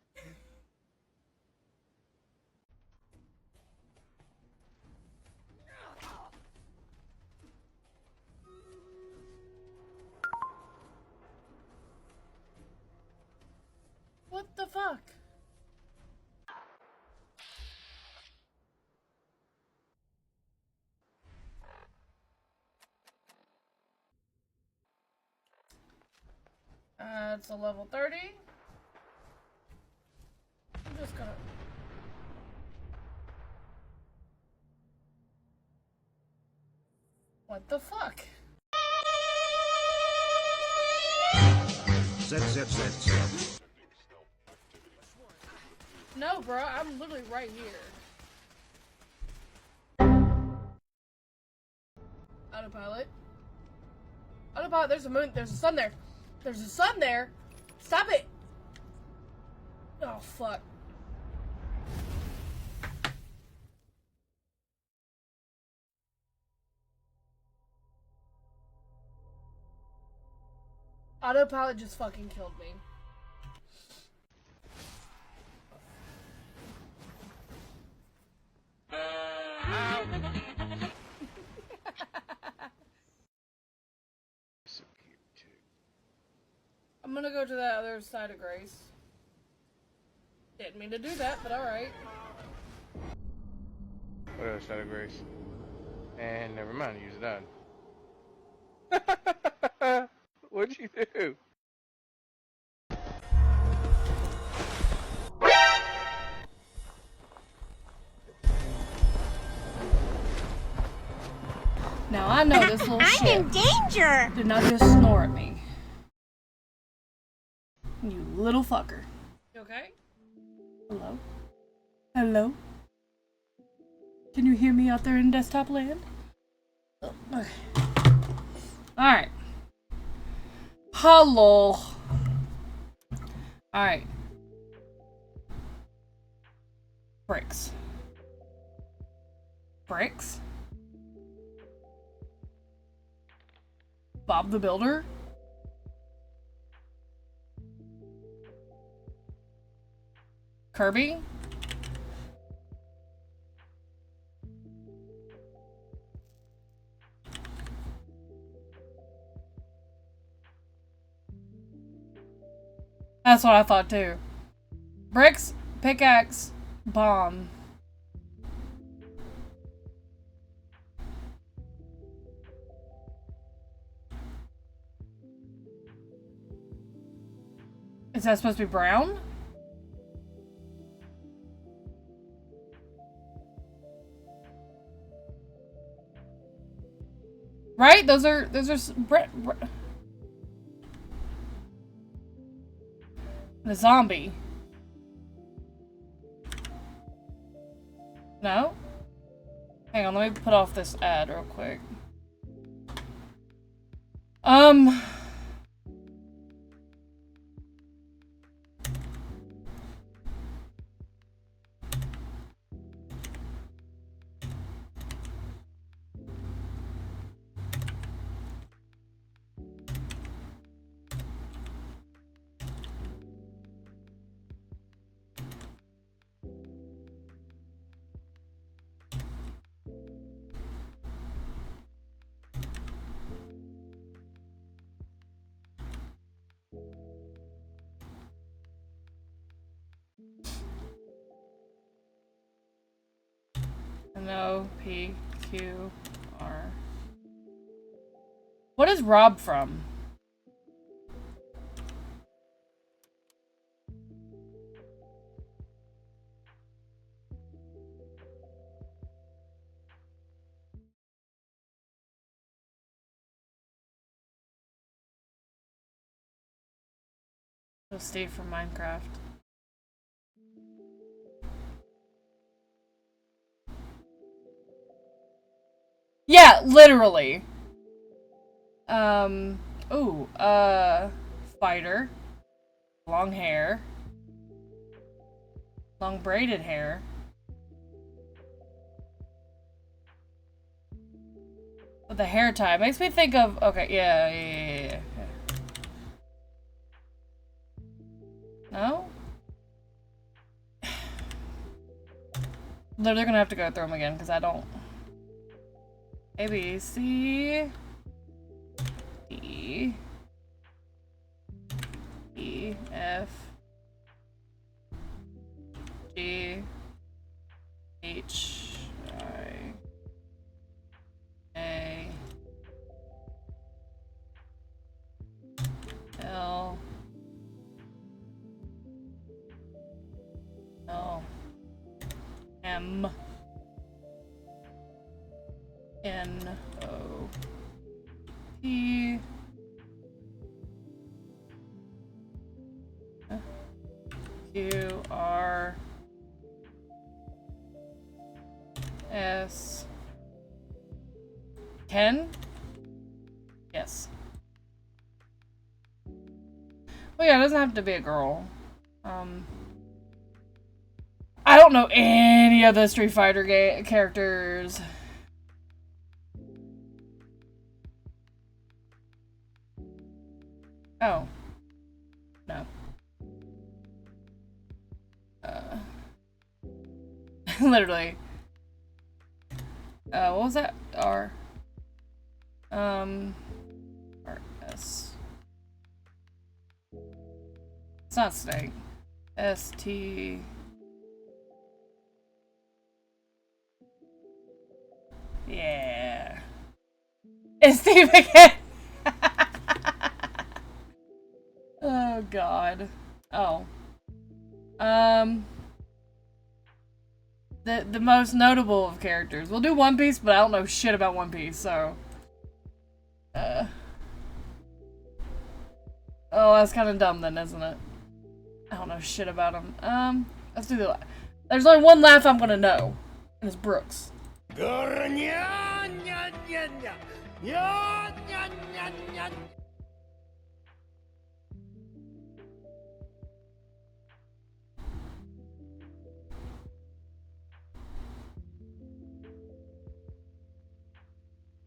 What the fuck? It's a level 30. I'm just gonna... What the fuck? Z. No, bro, I'm literally right here. Autopilot. Autopilot, there's a moon, there's a sun there. There's a sun there. Stop it. Oh, fuck. Autopilot just fucking killed me. So cute too. I'm gonna go to the other side of Grace. Didn't mean to do that, but alright. What else, Shadow Grace? And never mind, use it on. What'd you do? Now I know this little shit. I'm in danger! Did not just snore at me. You little fucker. You okay? Hello? Hello? Can you hear me out there in desktop land? Oh, okay. Alright. Hello. Alright. Bricks. Bricks? Bob the Builder? Kirby? That's what I thought too. Bricks, pickaxe, bomb. Is that supposed to be brown? Right? Those are the zombie. No? Hang on, let me put off this ad real quick. No, P, Q, R. What is Rob from? So Steve from Minecraft. Yeah, literally. Ooh, fighter. Long hair. Long braided hair. With the hair tie. Makes me think of, okay, yeah. No? Literally gonna have to go through them again, because I don't. A, B, C, D, E, F, G, H, I, A, L, L, M, N, O, P, Q, R, S, Ken? Yes. Well, yeah, it doesn't have to be a girl. I don't know any of the Street Fighter characters. Oh. No. Literally. What was that? R. R. S. It's not Snake. S. T. Yeah. It's Steve again! Oh, God. Oh. The most notable of characters. We'll do One Piece, but I don't know shit about One Piece, so... Oh, that's kind of dumb then, isn't it? I don't know shit about him. Let's do the... There's only one laugh I'm gonna know. And it's Brooks.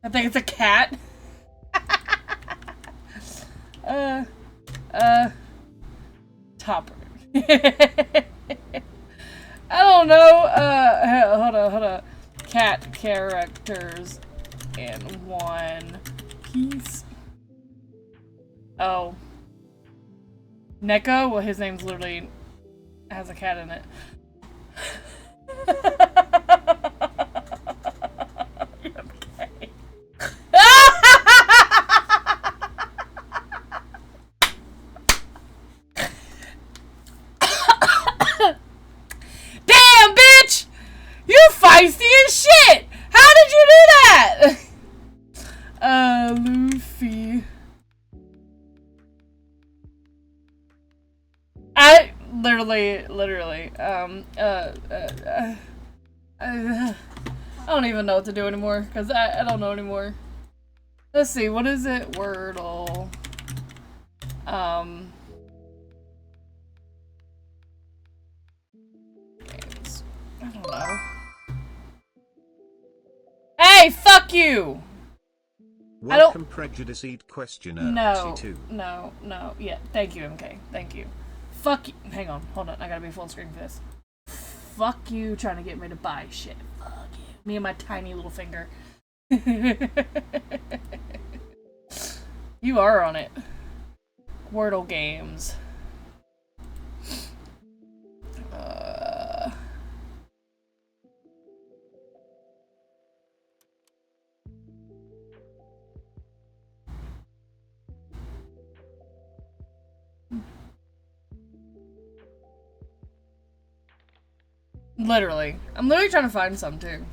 I think it's a cat. Topper. I don't know, hold on. Cat characters in One Piece. Oh. Neko? Well, his name's literally has a cat in it. Damn, bitch! You feisty as shit! How did you do that? Luffy. I literally, I don't even know what to do anymore, because I don't know anymore. Let's see, what is it? Wordle. Games. I don't know. Hey, fuck you! Welcome, Prejudiced Questioner. No, C2. no. Yeah, thank you, MK. Thank you. Fuck you. Hang on, hold on. I gotta be full screen for this. Fuck you trying to get me to buy shit. Fuck you. Me and my tiny little finger. You are on it. Wordle games. Literally. I'm literally trying to find some, too.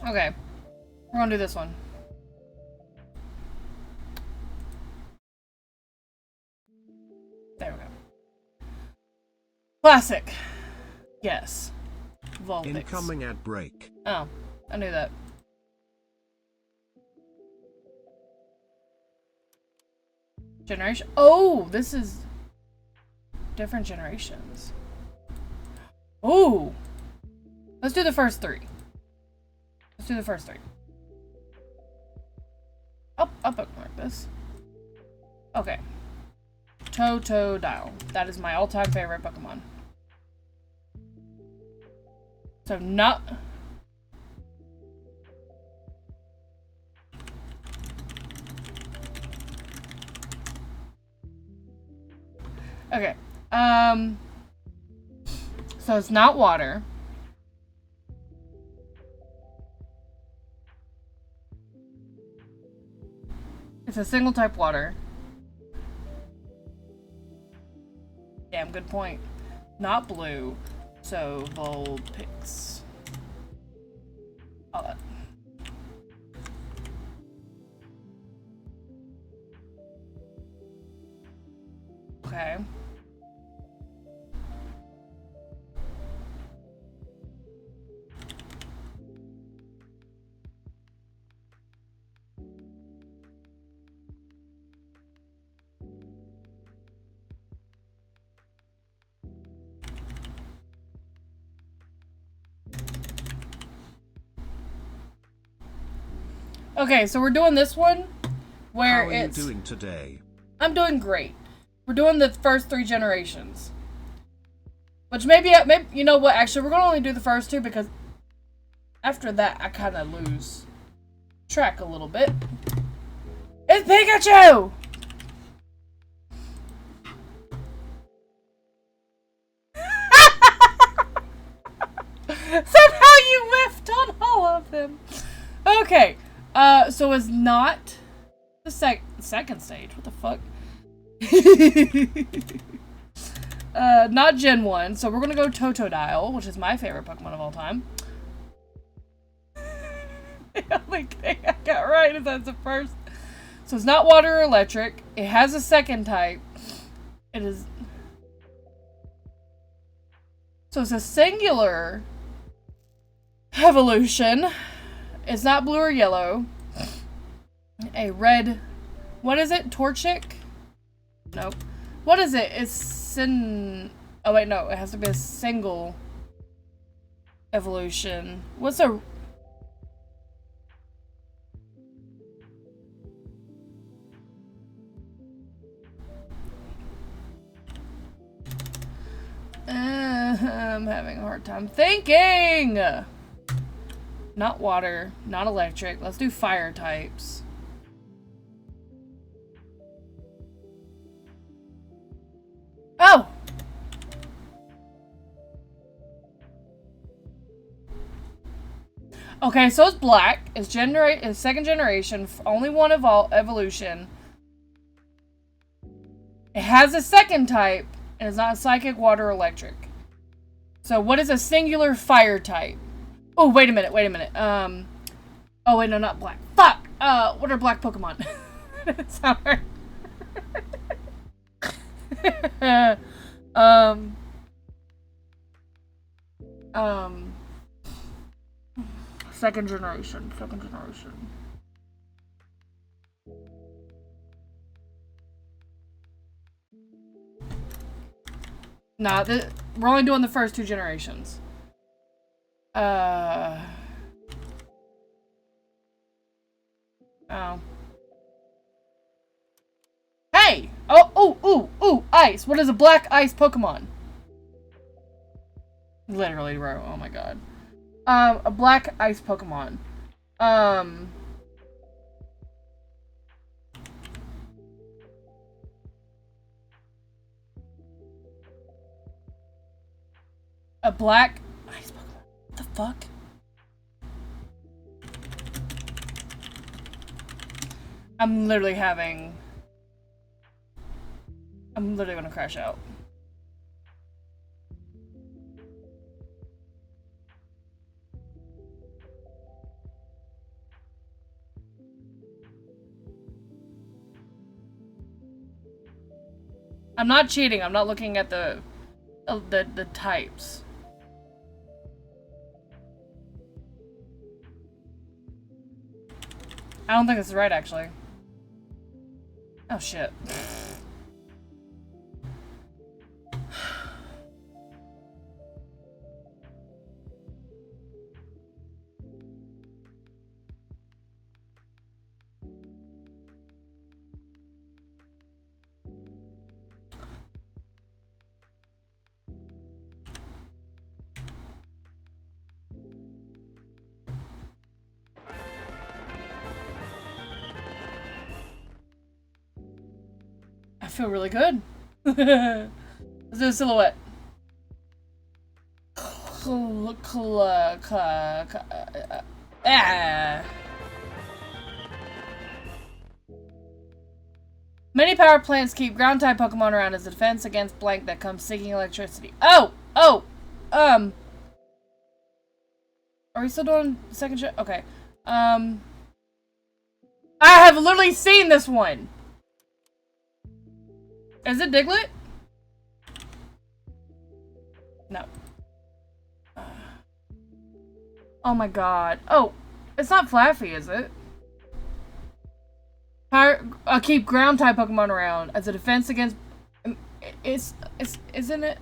Okay. We're gonna do this one. There we go. Classic. Yes. Volpix. Incoming ad break. Oh, I knew that. Generation. Oh, this is different generations. Oh, let's do the first three. Let's do the first three. I'll bookmark this. Okay. Totodile. That is my all-time favorite Pokemon. So not... Okay. So it's not water. It's a single type water. Damn, good point. Not blue. So Vulpix. All that. Okay. Okay, so we're doing this one where How are you doing today? I'm doing great. We're doing the first 3 generations. Which maybe you know what, actually we're gonna only do the first 2 because after that I kinda lose track a little bit. It's Pikachu! Somehow you whiffed on all of them. Okay. So it's not the second stage. What the fuck? Not Gen 1. So we're gonna go Totodile, which is my favorite Pokemon of all time. The only thing I got right is that's the first. So it's not water or electric. It has a second type. It is. So it's a singular evolution. It's not blue or yellow. A red... What is it? Torchic? Nope. What is it? It's Oh wait, no. It has to be a single evolution. What's a... I'm having a hard time thinking! Not water, not electric. Let's do fire types. Oh! Okay, so it's black. It's second generation. Only one evolution. It has a second type. And it's not psychic, water, or electric. So what is a singular fire type? Oh, wait a minute. Oh, wait, no, not black. Fuck! What are black Pokemon? Sorry. Second generation. Nah, we're only doing the first 2 generations. Oh. Hey! Oh, ooh, ice. What is a black ice Pokemon? Literally, bro. Oh my god. A black ice Pokemon. A black ice Pokemon. What the fuck? I'm literally gonna crash out. I'm not cheating. I'm not looking at the types. I don't think this is right, actually. Oh, shit. I feel really good. Let's do a silhouette. Many power plants keep ground-type Pokemon around as a defense against blank that comes seeking electricity. Oh! Are we still doing the second show? Okay. I have literally seen this one! Is it Diglett? No. Oh my god. Oh, it's not Flaffy, is it? Keep ground type Pokemon around as a defense against. Isn't it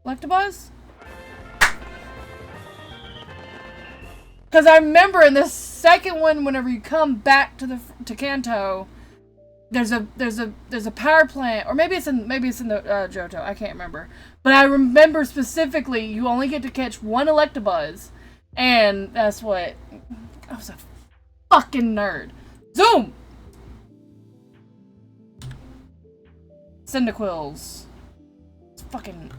Electabuzz? Because I remember in the second one, whenever you come back to Kanto, there's a power plant, or maybe it's in the Johto. I can't remember, but I remember specifically you only get to catch one Electabuzz, and that's what. I was a fucking nerd. Zoom. Cyndaquils. It's fucking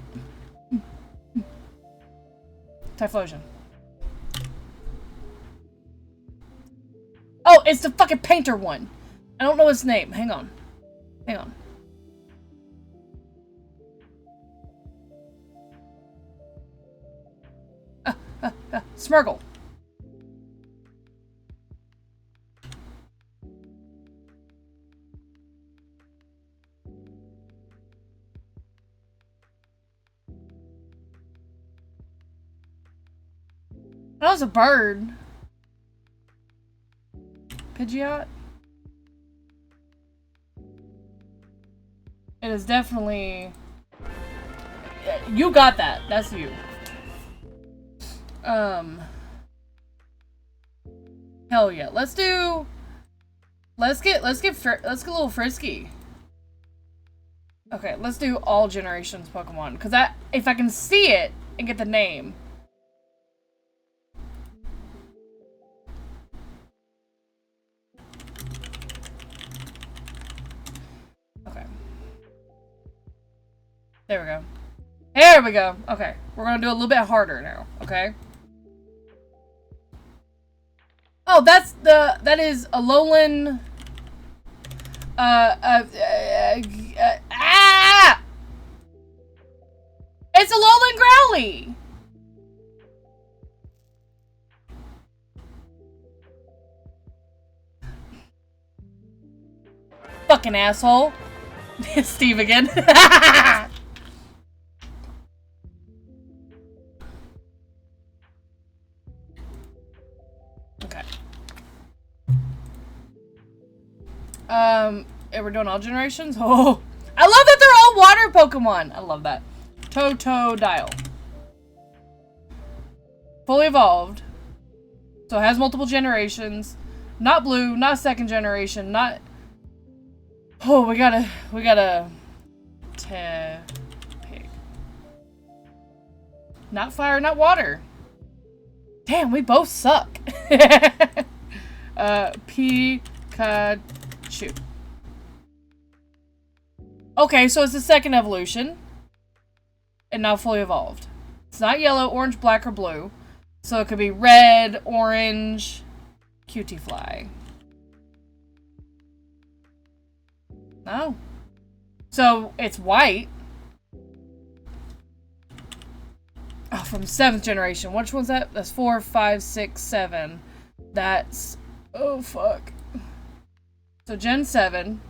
Typhlosion. Oh, it's the fucking painter one. I don't know his name. Hang on. Smirgle. That was a bird. Pidgeot? It is definitely... You got that. That's you. Hell yeah. Let's get a little frisky. Okay, let's do all generations Pokemon. Because if I can see it and get the name... There we go. There we go. Okay. We're gonna do a little bit harder now. Okay. Oh, that is a Alolan. It's a Alolan Growly. Fucking asshole. Steve again. Okay. We're doing all generations? Oh! I love that they're all water Pokemon! I love that. Totodile. Fully evolved. So it has multiple generations. Not blue, not second generation, not... Oh, we gotta pig. Not fire, not water. Damn, we both suck. Pikachu. Okay, so it's the second evolution. And now fully evolved. It's not yellow, orange, black, or blue. So it could be red, orange, cutie fly. No. So it's white. Oh, from 7th generation. Which one's that? That's 4, 5, 6, 7. That's... Oh, fuck. So Gen 7.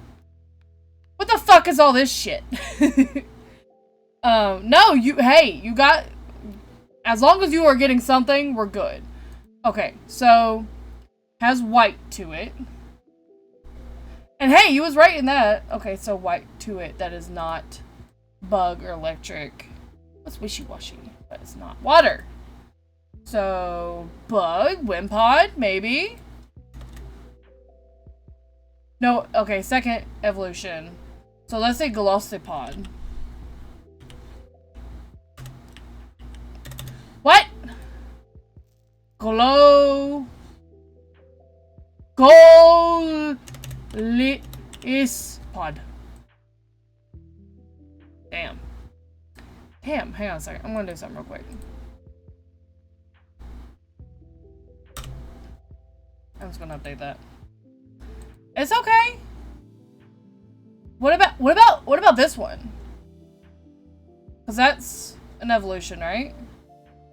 What the fuck is all this shit? No, you got... As long as you are getting something, we're good. Okay, so... Has white to it. And hey, you was right in that. Okay, so white to it. That is not bug or electric. What's wishy-washy? But it's not water. So, bug, Wimpod, maybe. No, okay, second evolution. So let's say Glossopod. What? Glow. Pod. Damn. Damn, hang on a second. I'm gonna do something real quick. I'm just gonna update that. It's okay. What about this one? Cause that's an evolution, right?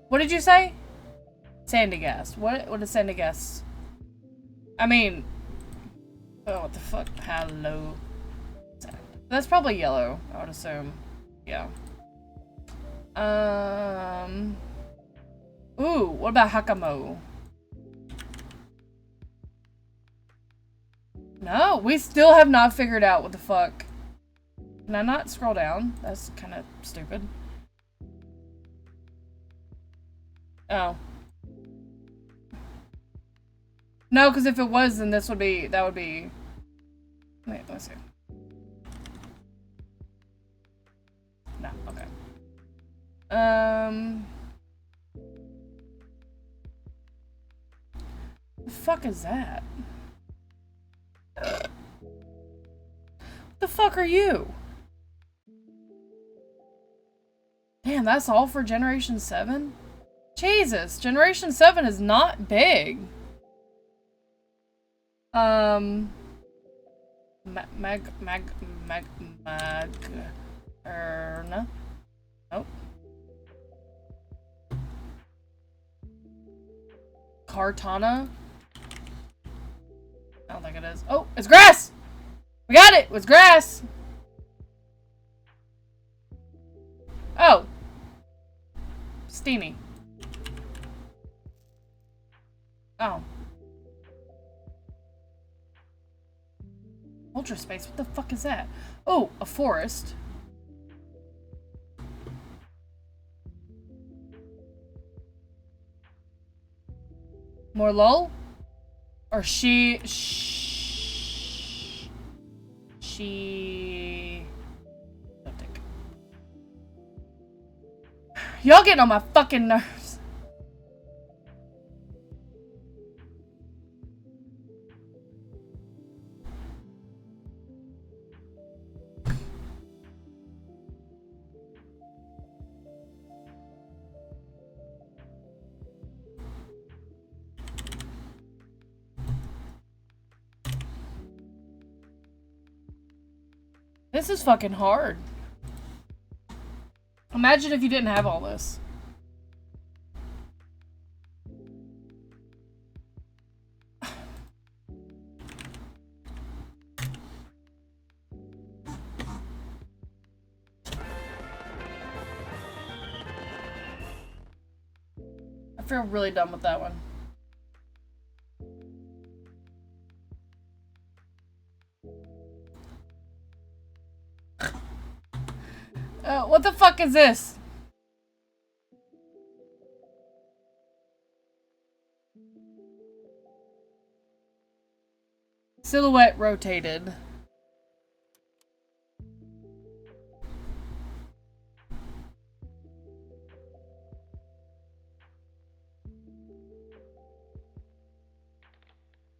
What did you say? Sandy gas. What is sandy gas? I mean, oh, what the fuck? Hello. That's probably yellow, I would assume. Yeah. Ooh, what about Hakamo? No, we still have not figured out what the fuck. Can I not scroll down? That's kind of stupid. Oh. No, because if it was, then this would be, that would be... Wait, let's see. No, okay. The fuck is that? What the fuck are you? Damn, that's all for Generation 7? Jesus, Generation 7 is not big. Mag... Nope. Cartana? I don't think it is. Oh, it's grass! We got it! It was grass! Oh. Steamy. Oh. Ultra space, what the fuck is that? Oh, a forest. More lol? Or she... Y'all getting on my fucking nerves. This is fucking hard. Imagine if you didn't have all this. I feel really dumb with that one. What the fuck is this? Silhouette rotated.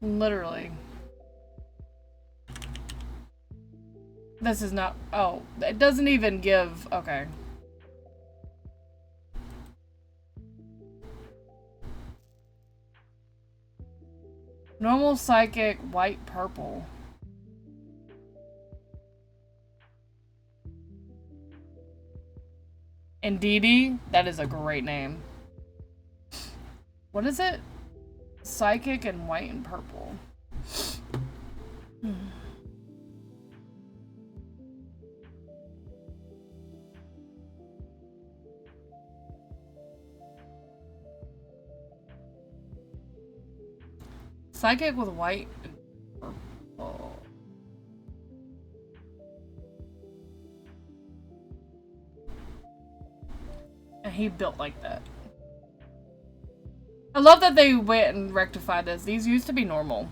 Literally. This is not... Oh, it doesn't even give... Okay. Normal, psychic, white, purple. Indeedy? That is a great name. What is it? Psychic and white and purple. Psychic with white and purple. And he built like that. I love that they went and rectified this. These used to be normal.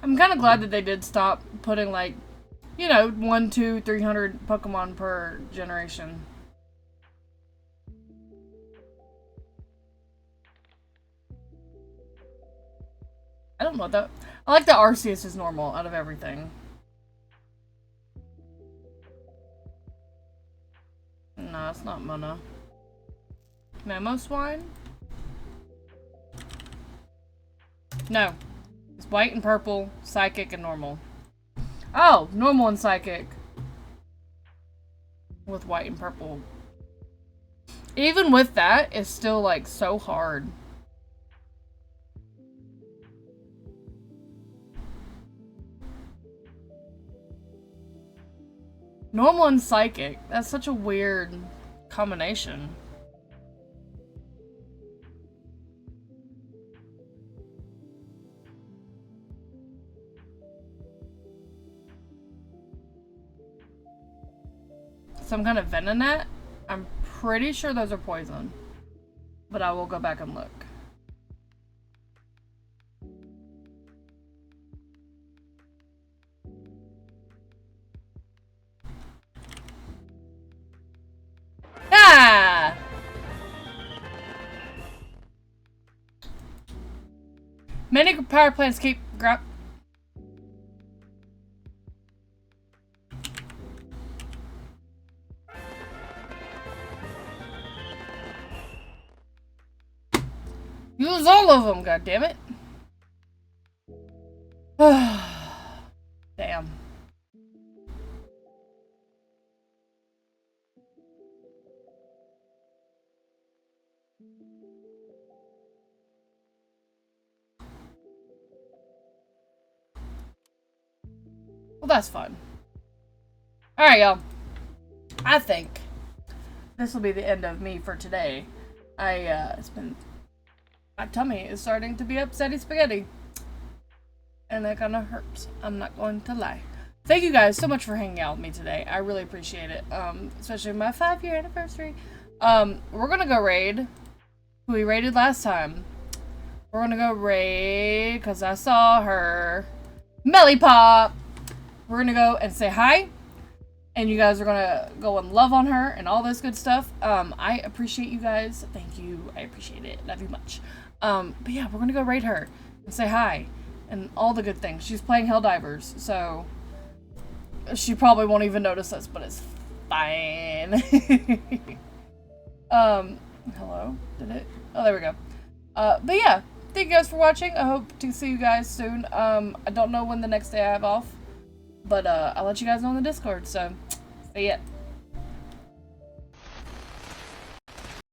I'm kind of glad that they did stop putting, like, you know, 100, 200, 300 Pokemon per generation. I don't know what that... I like that Arceus is normal out of everything. No, it's not Mona. Mamoswine? No. It's white and purple, psychic and normal. Oh, normal and psychic. With white and purple. Even with that, it's still like so hard. Normal and psychic. That's such a weird combination. Some kind of Venonat? I'm pretty sure those are poison. But I will go back and look. Ah! Many power plants keep use all of them, goddammit. Damn. Well, that's fun. Alright, y'all. I think this will be the end of me for today. It's been... My tummy is starting to be upsetty spaghetti. And that kind of hurts. I'm not going to lie. Thank you guys so much for hanging out with me today. I really appreciate it. Especially my 5-year anniversary. We're gonna go raid who we raided last time. We're gonna go raid because I saw her. Melly Pop! We're gonna go and say hi. And you guys are gonna go and love on her and all this good stuff. I appreciate you guys. Thank you. I appreciate it. Love you much. But yeah, we're gonna go raid her and say hi and all the good things. She's playing Helldivers, so she probably won't even notice us, but it's fine. Hello? Did it? Oh, there we go. But yeah, thank you guys for watching. I hope to see you guys soon. I don't know when the next day I have off, but I'll let you guys know on the Discord, so see ya.